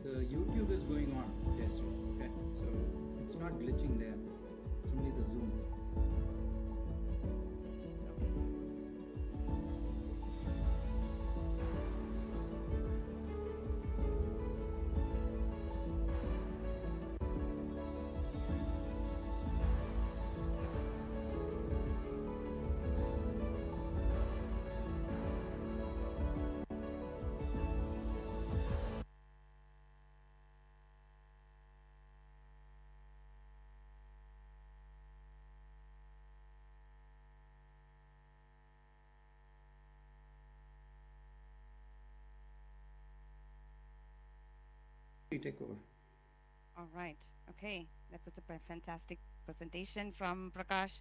the YouTube is going on, Jayasri. Okay, so it's not glitching there. It's only the Zoom. You take over. All right. Okay. That was a fantastic presentation from Prakash.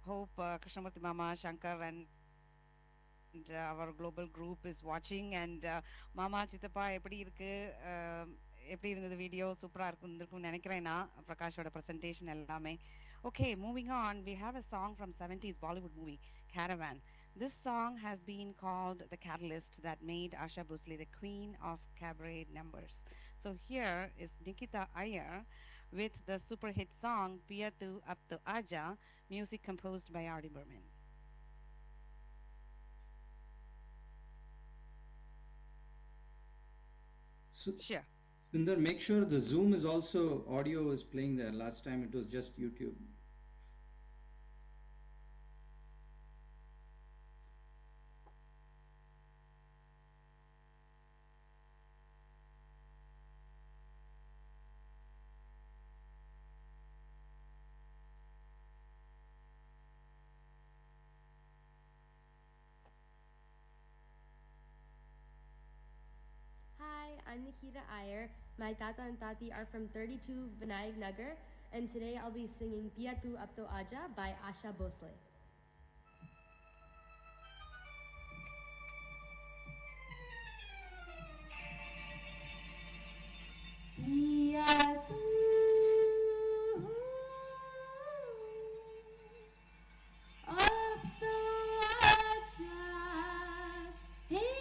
Hope Krishnamurti Mama, Shankar, and our global group is watching. And Mama Chitappa, எப்படி இருக்கு எப்படி இருந்தது video சூப்பராக இருக்குன்னு நினைக்கிறேன் நான் பிரகாஷோட presentation எல்லாமே. Okay, moving on, we have a song from 70s Bollywood movie, Caravan. This song has been called the catalyst that made Asha Bhosle the queen of cabaret numbers. So here is Nikita Iyer with the super hit song Piya Tu Ab To Aaja, music composed by R.D. Burman. Sure. Sundar, make sure the Zoom is also, audio is playing there. Last time it was just YouTube. Hi, I'm Nikita Iyer. My tata and tati are from 32 Vinayak Nagar, and today I'll be singing Piya Tu Ab To Aaja by Asha Bhosle. Piya tu ab to aaja, hey,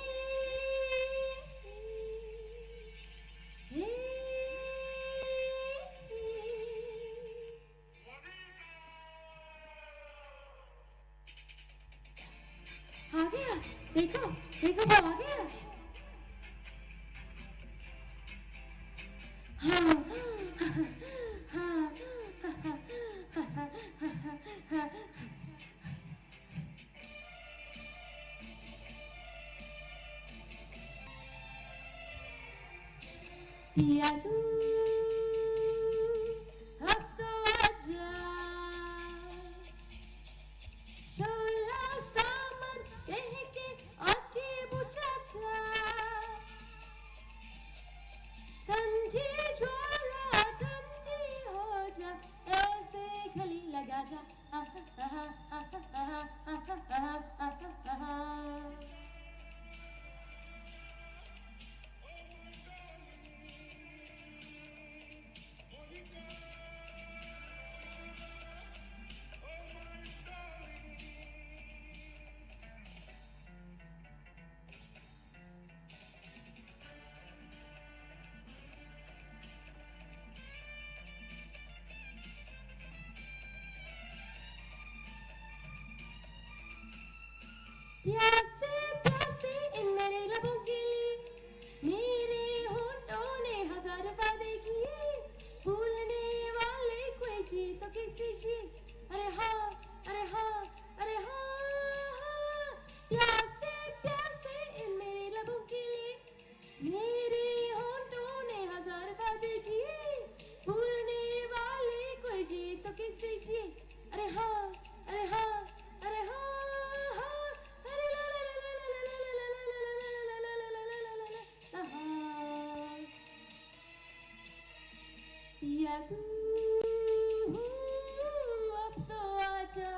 hey, आ गया, देखो देखो वो आ गया. हाँ पिया तू अब तो आजा, शोला सामन कह के आके बुझा जा, ठंडी ज्वाला ठंडी हो जा, ऐसे गली लगा जा. प्यासे प्यासे इन मेरे लबों के लिए मेरे होठों ने हजार वादे किए, भूलने वाले कोई जी तो किसी जी. अरे हाँ अरे हाँ अरे हाँ हाँ. प्यासे प्यासे इन मेरे लबों के लिए मेरे होठों ने हजार वादे किए, भूलने वाले कोई जी तो किसी जी. अरे हाँ अरे हाँ अरे हाँ हाँ. पिया तू अब तो आजा,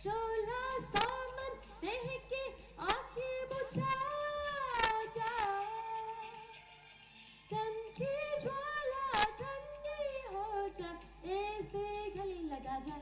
शोला सामन कह के आके बुझा जा, ठंडी ज्वाला ठंडी हो जा, ऐसे गले लगा जा.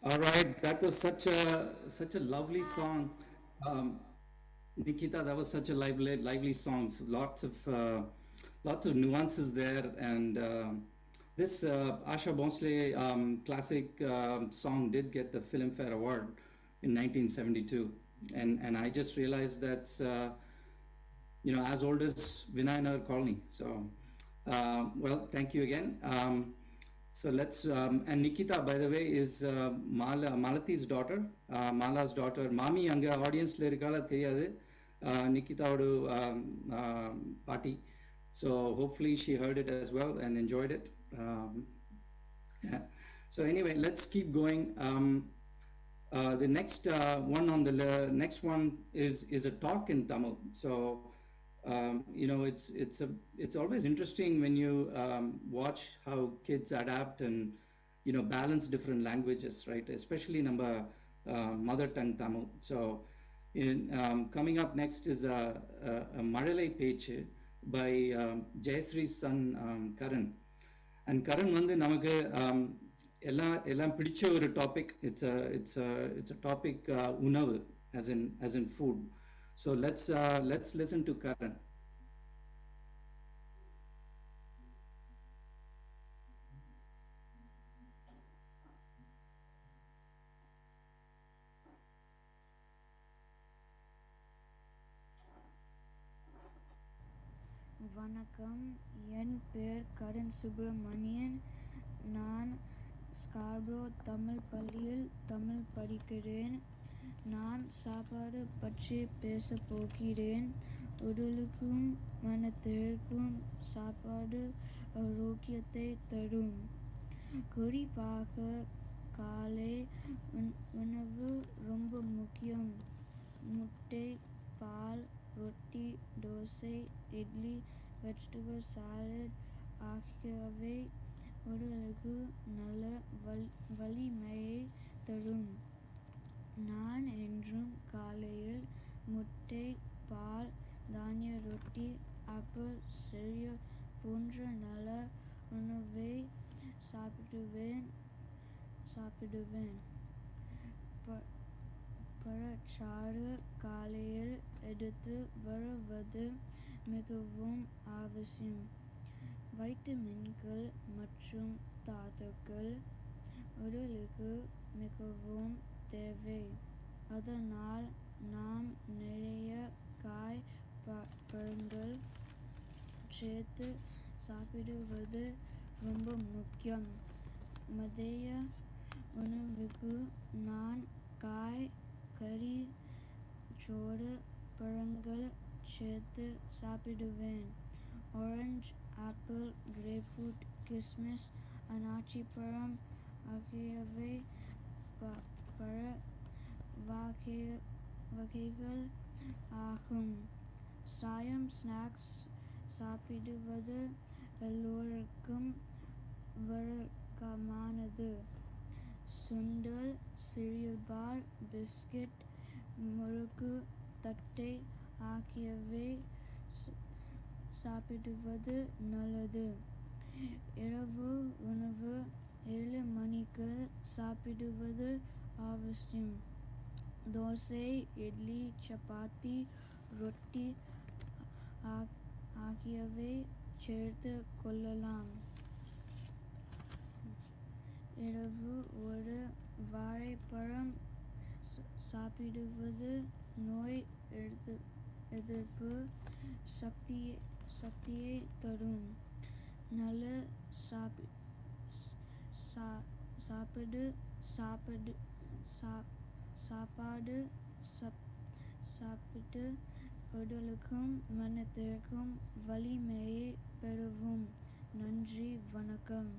All right, that was such a lovely song. Um, Nikita, that was such a lively song. So lots of nuances there, and this Asha Bhonsle classic song did get the Filmfare Award in 1972, and I just realized that's as old as Vinayanagar Colony. So, well, thank you again. So let's, and Nikita, by the way, is Malati's daughter, Mala's daughter. Mami, anga audience le irukala theriyadu. Nikita odu party. So hopefully she heard it as well and enjoyed it. Yeah. So anyway, let's keep going. The next one on the next one is a talk in Tamil. So it's always interesting when you watch how kids adapt and balance different languages, right? Especially number mother tongue Tamil. So coming up next is a Malalai Pechu by Jayasree's son Karan. And Karan வந்து நமக்கு எல்லாம் பிடிச்ச ஒரு topic. It's a topic உணவு as in food. So let's listen to Karan. வணக்கம், என் பேர் கரண் சுப்பிரமணியன். நான் Scarborough Tamil பள்ளியில் தமிழ் படிக்கிறேன். நான் சாப்பாடு பற்றி பேசப் போகிறேன். உடலுக்கும் மனத்திற்கும் சாப்பாடு ஆரோக்கியத்தை தரும். குறிப்பாக காலை உணவு ரொம்ப முக்கியம். முட்டை, பால், ரொட்டி, தோசை, இட்லி, வெஜிடபிள் சாலட் ஆகியவை உடலுக்கு நல்ல வலிமையை தரும். நான் என்றும் காலையில் முட்டை, பால், தானிய ரொட்டி, ஆப்பிள், cereal போன்ற நல்ல உணவை சாப்பிடுவேன். பழச்சாறு காலையில் எடுத்து வருவது மிகவும் அவசியம். வைட்டமின்கள் மற்றும் தாதுக்கள் உடலுக்கு மிகவும் தேவை. அதனால் நாம் நிறைய காய் பழங்கள் சேர்த்து சாப்பிடுவது ரொம்ப முக்கியம். மதிய உணவுக்கு நான் காய், கறி, சோறு, பழங்கள் சேர்த்து சாப்பிடுவேன். ஆரஞ்சு, ஆப்பிள், கிரேப்ஃப்ரூட், கிஸ்மிஸ், அன்னாச்சி பழம் ஆகியவை பழ வகைகள் ஆகும். சாயம் ஸ்நாக்ஸ் சாப்பிடுவது எல்லோருக்கும் வழக்கமானது. சுண்டல், cereal பார், பிஸ்கட், முறுக்கு, தட்டை ஆகியவை சாப்பிடுவது நல்லது. இரவு உணவு 7 மணிக்கு சாப்பிடுவது அவசியம். தோசை, இட்லி, சப்பாத்தி, ரொட்டி ஆகியவை சேர்த்து கொள்ளலாம். இரவு ஒரு வாழைப்பழம் சாப்பிடுவது நோய் எதிர்ப்பு சக்தியை தரும். நல்ல சாப்பிட்டு உடலுக்கும் மனத்திற்கும் வலிமையை பெறவும். நன்றி, வணக்கம்.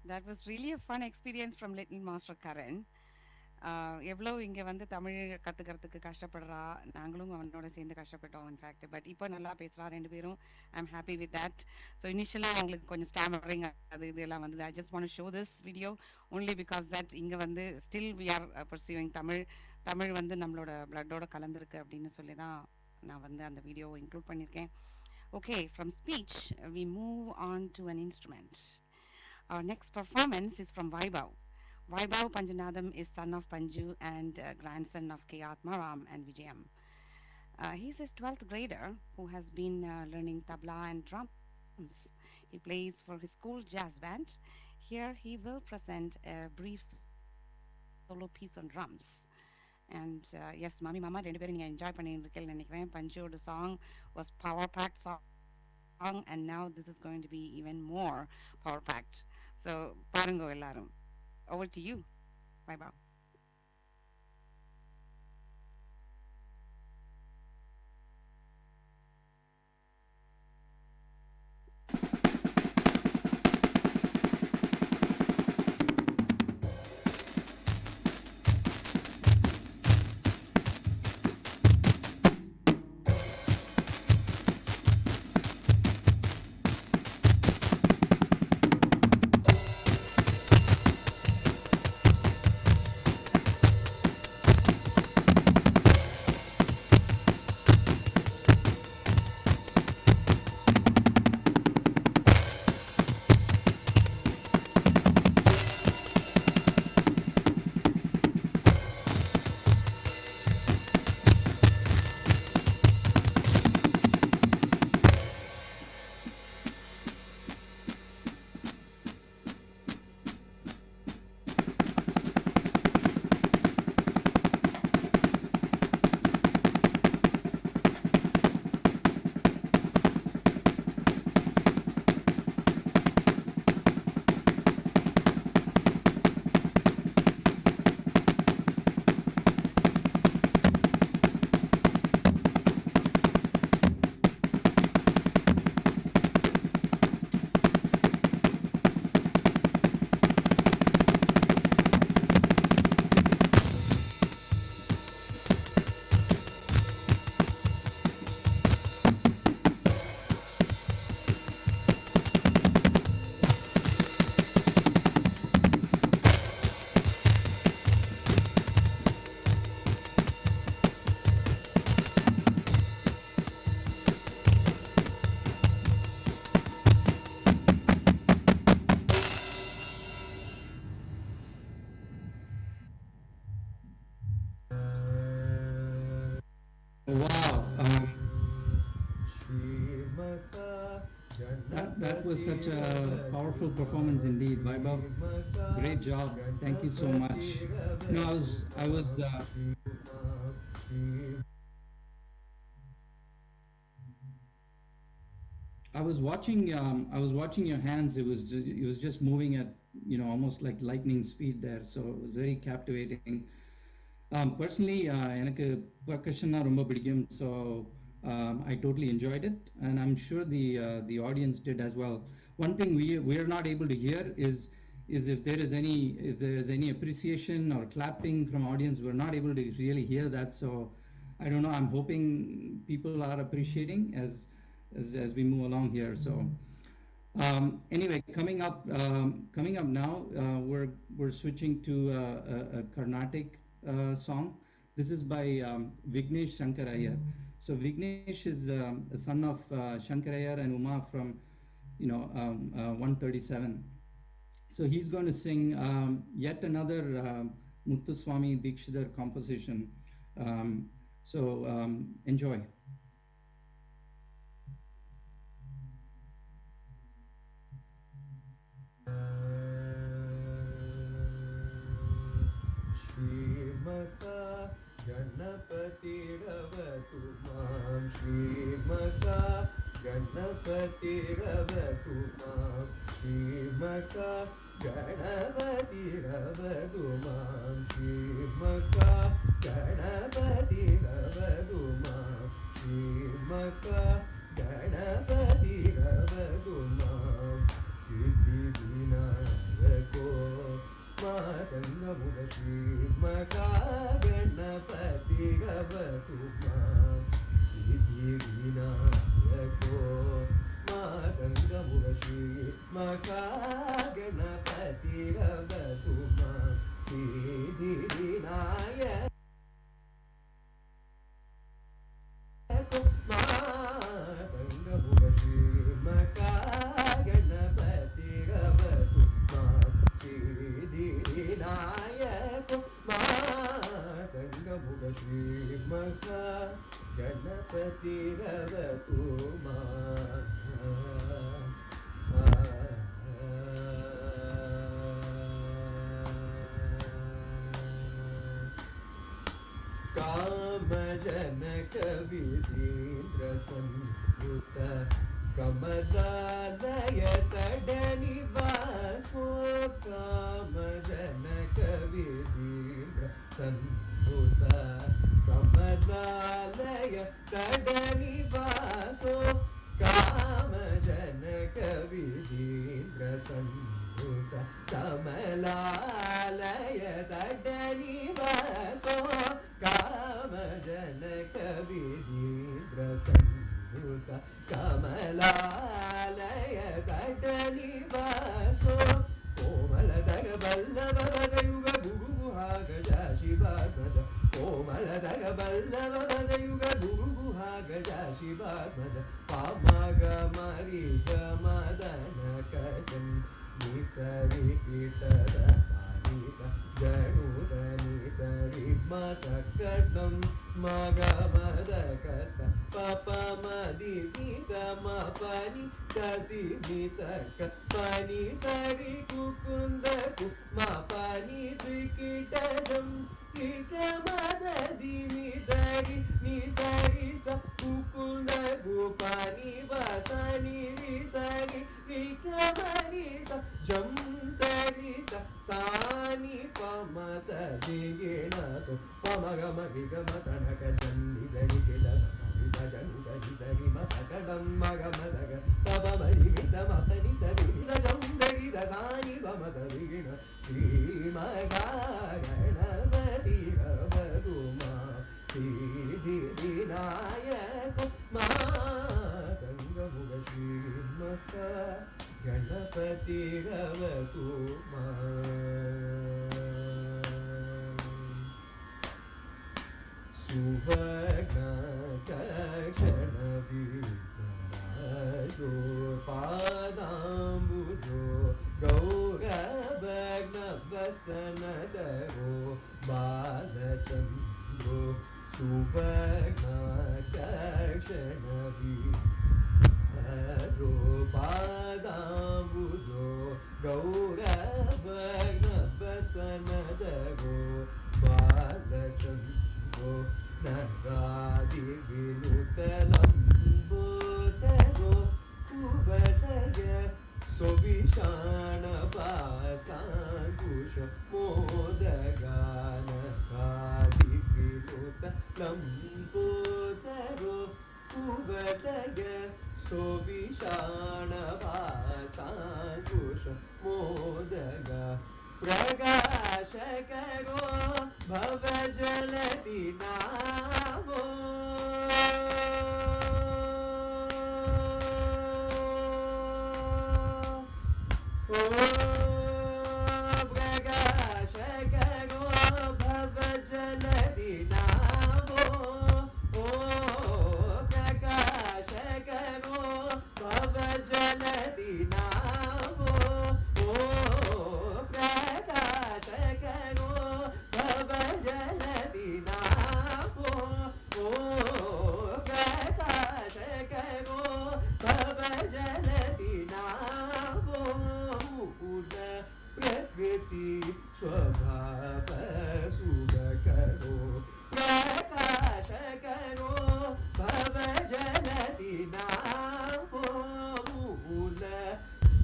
That was really a fun experience from Little Master Karan. எவ்வளோ இங்கே வந்து தமிழ் கற்றுக்கிறதுக்கு கஷ்டப்படுறா, நாங்களும் அவனோட சேர்ந்து கஷ்டப்பட்டோம் இன்ஃபேக்ட். பட் இப்போ நல்லா பேசுகிறா ரெண்டு பேரும். I am happy with that. So இனிஷியலாக அவங்களுக்கு கொஞ்சம் ஸ்டாமரிங் அது இதெல்லாம் வந்து I just want show this video only because that இங்கே வந்து still we are pursuing Tamil வந்து நம்மளோட பிளட்டோட கலந்துருக்கு அப்படின்னு சொல்லி தான் நான் வந்து அந்த வீடியோவை இன்க்ளூட் பண்ணியிருக்கேன். Okay, from speech, we move on to an instrument. Our next performance is from Vaibhav. Vaibhav Panjanadam is son of Panju and grandson of K. Atmaram and Vijayam. He's his 12th grader who has been learning tabla and drums. He plays for his school jazz band. Here he will present a brief solo piece on drums. And yes, Mami Mama, rendu perum neenga enjoy pannirukkel nenikiren. Panchoda song was power packed song, and now this is going to be even more power packed. So parungo ellarum. Over to you. Bye bye. Wow. That was such a powerful performance indeed, Vaibhav. Great job. Thank you so much. You know, I was watching your hands. It was just moving at, you know, almost like lightning speed there. So it was very captivating. Personally, எனக்கு percussion ரொம்ப பிடிக்கும். So I totally enjoyed it, and I'm sure the audience did as well. One thing we are not able to hear is if there is any appreciation or clapping from audience. We're not able to really hear that. So I don't know. I'm hoping people are appreciating as we move along here. So anyway, coming up now, we're switching to a Carnatic song. This is by Vignesh Shankarayar. So Vignesh is a son of Shankarayar and Uma from 137. So he's going to sing yet another Muthuswami Dikshidhar composition. So enjoy. श्रीमता गणपति रवतु मां श्रीमता गणपति रवतु मां श्रीमता गणपति रवतु मां श्रीमता गणपति रवतु मां श्रीमता गणपति रवतु मां सिद्धि विनायको माता Matangamuga Shri Makaganapati Gavatu Mam Siddhi Vinayako Matangamuga Shri Makaganapati Gavatu Mam Siddhi Vinayako Matangamuga Shri Makaganapati Gavatu Mam Siddhi Vinayako Matangamuga Shri Makaganapati Gavatu Mam Kamajanaka Vidindra Samyuta Kamadalaya Tadani Vaso Kamajanaka Vidindra Samyuta Kamadalaya Tadani Vaso Kamajanaka Vidindra Samyuta Kamalalaya Tadani Vaso Kamajanaka Vidindra Samyuta Kamalalaya Tadani Vaso Komaladaga Ballava Vadayuga Guruguhaga Shivadmaja Komaladaga Ballava Vadayuga Guruguhaga Shivadmaja Pamaga Mariga Madana Kajam Nisari Kitada Panisa Januda Nisari Mata Kadam Maga Madakata Papa Madi Pita Mapani Kati Mitaka Pani Sari Kukundaku Mapani Trikitadam Ikramada Dimitari Nisari Sa Kukundaku Pani Vasani Nisari Ikramani Sa Jam Tarita Sani Pamata Diginato Pamagama Gigamataka Nisari Kilada Januda Nisari Matakadam Magamadaga Pabamari Mitamanita Disa Jamdagida Sani Pamata Digina Shri Magaganapati Gavaduma Siddhi Vinayako Matangamuga Shri Makaganapati Gavaduma Suvagna Kakshana Vinajo Padambujo Gaurabhagna Vasanadaro Balachandro Suvagna Kakshana Vinajo Padambujo Gaurabhagna Vasanadaro Balachandro Nagadi Vinutalambo Ubataga Sobishana Pasangusha Modagana Kadi Vinutalambo Ubataga Sobishana Pasangusha Modaga Pragashakaro Bhavajalati Namo Pragashakaro Bhavajalati Namo Pragashakaro Bhavajalati Namo Swabhava Sugakaro Prakashakaro Bhavajalati Namo Mula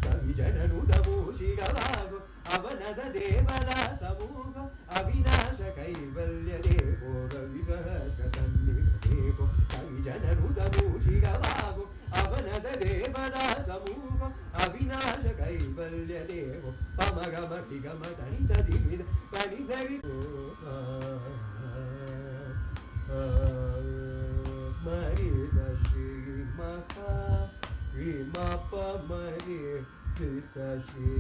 Kavijananudamu Shigavago Avanada Devada Samuga Avinasha Kaivalya Devo Ravisahasa Sannita Devo Kavijananudamu Shigavago Avanada Devada Samuga Avinasha Kaivalya Devo Pamagama Tigama Tanita Divida Sari Mari Sashi Maka Rima Pa Mari Sashi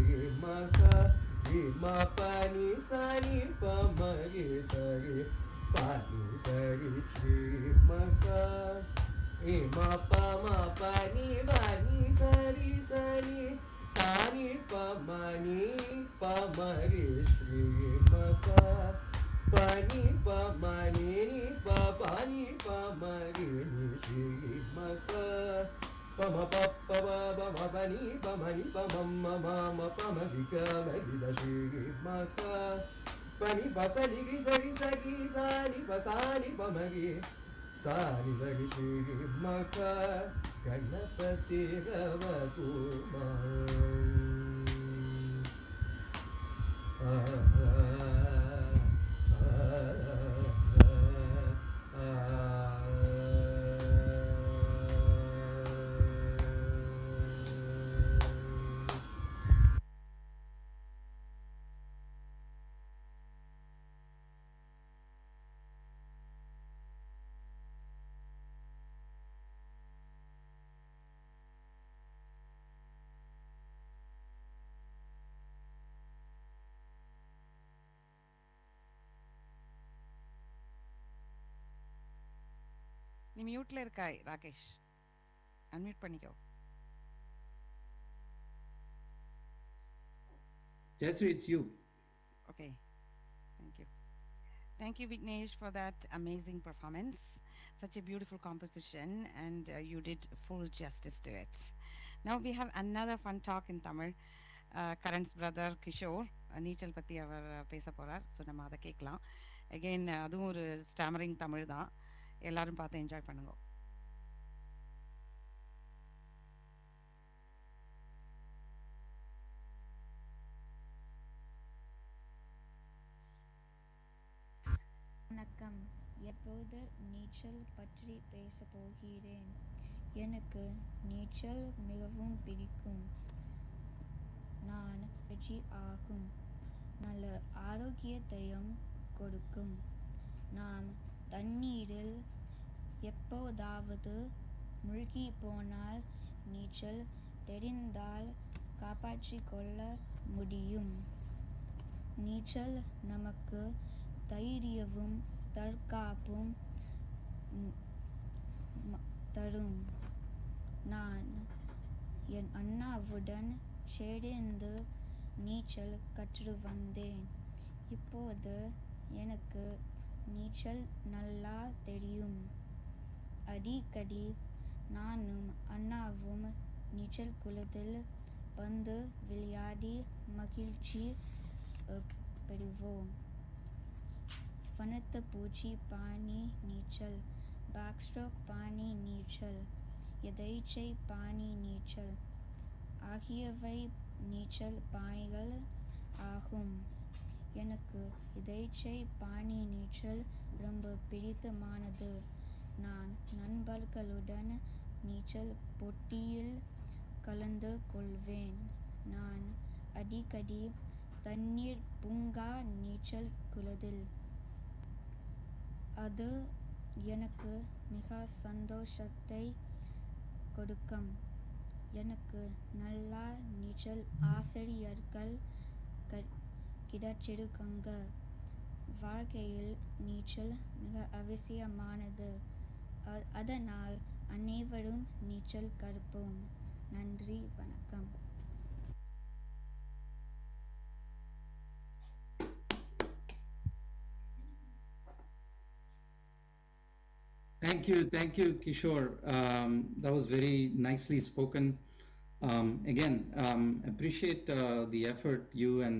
Maka Rima Pani Sani Pa Mari Sari Pani Sari Shri Maka Rima Pa Ma Pani Bani Sari Sari Sani Pa Mani Pa Mari Shri Maka Pani Pa Mani Ni Pa Pani Pa Mari Ni Shri Maka Pa Ma Pa Pa Pa Pa Ma Pa Ni Pa Ma Ni Pa Ma Ma Ma Ma Pa Ma Gi Ga Ma Gi Sa Shri Maka Pani Pa Sa Ni Gi Sa Gi Sa Gi Sa Ni Pa Sa Ni Pa Ma Gi Sa Ni Sa Gi Shri Maka Ganapati Ravatu Ma நீ மியூட்ல இருக்காய் Rakesh, unmute பண்ணிக்கோ. Jayashree, it's you. Okay, thank you. Thank you, Vignesh, for that amazing performance. Such a beautiful composition, and you did full justice to it. Now we have another fun talk in Tamil. Karan's brother Kishore, நீச்சல் பற்றி அவர் பேச போகிறார். So நம்ம அதை கேட்கலாம். Again அதுவும் ஒரு stammering Tamil தான். எல்லாரும் பார்த்து என்ஜாய் பண்ணுங்க. வணக்கம். எப்போது நீச்சல் பற்றி பேசப் போகிறேன். எனக்கு நீச்சல் மிகவும் பிடிக்கும். நான் பயிற்சி ஆகும். நல்ல ஆரோக்கியத்தையும் கொடுக்கும். நாம் தண்ணீரில் எப்போதாவது மூழ்கி போனால் நீச்சல் தெரிந்தால் காப்பாற்றிக் கொள்ள முடியும். நீச்சல் நமக்கு தைரியமும் தற்காப்பும் தரும். நான் என் அண்ணாவுடன் சேர்ந்து நீச்சல் கற்று வந்தேன். இப்போது எனக்கு நீச்சல் நல்லா தெரியும். அடிக்கடி நானும் அண்ணாவும் நீச்சல் குளத்தில் வந்து விளையாடி மகிழ்ச்சி பெறுவோம். வனத்து பூச்சி பாணி நீச்சல், பேக்ஸ்ட்ரோக் பாணி நீச்சல், எதேச்சை பாணி நீச்சல் ஆகியவை நீச்சல் பாணிகள் ஆகும். எனக்கு எதேச்சை பாணி நீச்சல் ரொம்ப பிடித்தமானது. நான் நண்பர்களுடன் நீச்சல் போட்டியில் கலந்து கொள்வேன். நான் அடிக்கடி தண்ணீர் பூங்கா நீச்சல் குளத்தில். அது எனக்கு மிக சந்தோஷத்தை கொடுக்கும். எனக்கு நல்லா நீச்சல் ஆசிரியர்கள் கிடைச்சிருக்காங்க. வாழ்க்கையில் நீச்சல் மிக அவசியமானது. அதனால் அனைவரும் நீச்சல் கற்போம். நன்றி, வணக்கம். Thank you, Kishore. That was very nicely spoken. Again, appreciate the effort you and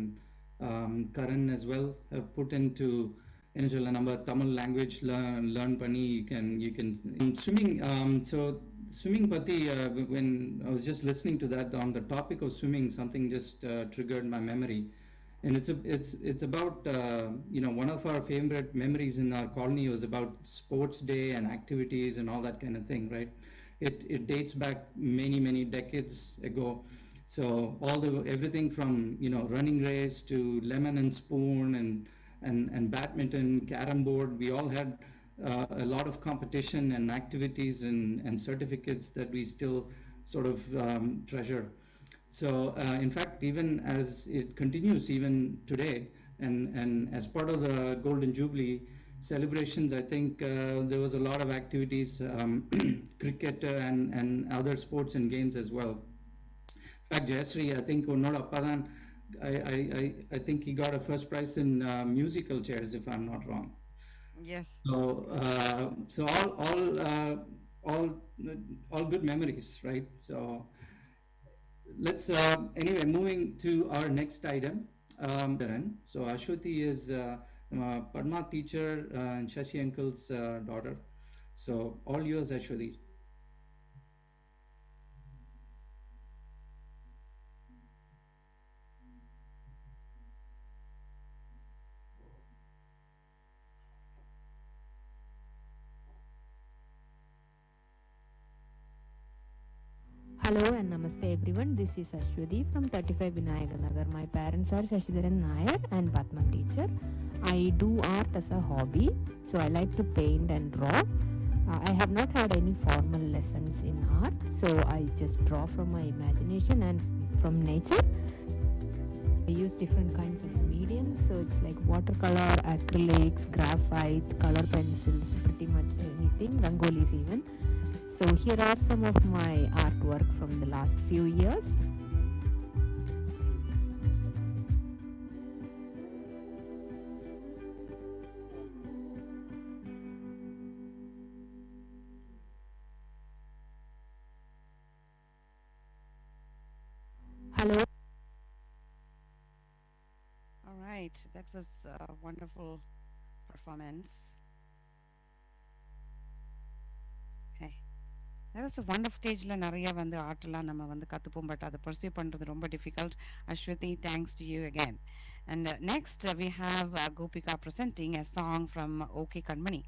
Karan as well have put into number Tamil language learn pani. You can swimming. So swimming pati, when I was just listening to that on the topic of swimming, something just triggered my memory. And it's about one of our favorite memories in our colony was about sports day and activities and all that kind of thing, right? It dates back many decades ago. So everything from running race to lemon and spoon and and badminton, carom board. We all had a lot of competition and activities and certificates that we still sort of treasure. So in fact, even as it continues even today, and as part of the Golden Jubilee celebrations, I think there was a lot of activities, cricket and other sports and games as well. In fact, Jayasri, I think Unnod Appadan, I think he got a first prize in musical chairs, if I'm not wrong. Yes. So so all good memories, right? So let's anyway, moving to our next item. So Ashwati is Padma teacher and Shashi uncle's daughter. So all yours, Ashwati. Hello and namaste everyone. This is Ashwati from 35 Vinayaganagar. My parents are Shashidharan Nair and Padma teacher. I do art as a hobby, so I like to paint and draw. I have not had any formal lessons in art, so I just draw from my imagination and from nature. I use different kinds of mediums, so it's like watercolor, acrylics, graphite, color pencils, pretty much anything, rangolis even. So here are some of my artwork from the last few years. Hello. All right, that was a wonderful performance. Hey. That was a wonderful stageல நிறைய வந்து ஆர்ட்லாம் நம்ம வந்து கத்துப்போம், but அதை pursue பண்றது ரொம்ப difficult. Ashwati, thanks to you again. And next we have Gopika presenting a song from OK Kanmani,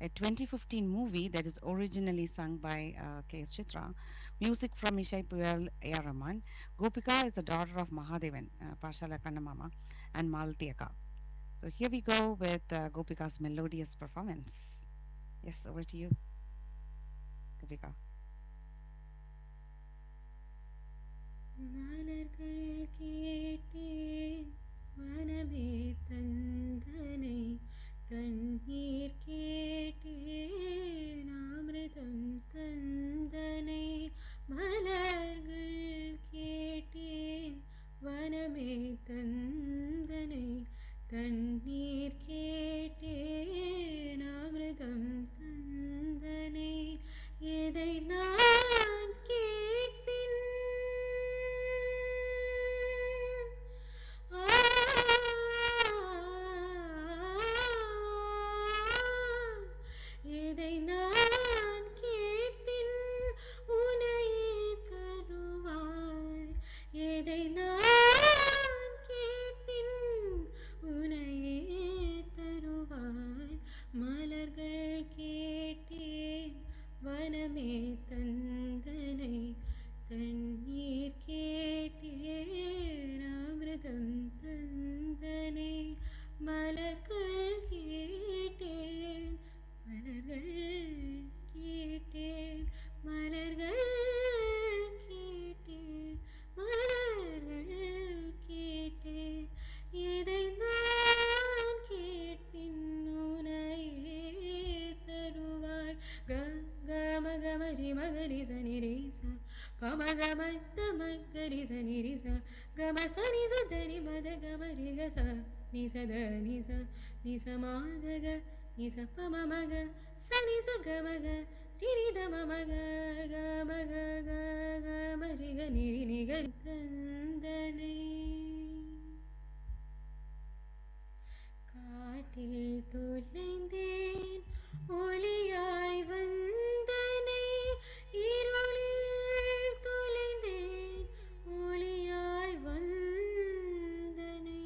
a 2015 movie that is originally sung by K.S. Chitra, music from Ishai Puyal A.R. Rahman. Gopika is the daughter of Mahadevan, Pashala Kannamama, and Malati Akka. So here we go with Gopika's melodious performance. Yes, over to you, Gopika. மலர்கள் கேட்டேன் மனமே தந்தனை தண்ணீர் கேட்டேன் அமிர்தம் தந்தனை மலர்கள் கேட்டேன் வனமே தந்தனை தண்ணீர் கேட்டேன் அமிர்தம் தந்தனை எதை நான் கேட்பின் எதை நான் கேட்பின் உனையே தருவாய் எதை நான் கேட்பின் உனையே தருவாய் மலர்கள் கேட்டேன் வனமே தந்தனை தண்ணீர் கேட்டேன் அமிர்தம் தந்தனை மலர்கள் கேட்டேன் மலர்கள் கேட்டேன் மலர்கள் கேட்டேன் மலர்கள் கேட்டேன் எதை நான் கேட்பின் உனையே தருவாய் கமகமரி மகரி சனிரேசா பமகமத்த மகரி சனிரிசா கம சனி சதனி மத கமரி கச நிசத நிச நிசமாக நிச பமமக சனி ச கமக திரித மமக கமக கமரி கனிரி நிகர் தந்தனை காட்டில் தொலைந்தேன் ஒளியாய் வந்தனை இருளில் தொலைந்தேன் ஒளியாய் வந்தனை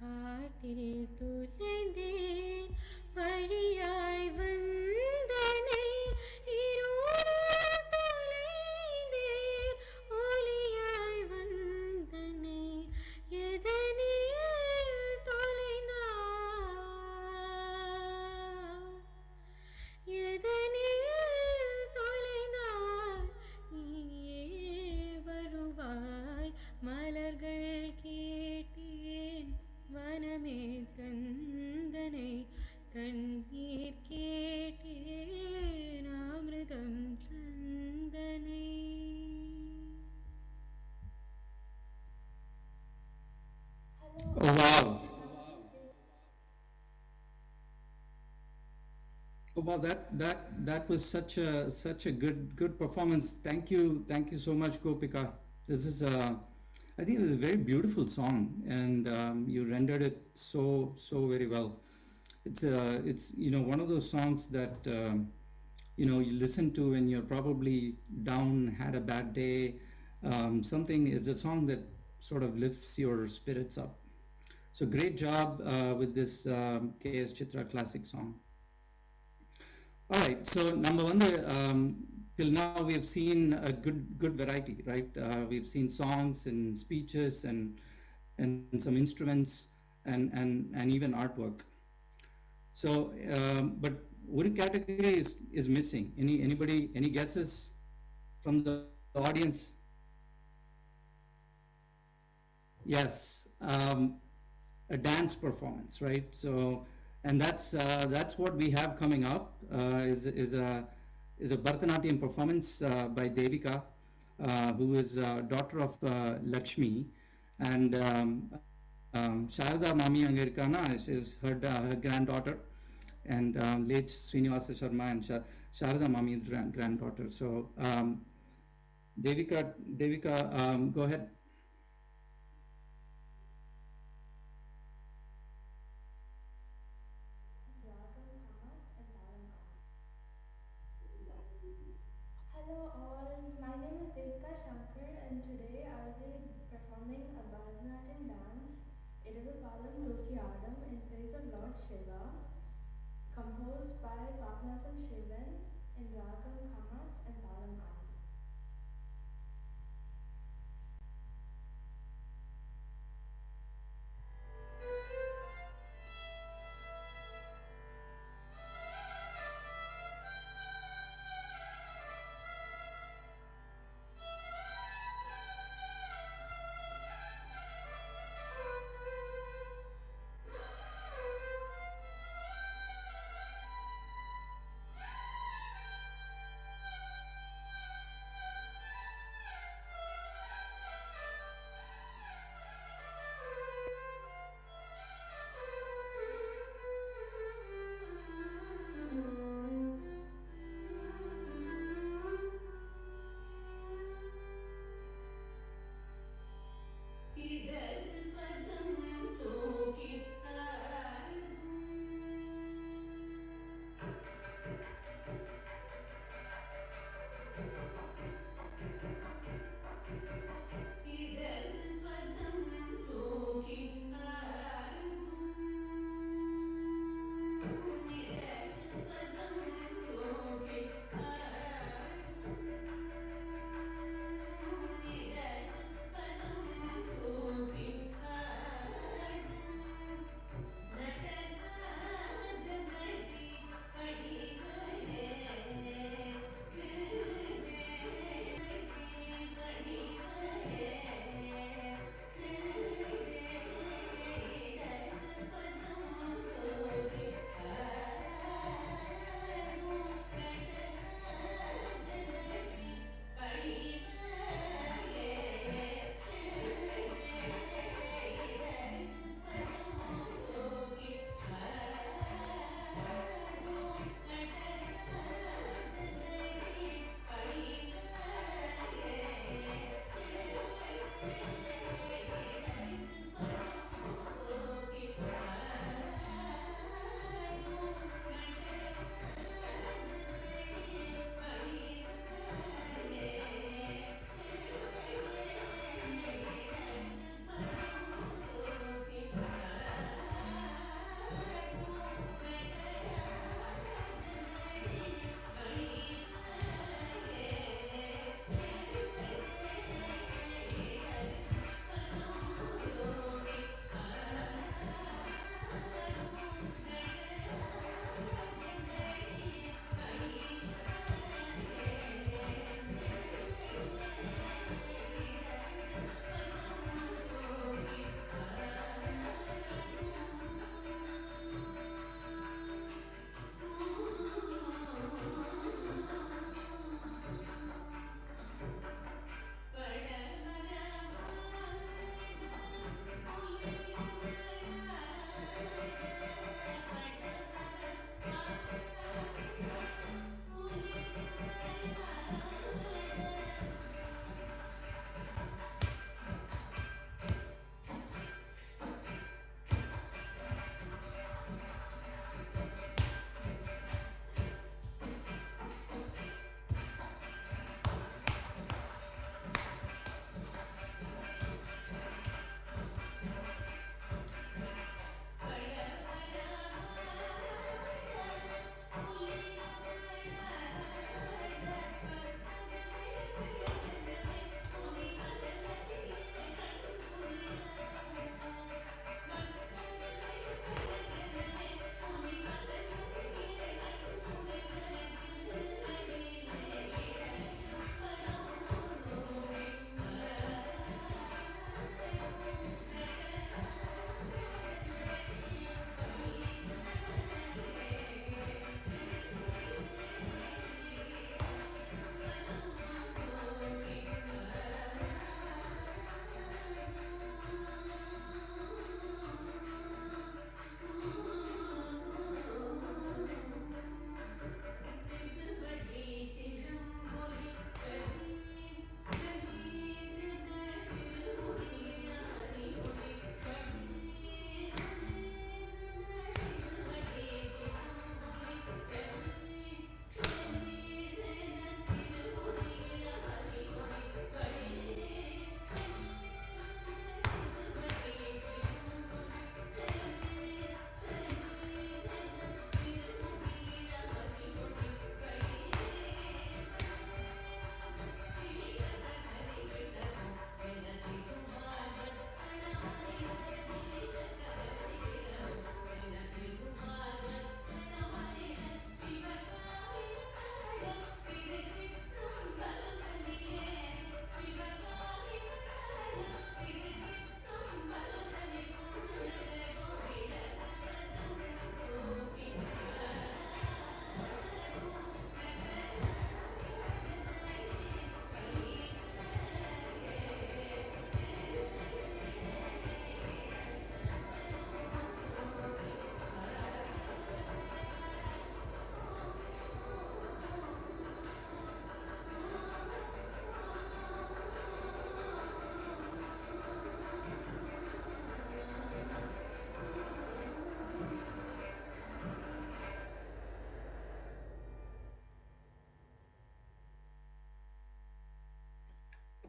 காட்டில் தொலைந்தேன் வழியாய் வந்தனை இருளில் தொலைந்தேன் ஒளியாய் வந்தனை எதனை தானே தந்தனை தண்ணீர் கேட்டேன் அமிர்தம் தந்தனை. Oh, wow. Oh, wow, that was such a good performance. Thank you so much, Gopika. This is I think it was a very beautiful song, and you rendered it so very well. It's one of those songs that you listen to when you're probably down, had a bad day. Something is a song that sort of lifts your spirits up. So great job with this KS Chitra classic song. All right, so number one, till now we have seen a good variety, right? We've seen songs and speeches and some instruments and even artwork. So, but one category is missing. Anybody? Any guesses from the audience? Yes, a dance performance, right? So, and that's what we have coming up. Is a Bharatanatyam performance by Devika, who is daughter of Lakshmi, and Sharada Mami Angirkana is her granddaughter, and late Srinivasa Sharma and Sharada Mami granddaughter. So Devika, go ahead. Hello all, my name is Devika Shankar and today I will be performing a Bharatanatyam dance. It is a Palam Dukiyadam in praise of Lord Shiva, composed by Papnasam Shivan in Ragam Kamas and Palam Adi.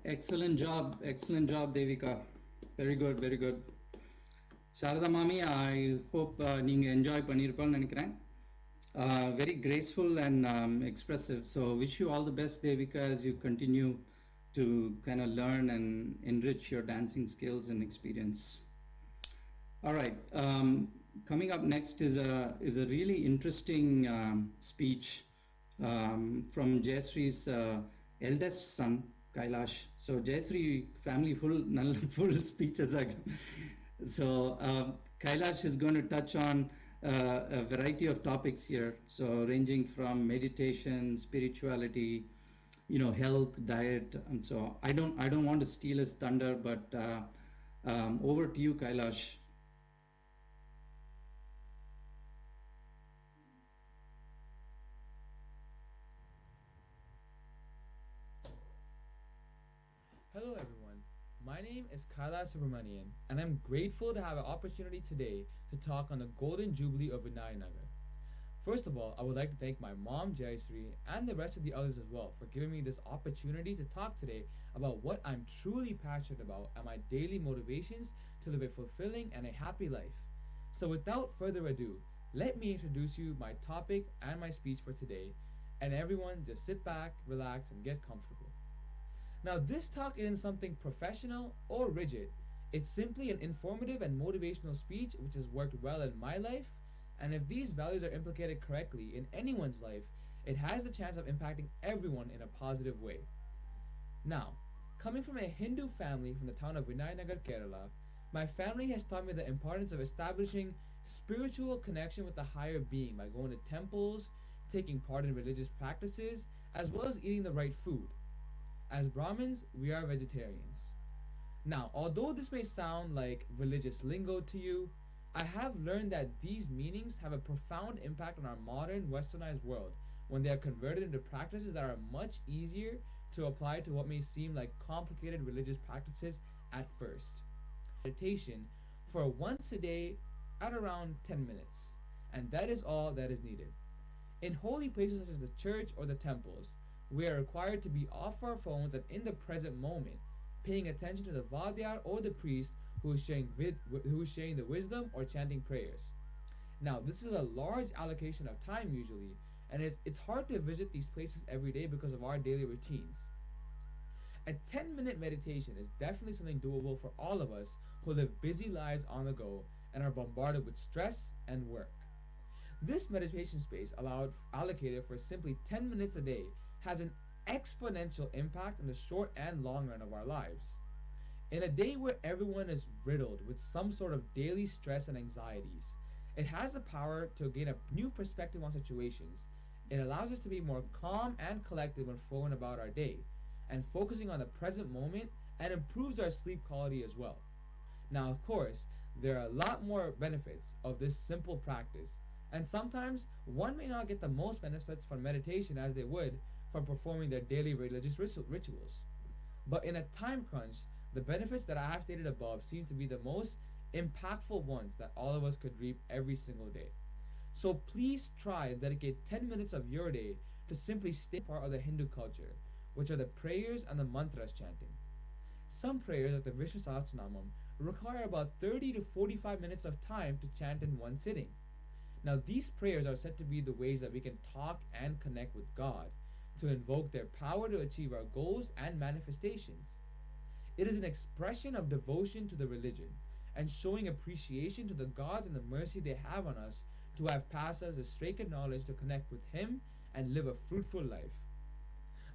Excellent job, Devika. Very good, very good. Sharada Mami, I hope you enjoy Panirpal Nanikran. Very graceful and expressive. So wish you all the best, Devika, as you continue to kind of learn and enrich your dancing skills and experience. All right. Coming up next is a really interesting speech from Jayasree's eldest son, Kailash. So Jayasree family full speeches. So Kailash is going to touch on a variety of topics here. So ranging from meditation, spirituality, health, diet, and so I don't want to steal his thunder, but over to you, Kailash. Hello everyone, my name is Kailash Subramanian and I'm grateful to have an opportunity today to talk on the Golden Jubilee of Vinayanagar. First of all, I would like to thank my mom Jayasree and the rest of the others as well for giving me this opportunity to talk today about what I'm truly passionate about and my daily motivations to live a fulfilling and a happy life. So without further ado, let me introduce you my topic and my speech for today, and everyone just sit back, relax, and get comfortable. Now, this talk isn't something professional or rigid. It's simply an informative and motivational speech which has worked well in my life, and if these values are implicated correctly in anyone's life, it has the chance of impacting everyone in a positive way. Now, coming from a Hindu family from the town of Vinayanagar, Kerala, my family has taught me the importance of establishing spiritual connection with the higher being by going to temples, taking part in religious practices, as well as eating the right food. As Brahmins, we are vegetarians. Now, although this may sound like religious lingo to you, I have learned that these meanings have a profound impact on our modern westernized world when they are converted into practices that are much easier to apply to what may seem like complicated religious practices at first. Meditation for once a day at around 10 minutes, and that is all that is needed. In holy places such as the church or the temples, we are required to be off our phones and in the present moment, paying attention to the vadyar or the priest who is sharing the wisdom or chanting prayers. Now, this is a large allocation of time usually, and it's hard to visit these places every day because of our daily routines. A 10-minute meditation is definitely something doable for all of us who live busy lives on the go and are bombarded with stress and work. This meditation space allocated for simply 10 minutes a day has an exponential impact in the short and long run of our lives. In a day where everyone is riddled with some sort of daily stress and anxieties, it has the power to gain a new perspective on situations. It allows us to be more calm and collected when flowing about our day, and focusing on the present moment, and improves our sleep quality as well. Now, of course, there are a lot more benefits of this simple practice, and sometimes one may not get the most benefits from meditation as they would from performing their daily religious rituals. But in a time crunch, the benefits that I have stated above seem to be the most impactful ones that all of us could reap every single day. So please try and dedicate 10 minutes of your day to simply stay part of the Hindu culture, which are the prayers and the mantras chanting. Some prayers, like the Vishnu Sahasranamam, require about 30 to 45 minutes of time to chant in one sitting. Now, these prayers are said to be the ways that we can talk and connect with God, to invoke their power to achieve our goals and manifestations. It is an expression of devotion to the religion and showing appreciation to the God and the mercy they have on us to have passed us the sacred knowledge to connect with Him and live a fruitful life.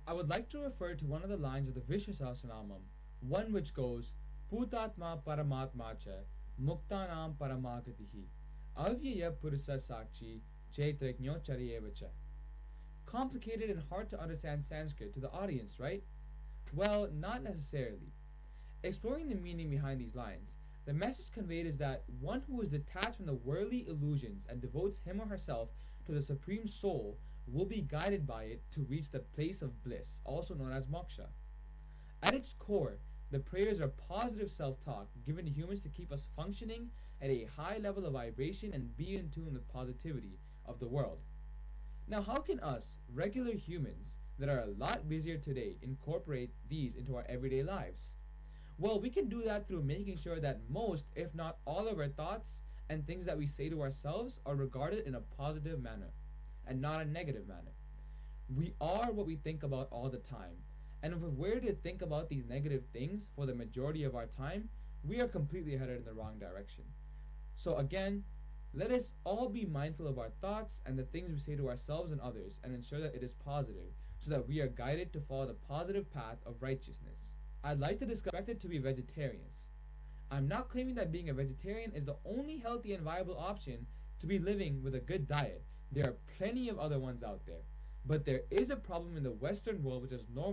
I would like to refer to one of the lines of the Vishnu Sahasranamam, one which goes, Putatma Paramatma cha Muktanam Paramagatihi Avyaya Purusa Sakshi Chaitrajño Chariyevacha. Complicated and hard to understand Sanskrit to the audience, right? Well, not necessarily. Exploring the meaning behind these lines, the message conveyed is that one who is detached from the worldly illusions and devotes him or herself to the Supreme Soul will be guided by it to reach the place of bliss, also known as moksha. At its core, the prayers are positive self-talk given to humans to keep us functioning at a high level of vibration and be in tune with positivity of the world. Now, how can us, regular humans, that are a lot busier today incorporate these into our everyday lives? Well, we can do that through making sure that most, if not all of our thoughts and things that we say to ourselves are regarded in a positive manner and not a negative manner. We are what we think about all the time. And if we were to think about these negative things for the majority of our time, we are completely headed in the wrong direction. So again, let us all be mindful of our thoughts and the things we say to ourselves and others and ensure that it is positive so that we are guided to follow the positive path of righteousness. I'd like to discuss expected to be vegetarians. I'm not claiming that being a vegetarian is the only healthy and viable option to be living with a good diet. There are plenty of other ones out there. But there is a problem in the Western world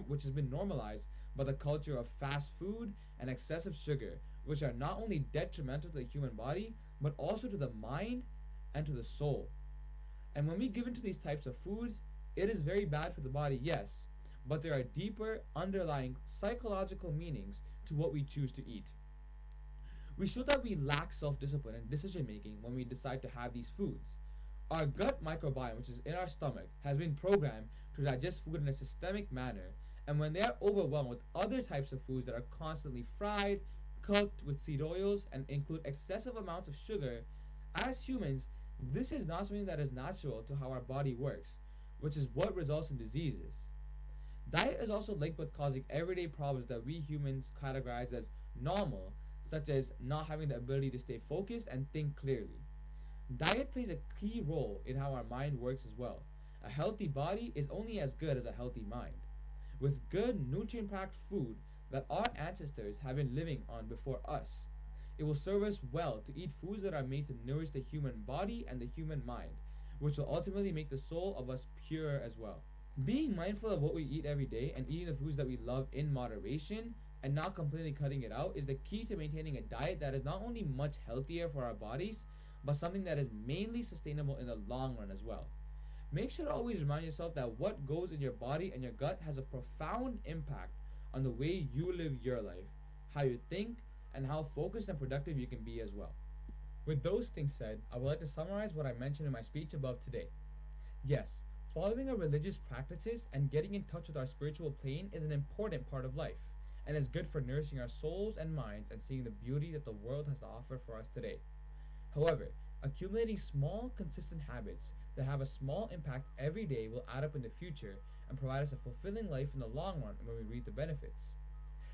which has been normalized by the culture of fast food and excessive sugar, which are not only detrimental to the human body, but also to the mind and to the soul. And when we give into these types of foods, it is very bad for the body, yes, but there are deeper underlying psychological meanings to what we choose to eat. We show that we lack self-discipline and decision-making when we decide to have these foods. Our gut microbiome, which is in our stomach, has been programmed to digest food in a systemic manner, and when they are overwhelmed with other types of foods that are constantly fried, cooked with seed oils, and include excessive amounts of sugar, as humans, this is not something that is natural to how our body works, which is what results in diseases. Diet is also linked with causing everyday problems that we humans categorize as normal, such as not having the ability to stay focused and think clearly. Diet plays a key role in how our mind works as well. A healthy body is only as good as a healthy mind. With good, nutrient-packed food that our ancestors have been living on before us, it will serve us well to eat foods that are made to nourish the human body and the human mind, which will ultimately make the soul of us pure as well. Being mindful of what we eat every day and eating the foods that we love in moderation and not completely cutting it out is the key to maintaining a diet that is not only much healthier for our bodies, but something that is mainly sustainable in the long run as well. Make sure to always remind yourself that what goes in your body and your gut has a profound impact on the way you live your life, how you think, and how focused and productive you can be as well. With those things said, I would like to summarize what I mentioned in my speech above today. Yes, following our religious practices and getting in touch with our spiritual plane is an important part of life, and is good for nourishing our souls and minds and seeing the beauty that the world has to offer for us today. However, accumulating small, consistent habits that have a small impact every day will add up in the future and provide us a fulfilling life in the long run when we reap the benefits.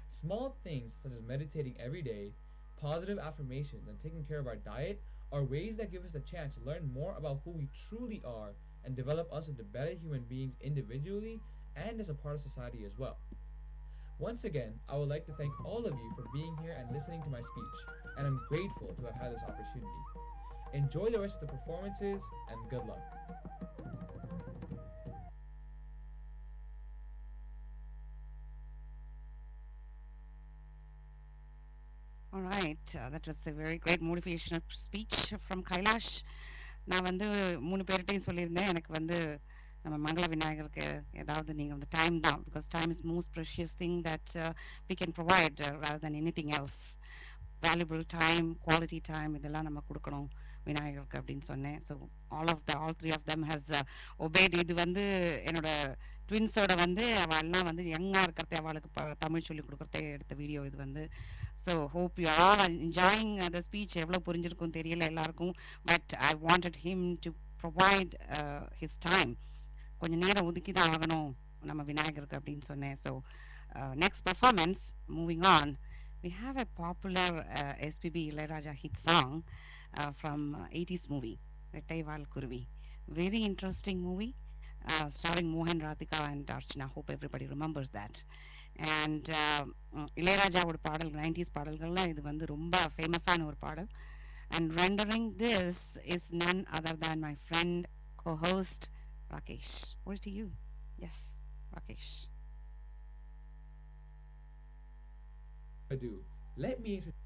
Small things such as meditating every day, positive affirmations, and taking care of our diet are ways that give us the chance to learn more about who we truly are and develop us into better human beings individually and as a part of society as well. Once again, I would like to thank all of you for being here and listening to my speech, and I'm grateful to have had this opportunity. Enjoy the rest of the performances, and good luck. All right, that was a very great motivational speech from Kailash. நான் வந்து 3 பேர்கிட்டையும் சொல்லியிருந்தேன் எனக்கு வந்து நம்ம மங்கள விநாயகருக்கு ஏதாவது நீங்கள் வந்து டைம் தான் because time is most precious thing that we can provide rather than anything else. Valuable time, quality time இதெல்லாம் நம்ம கொடுக்கணும் விநாயகருக்கு அப்படின்னு சொன்னேன். So all 3 of them has obeyed. இது வந்து என்னோட ட்வின்ஸோட வந்து அவள்லாம் வந்து யங்காக இருக்கிறதே அவளுக்கு தமிழ் சொல்லி கொடுக்குறதே எடுத்த வீடியோ இது வந்து. So hope you are enjoying the speech. எவ்வளோ புரிஞ்சிருக்கும் தெரியல எல்லாருக்கும், but I wanted him to provide his time. கொஞ்சம் நேரம் ஒதுக்கி தான் ஆகணும் நம்ம விநாயகருக்கு அப்படின்னு சொன்னேன். So next performance, moving on, we have a popular SPB Ilayaraja hit song from 80s movie, Rettai Vaal Kuruvi. Very interesting movie, starring Mohan, Radhika and Archana. Hope everybody remembers that. And Ilayaraja would பாடல் 90s பாடல்கள்ல இது வந்து ரொம்ப ஃபேமஸான ஒரு பாடல். And rendering this is none other than my friend, co-host Rakesh. Over to you. Yes, Rakesh. Ado, let me introduce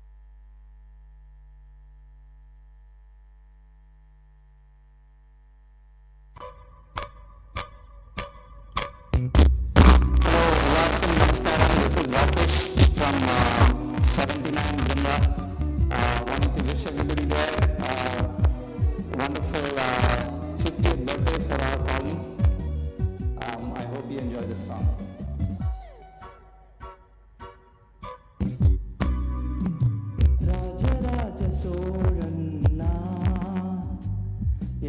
This is Rakesh from 79 Jumla. Wanted to wish everybody there wonderful 50th birthday for our colony. I hope you enjoy this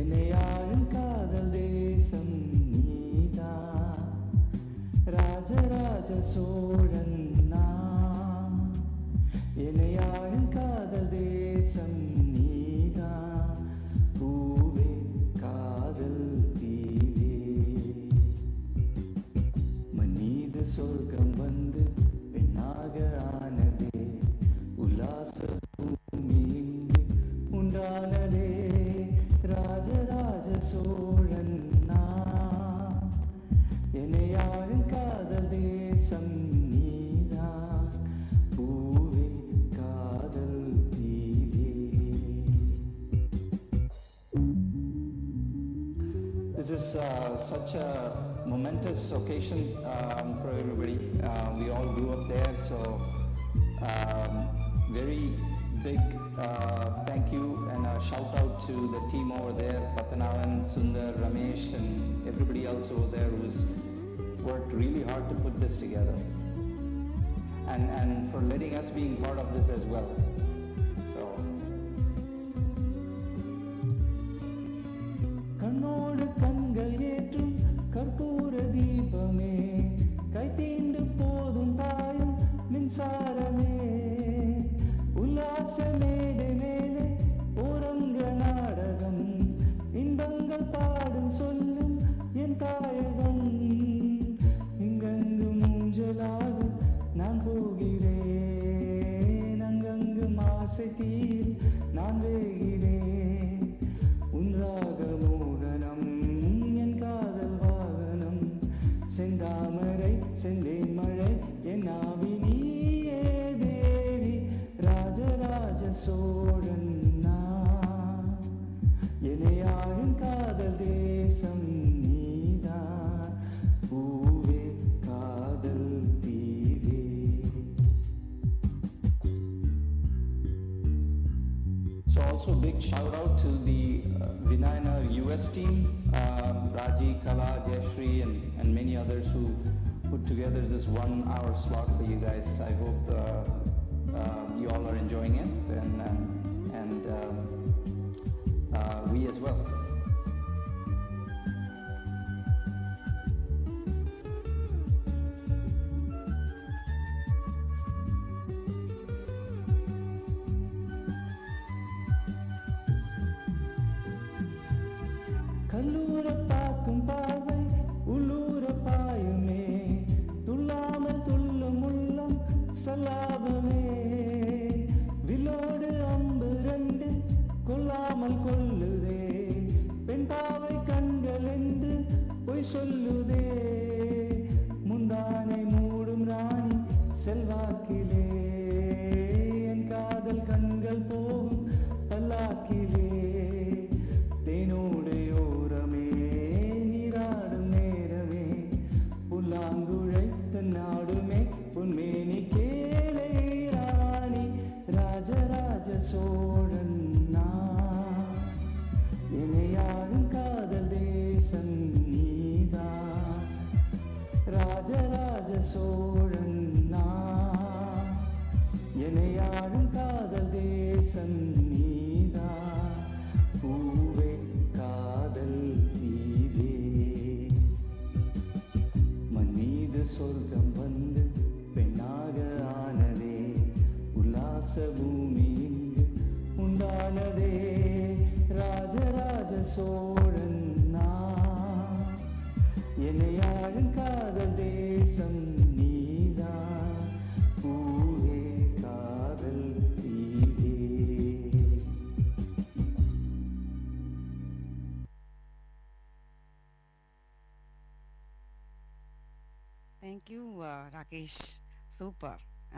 என்னை ஆளும் காதல் தேசம் நீதான் ராஜராஜ சோழன் நான் என்னை ஆளும் காதல் தேசம் நீதான் பூவே காதல் தீவே மன்மீது சொர்க்கம் வந்து பெண்ணாக ஆனதே உல்லாச பூமி இங்கு உண்டானதே ராஜராஜ சோழன் நான் என்னை ஆளும் காதல் தேசம் நீதான் பூவே காதல் தீவே. This is such a momentous occasion for everybody. We all grew up there, so very big thank you and a shout out to the team over there, Patanavan, Sundar, Ramesh, and everybody else over there who's worked really hard to put this together, and for letting us being part of this as well. So கண்ணோடு கண்கள் ஏற்றும் கற்பூர தீபமே கைத்தீண்டு போதும் தாயும் மின்சாரமே உல்லாச மேடை மேலே ஓரங்க நாடகம் இன்பங்கள் பாடும் சொல்லும் என் தாயகம் இங்கங்கு மூஞ்சலாகும் நான் போகிறேன் அங்கங்கு மாசை தீர் நான் வேகிறேன் உன் ராக மோகனம் என் காதல் வாகனம் செந்தாமரை செந்தேன் மழை என் ஆவி நீயே தேவி ராஜராஜ சோழன் நான் என்னை ஆளும் காதல் தேசம் நீதான் பூவே காதல் தீவே. So also big shout out to the Vinayana US team, Raji, Kala, Jayashri, and many others who put together this 1 hour slot for you guys. I hope you all are enjoying it, and we as well. கல்லூர பார்க்கும் பார்வை உள்ளூர பாயுமே துள்ளாமல் துள்ளும் உள்ளம் சல்லாபமே வில்லோடு அம்பு ரெண்டு கொல்லாமல் கொல்லுதே பெண் பாவை கண்கள் என்று பொய் சொல்லுதே முந்தானை மூடும் ராணி செல்வாக்கிலே என் காதல் கண்கள் போகும் பல்லாக்கிலே தேனோடையோரமே நீராடும் நேரமே புல்லாங்குழை நாடுமே பொன்மேனி கேளை ராணி ராஜராஜ சோழன் நான் என்னை ஆளும் காதல் தேசம் நீதான் ராஜராஜ சோழன் நான் என்னை ஆளும் காதல் தேசம் நீதான் பூவே காதல் தீவே மன்மீது சொர்க்கம் வந்து பெண்ணாக ஆனதே உல்லாச பூமி இங்கு உண்டானதே ராஜராஜ சோழன் நான் என்னை ஆளும் காதல் தேசம் நீதான் பூவே காதல் தீவே. Thank you, Rakesh. Super.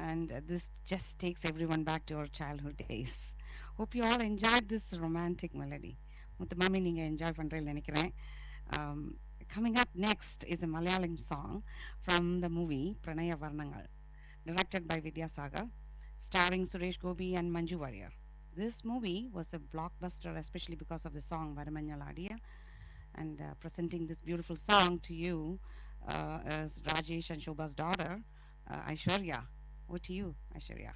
And this just takes everyone back to our childhood days. Hope you all enjoyed this romantic melody. Muthamami neenga enjoy பண்றேன்னு நினைக்கிறேன். Coming up next is a Malayalam song from the movie Pranaya Varnangal, directed by Vidya Sagar, starring Suresh Gopi and Manju Warrier. This movie was a blockbuster, especially because of the song Varamanyal Adiya. And presenting this beautiful song to you as Rajesh and Shobha's daughter, Aishwarya. Over to you, Aishwarya.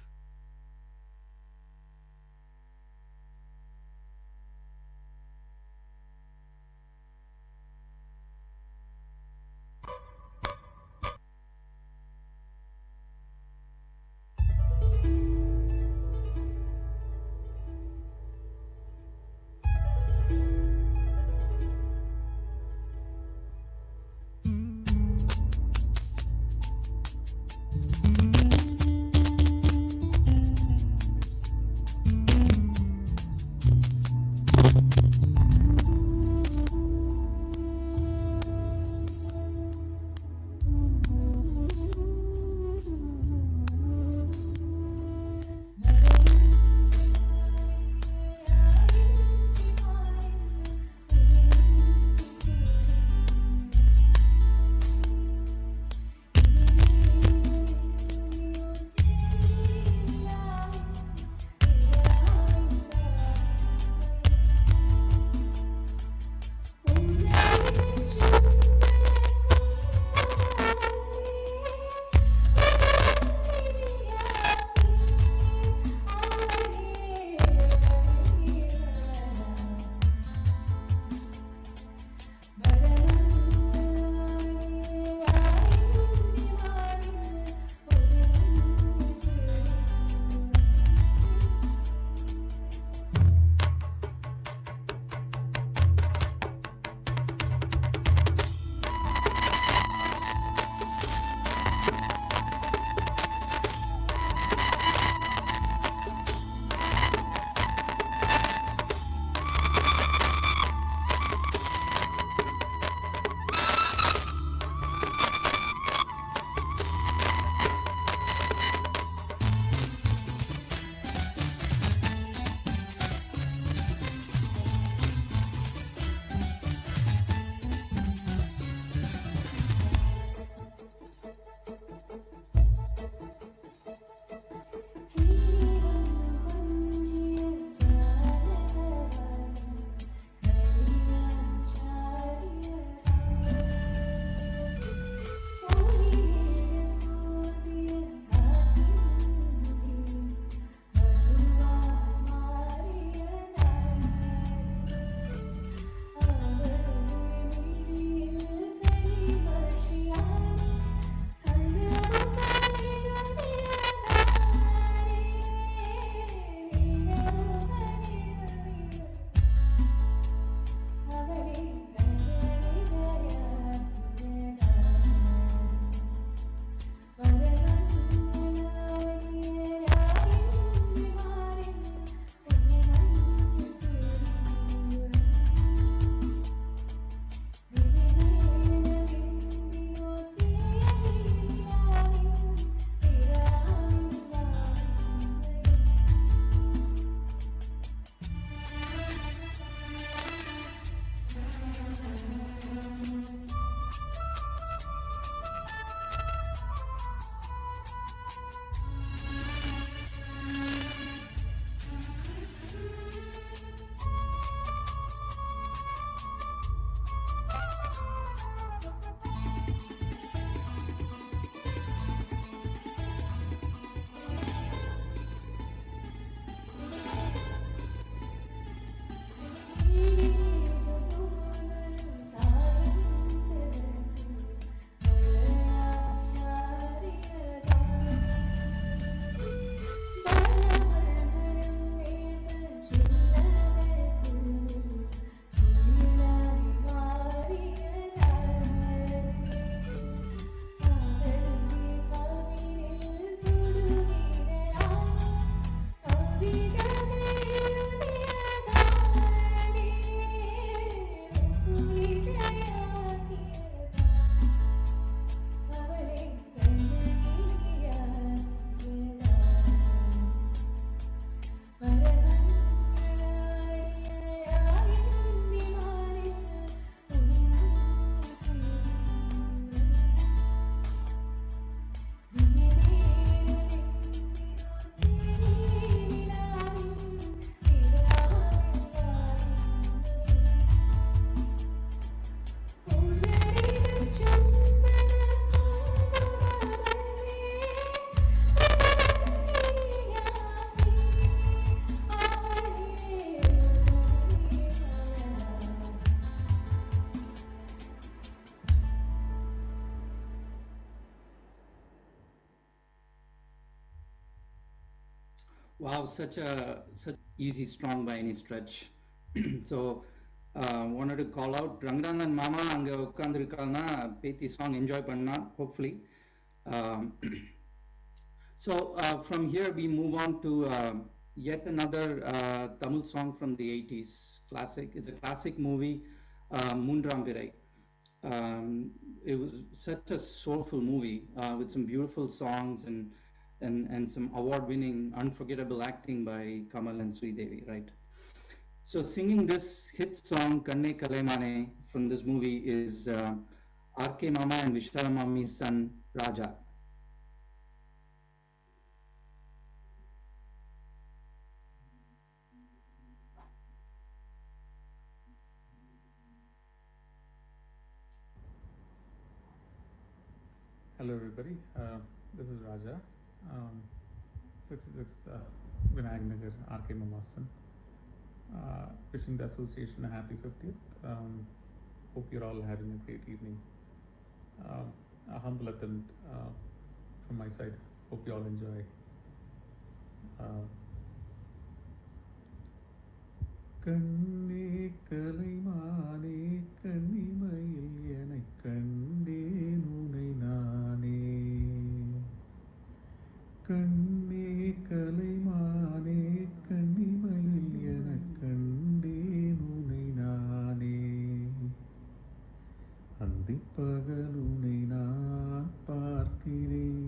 Wow, such easy strong by any stretch. So wanted to call out Ranganathan Mama anga ukkandirukkalna Pethi song enjoy panna hopefully. Um, so from here we move on to yet another Tamil song from the 80s, classic. It's a classic movie, Moondram Virai. It was such a soulful movie with some beautiful songs and some award-winning, unforgettable acting by Kamal and Sridevi, right? So singing this hit song Kanne Kalaimane from this movie is R.K. Mama and Vishala Mami's son Raja. Hello everybody, this is Raja, 66 Vinayak Nagar RK Mamasan. Wishing the association a happy 50th. Hope you're all having a great evening. A humble attempt from my side. Hope you all enjoy. கண்ணே கலைமானே கண்ணிமையில் எனக் கண்டேன் உனை நானே கண்ணே கலைமானே கண்ணிமையில் எனக் கண்டேன் உனை நானே அந்திப்பகல் உனை நான் பார்க்கிறேன்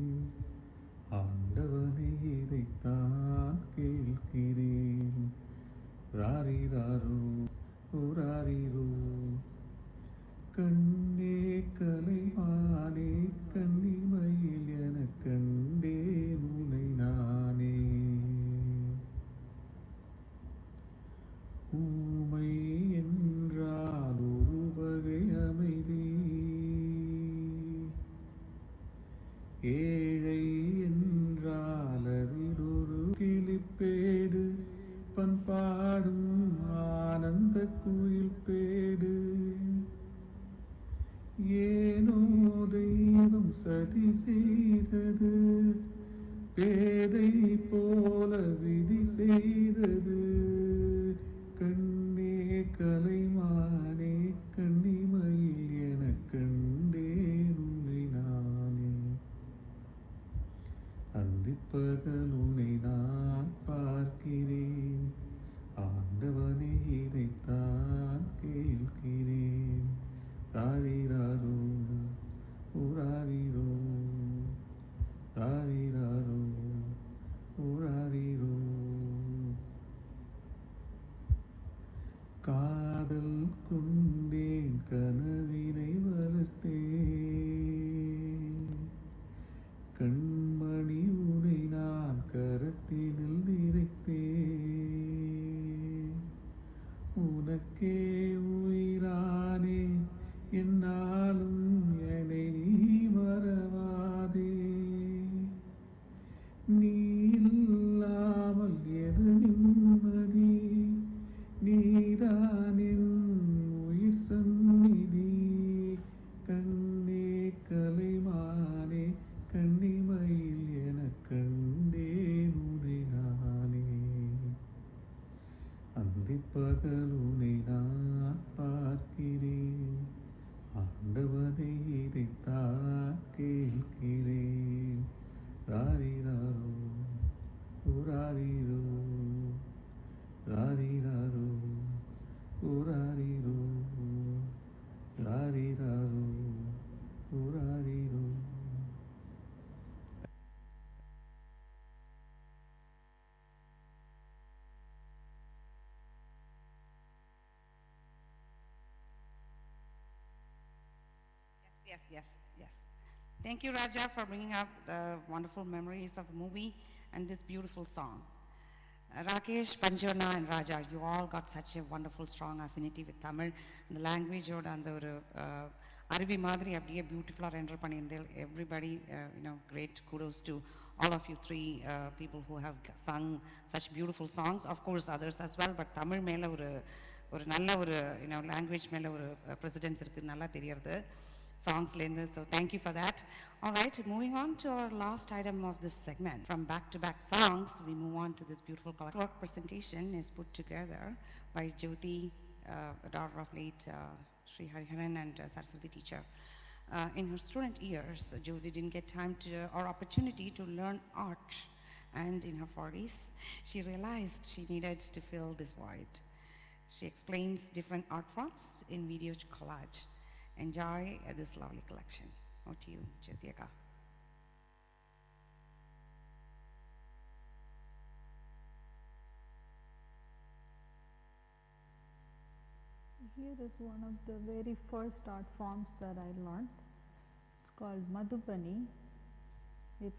ஆண்டவனே இதைத்தான் கேட்கிறேன் ராரிராரோ ஓராரிரோ கண்ணே கலைமானே கண்ணிமையில் எனக் கண்டேன் உனை நானே ஊமை என்றால் ஒரு வகை அமைதி ஏழை என்றால் அதில் ஒரு கிளிப்பேடு பண்பாடும் ஆனந்த குயில் பேடு ஏனோ தெய்வம் சதி செய்தது பேதை போல விதி செய்தது கண்ணே கலைமானே கண்ணிமையில் எனக் கண்டேன் உன்னை நானே அந்திப்பகல் உன்னை நான் பார்க்கிறேன் ஆண்டவனே இதைத்தான் கேட்கிறேன் ராரிராரோ ஊராரிரோ ராரிராரோ ஊராரிரோ காதல் கொண்டேன் கனவினை வளர்த்தேன் கண்மணி உனை நான் கரத்தினில் நிறைத்தேன் உனக்கே உயிரானே என்னாலும் என்னை நீ மறவாதே நீ இல்லாமல் எது நிம்மதி நீதான் என் உயிர் சந்நிதி கண்ணே கலைமானே கண்ணிமையில் எனக் கண்டேன் உனை நானே அந்திப்பகல் உனை நான் பார்க்கிறேன் ஆண்டவனை இதைத்தான் கேட்கிறேன் ராரிராரோ ஊராரிரோ ராரிராரோ ஊராரிரோ ராரிராரோ ஊராரிரோ. Yes. Thank you, Raja, for bringing up the wonderful memories of the movie and this beautiful song. Rakesh, Panjona, and Raja, you all got such a wonderful, strong affinity with Tamil. And the language and the Arabi Madri abdiye beautiful render panindel. Everybody, great kudos to all of you three people who have sung such beautiful songs. Of course, others as well, but Tamil mela ஒரு நல்ல ஒரு language மேல ஒரு precedence இருக்கு நல்லா தெரியறது. songs, Linda, so thank you for that. All right, moving on to our last item of this segment. From back-to-back songs, we move on to this beautiful collective work presentation is put together by Jyoti, a daughter of late Sri Hariharan and Saraswati teacher. In her student years, Jyoti didn't get time to or opportunity to learn art, and in her 40s, she realized she needed to fill this void. She explains different art forms in video collage. Enjoy this lovely collection. Over to you, Jyotika. Here is one of the very first art forms that I learned. It's called Madhubani. It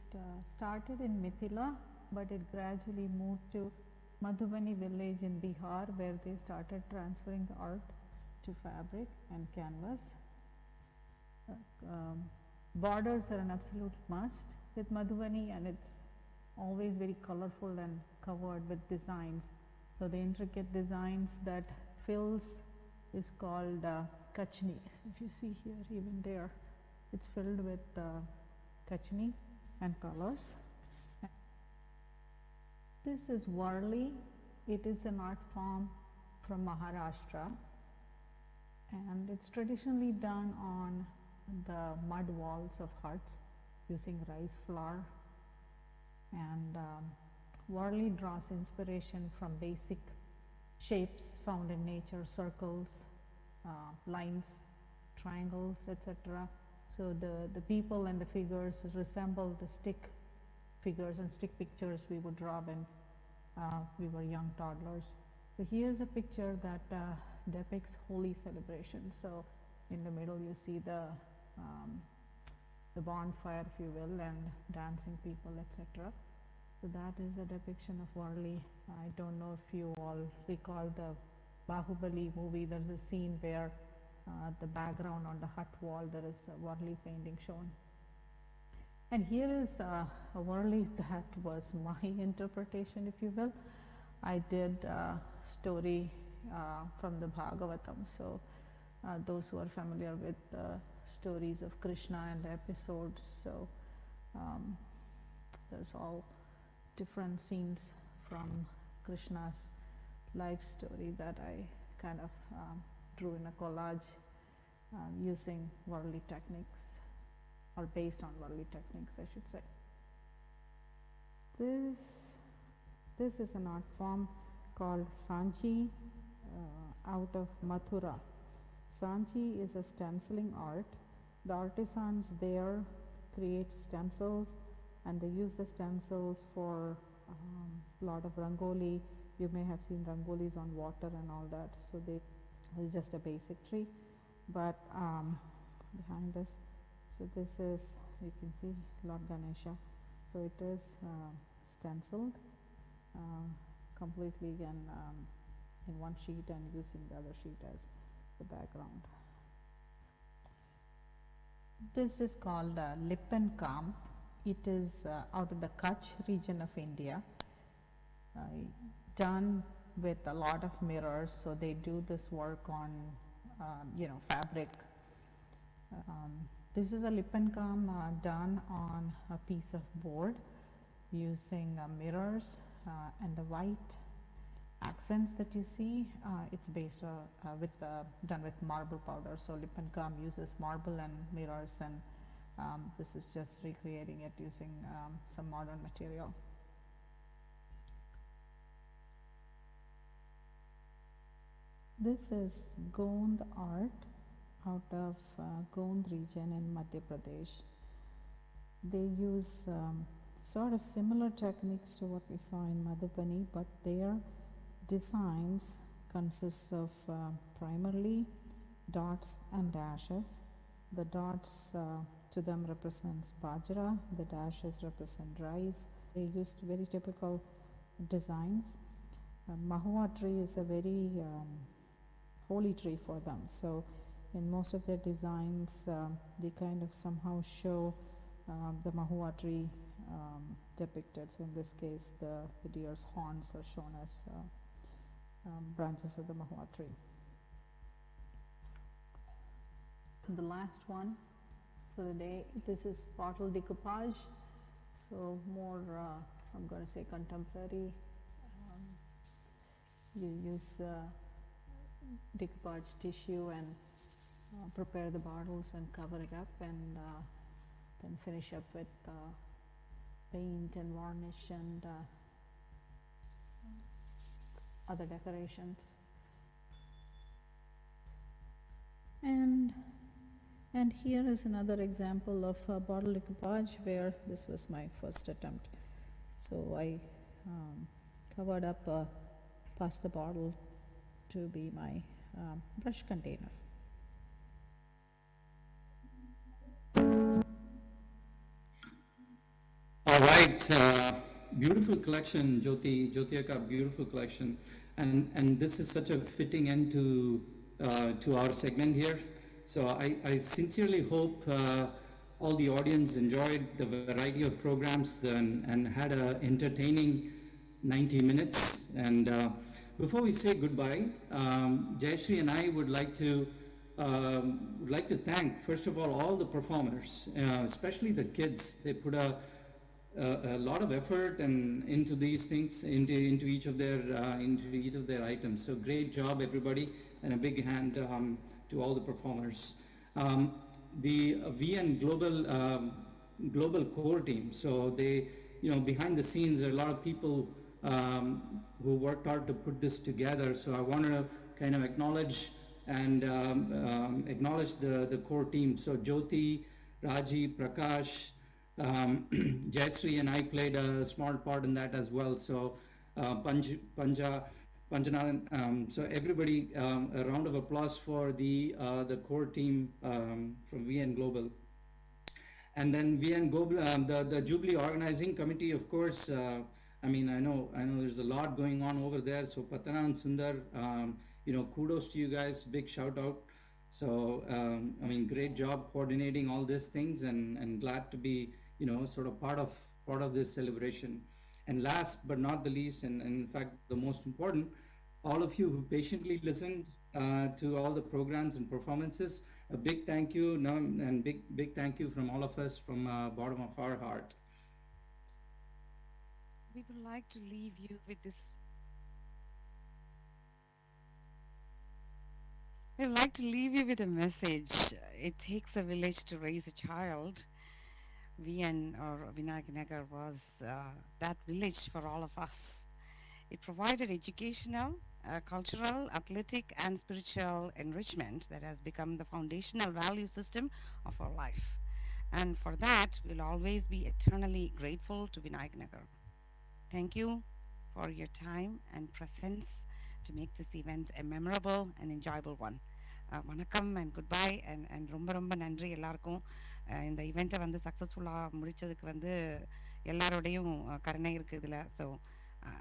started in Mithila, but it gradually moved to Madhubani village in Bihar, where they started transferring the art to fabric and canvas. Borders are an absolute must with Madhubani, and it's always very colorful and covered with designs. So the intricate designs that fills is called Kachni. If you see here, even there, it's filled with Kachni and colors. This is Varli. It is an art form from Maharashtra, and it's traditionally done on the mud walls of huts using rice flour. And Varli draws inspiration from basic shapes found in nature, circles, lines, triangles, etc. So the people and the figures resemble the stick figures and stick pictures we would draw when we were young toddlers. So here's a picture that depicts holy celebration. So in the middle you see the bonfire, if you will, and dancing people, etc. So that is a depiction of Varli. I don't know if you all recall the Bahubali movie. There's a scene where the background on the hut wall, there is a Varli painting shown. And here is a Varli that was my interpretation, if you will. I did a story from the Bhagavatam. So those who are familiar with stories of Krishna and episodes, so there's all different scenes from Krishna's life story that I kind of drew in a collage using Varli techniques, or based on Varli techniques, I should say. This is an art form called Sanchi out of Mathura. Sanchi is a stenciling art. The artisans there create stencils, and they use the stencils for a lot of rangoli. You may have seen rangolis on water and all that. So it's just a basic tree. But behind this, so this is, you can see Lord Ganesha. So it is stenciled completely again in one sheet, and using the other sheet as the background. This is called Lippen Kamp. It is out of the Kutch region of India, done with a lot of mirrors. So they do this work on fabric. This is a Lippenkam done on a piece of board using mirrors, and the white accents that you see, it's based done with marble powder. So Lippenkam uses marble and mirrors, and this is just recreating it using some modern material. This is Gond art out of Gond region in Madhya Pradesh. They use sort of similar techniques to what we saw in Madhubani, but their designs consist of primarily dots and dashes. The dots to them represents bajra, the dashes represent rice. They used very typical designs. Mahua tree is a very holy tree for them. So in most of their designs, they kind of somehow show the Mahua tree depicted. So in this case, the deer's horns are shown as branches of the Mahua tree. The last one for the day. This is bottle decoupage, so more, I'm going to say contemporary. You use decoupage tissue and prepare the bottles and cover it up, and then finish up with paint and varnish and other decorations. And here is another example of bottle decoupage where this was my first attempt. So I covered up past the bottle to be my brush container. All right, beautiful collection, Jyotika, beautiful collection, and this is such a fitting end to our segment here. So I sincerely hope all the audience enjoyed the variety of programs and had an entertaining 90 minutes. And before we say goodbye, Jayashree and I would like to thank, first of all the performers, especially the kids. They put a lot of effort and into these things, into each of their items. So great job, everybody, and a big hand to all the performers. The VN Global core team. So they, behind the scenes, there are a lot of people who worked hard to put this together. So I want to kind of acknowledge the core team. So Jyoti, Raji, Prakash, Jayashree and I played a small part in that as well. So Panjanathan, so everybody, a round of applause for the core team from VN Global. And then VN Global, the Jubilee organizing committee, of course. I know there's a lot going on over there. So Patana and Sundar, kudos to you guys, big shout out. So great job coordinating all these things, and glad to be sort of part of this celebration. And last but not the least, and in fact the most important, all of you who patiently listened to all the programs and performances, a big thank you, and big thank you from all of us from bottom of our heart. We would like to leave you with this. We would like to leave you with a message. It takes a village to raise a child. VN or Vinayak Nagar was that village for all of us. It provided educational, cultural, athletic, and spiritual enrichment that has become the foundational value system of our life. And for that, we'll always be eternally grateful to Vinayak Nagar. Thank you for your time and presence to make this event a memorable and enjoyable one. Vanakkam and goodbye, and ரொம்ப நன்றி எல்லாருக்கும். இந்த ஈவெண்ட்டை வந்து சக்ஸஸ்ஃபுல்லாக முடித்ததுக்கு வந்து எல்லாரோடையும் கருணை இருக்குது இதில். So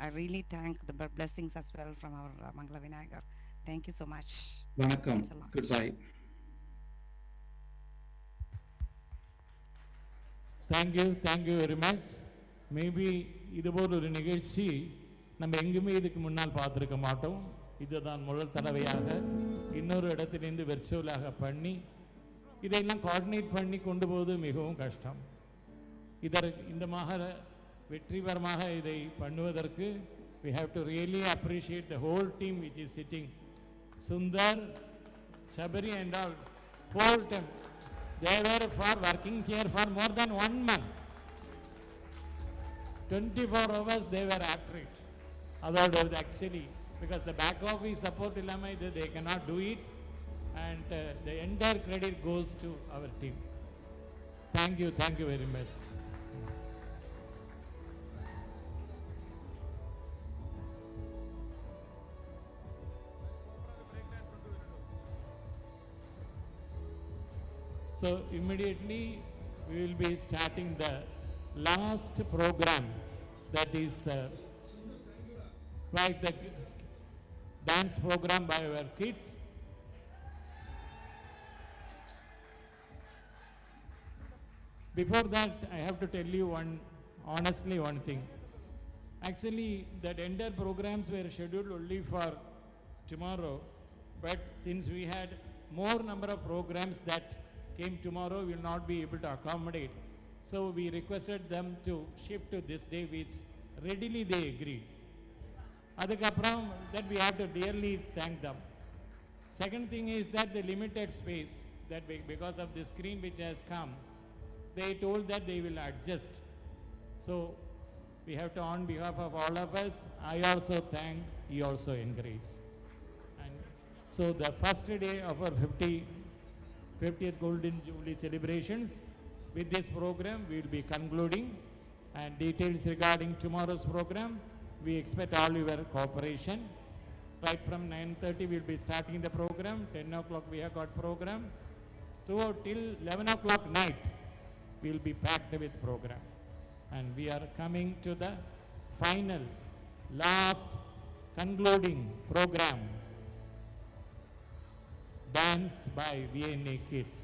I really thank the blessings as well from our Mangala Vinayagar. Thank you so much. Vanakkam. Goodbye. Thank you very much. Maybe இதுபோல் ஒரு நிகழ்ச்சி நம்ம எங்குமே இதுக்கு முன்னால் பார்த்துருக்க மாட்டோம். இதுதான் முதல் தடவையாக இன்னொரு இடத்திலிருந்து வெர்ச்சுவலாக பண்ணி இதையெல்லாம் கோஆர்டினேட் பண்ணி கொண்டு போவது மிகவும் கஷ்டம். இந்த வெற்றிகரமாக இதை பண்ணுவதற்கு we have to really appreciate the whole team which is sitting. Sundar, Shabari and all, whole team. They were working here for more than 1 month. 24 hours they were at it. Otherwise actually, because the back office support illamai they cannot do it, and the entire credit goes to our team. Thank you very much. So immediately we will be starting the last program, that is like the dance program by our kids. Before that, I have to tell you honestly one thing. Actually, that entire programs were scheduled only for tomorrow, but since we had more number of programs that came tomorrow will not be able to accommodate. So we requested them to shift to this day, which readily they agreed. Adukapram, that we have to dearly thank them. Second thing is that the limited space, that because of the screen which has come, they told that they will adjust. So we have to, on behalf of all of us, I also thank, he also encourage. And so the first day of our 50th Golden Jubilee celebrations, with this program we will be concluding, and details regarding tomorrow's program, we expect all your cooperation. Right from 9:30 we will be starting the program, 10 o'clock we have got program, till 11 o'clock night we will be packed with program. And we are coming to the final, last, concluding program, dance by VNA kids.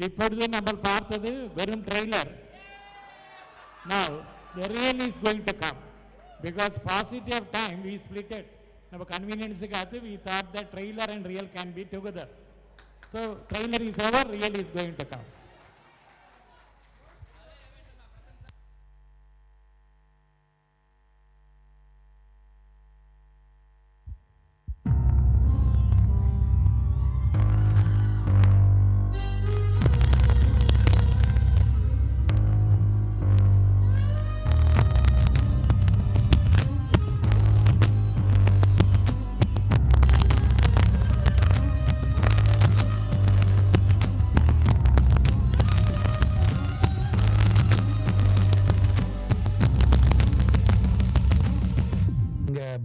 இப்பொழுது நம்ம பார்த்தது வெறும் trailer. Now the real is going to come, because paucity of time we split it. நம்ம convenience-க்காக we thought that trailer and real can be together. So trailer is over, real is going to come.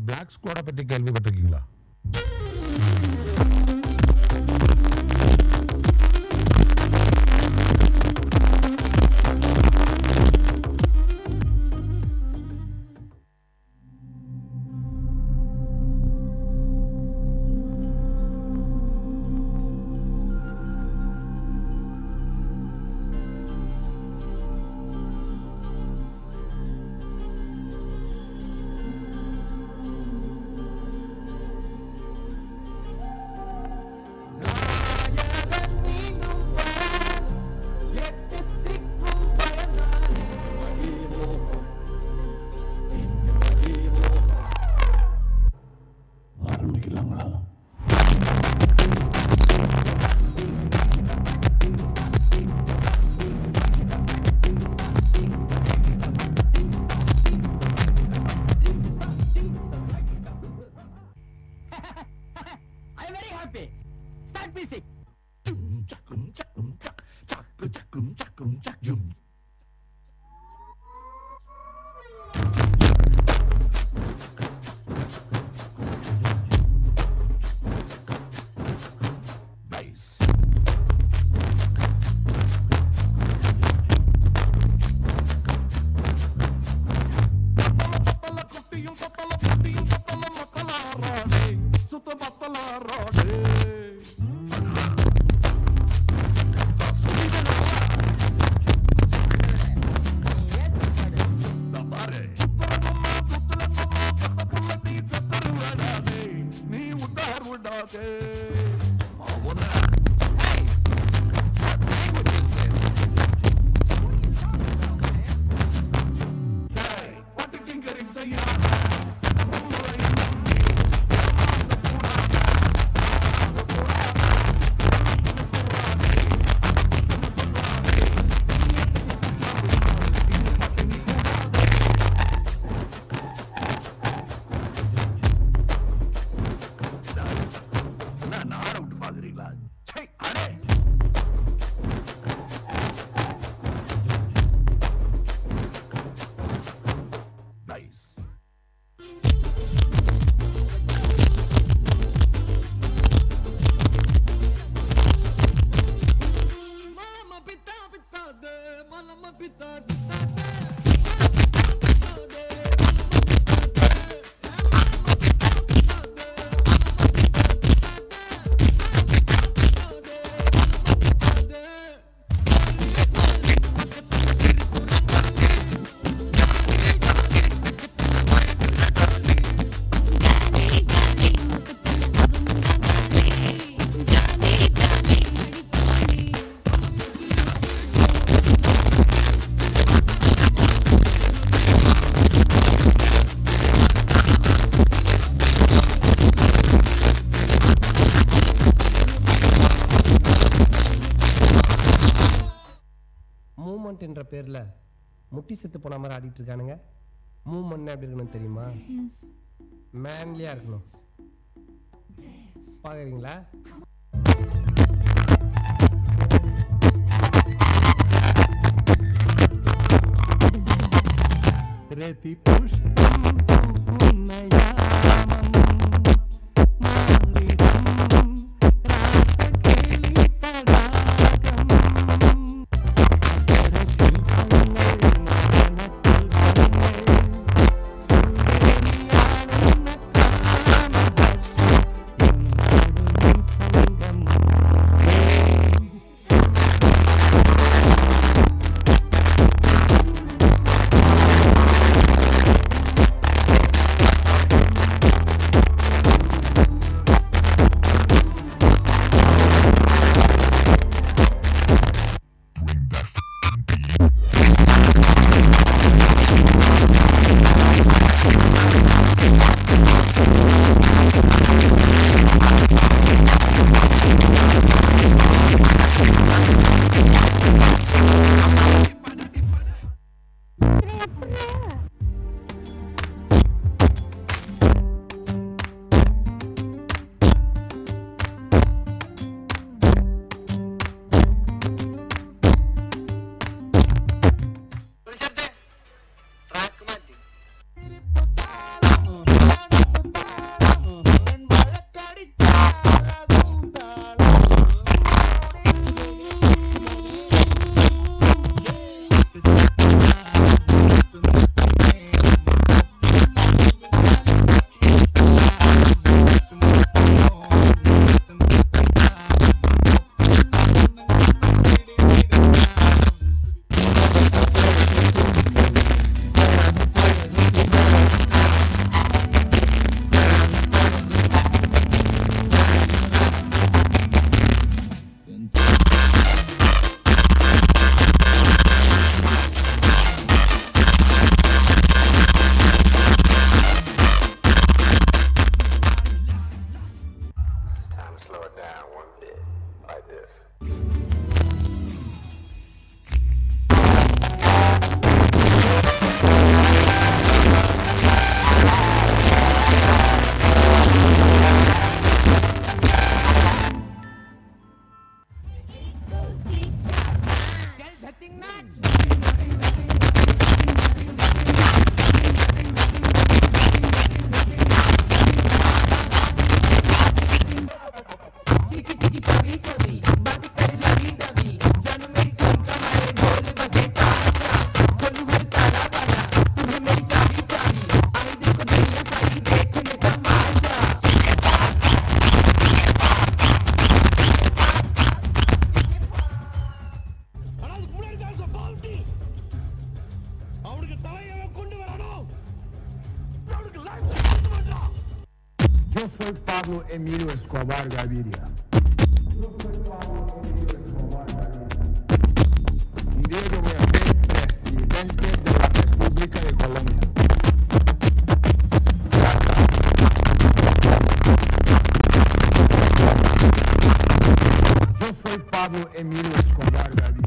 Black ஸ்குவாடை பற்றி கேள்விப்பட்டிருக்கீங்களா? என்ற பேர்ல முட்டி செத்து போன மாதிரி ஆடிட்டு இருக்கானுங்க. மூவ்மெண்ட் எப்படி இருக்கணும் தெரியுமா? மேன்லியா இருக்கணும். பாக்குறீங்களா? ரேதி புஷ்பம் பூக்குன்னயாமம் மாறிடம் ராசகேலி தடாகம் அரசில் பழங்கள் மனத்தில் பழங்கள் சூரியனியாளும் காமதர்ஷி என்னாடும் சங்கம் Yo soy Pablo Emilio Escobar Gaviria. Un día yo voy a ser presidente de la República de Colombia. Yo soy Pablo Emilio Escobar Gaviria.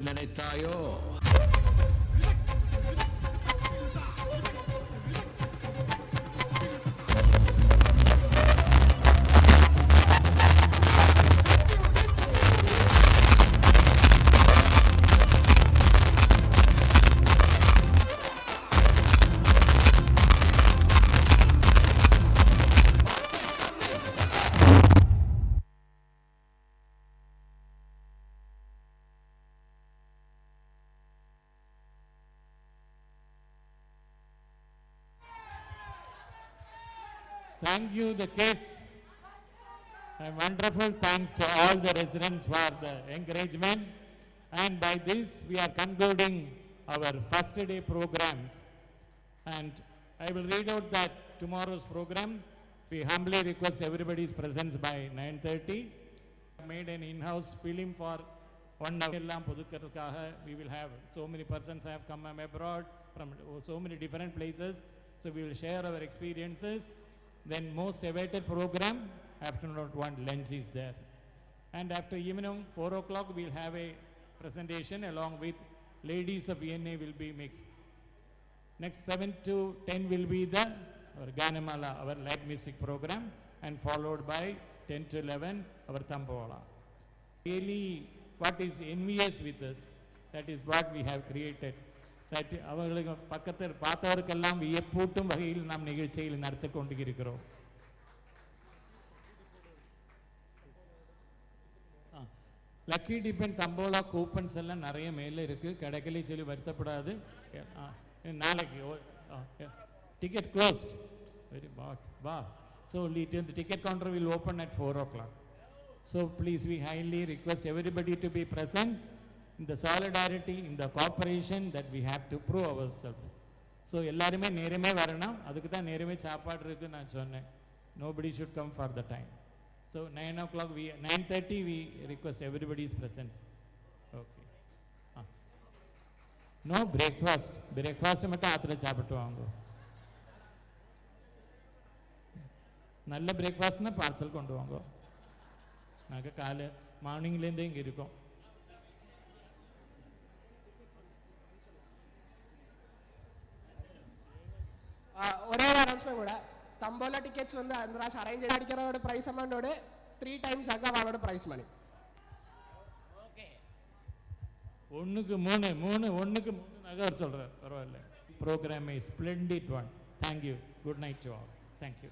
நினைத்தாயோ? Thank you, the kids. A wonderful thanks to all the residents for the encouragement. And by this, we are concluding our first day programs. And I will read out that tomorrow's program. We humbly request everybody's presence by 9:30. Made an in-house film for 1 hour. We will have so many persons have come abroad from so many different places. So we will share our experiences. Then most awaited program, afternoon at 1, lunch is there. And after evening 4 o'clock, we'll have a presentation along with ladies of VNA will be mixed. Next 7 to 10 will be our Ganamala, our live music program, and followed by 10 to 11, our Tambola. Really, what is envious with us, that is what we have created. That அவர்களுக்கு பக்கத்தில் பார்த்தவருக்கெல்லாம் வியப்பூட்டும் வகையில் நாம் நிகழ்ச்சியில் நடத்தி கொண்டிருக்கிறோம். Lucky depend தம்போலா coupons எல்லாம் நிறைய மேலே இருக்குது, கிடைக்கலே சொல்லி வருத்தப்படாது. நாளைக்கு டிக்கெட் க்ளோஸ்ட் வெரி வா. So the ticket counter will open at 4 o'clock. So please, we highly request everybody to be present in the solidarity, in the cooperation that we have to prove ourselves. So எல்லாருமே நேரமே வரணும், அதுக்கு தான் நேரமே சாப்பாடு இருக்குன்னு நான் சொன்னேன். Nobody should come for the time. So 9 o'clock, 9:30 we request everybody's presence. Okay. No breakfast. Breakfast மட்டும் ஆத்துல சாப்பிட்டு வாங்க. நல்ல பிரேக்ஃபாஸ்ட்னா பார்சல் கொண்டு வாங்க. நாங்கள் காலை மார்னிங்லேருந்தே இங்கே இருக்கோம். ஒரே ஒரு அனௌன்ஸ்மெண்ட் கூட, தம்போலா டிக்கெட்ஸ் வந்து அந்த ராஷ் அரேஞ்ச் அடிக்கிறவோட ப்ரைஸ் அமௌண்டோட 3 times அக்காவோட ப்ரைஸ் மணி. ஒன்றுக்கு 3 நகர் சொல்கிறேன், பரவாயில்ல. Programme is splendid one. Thank you. Good night to all. Thank you.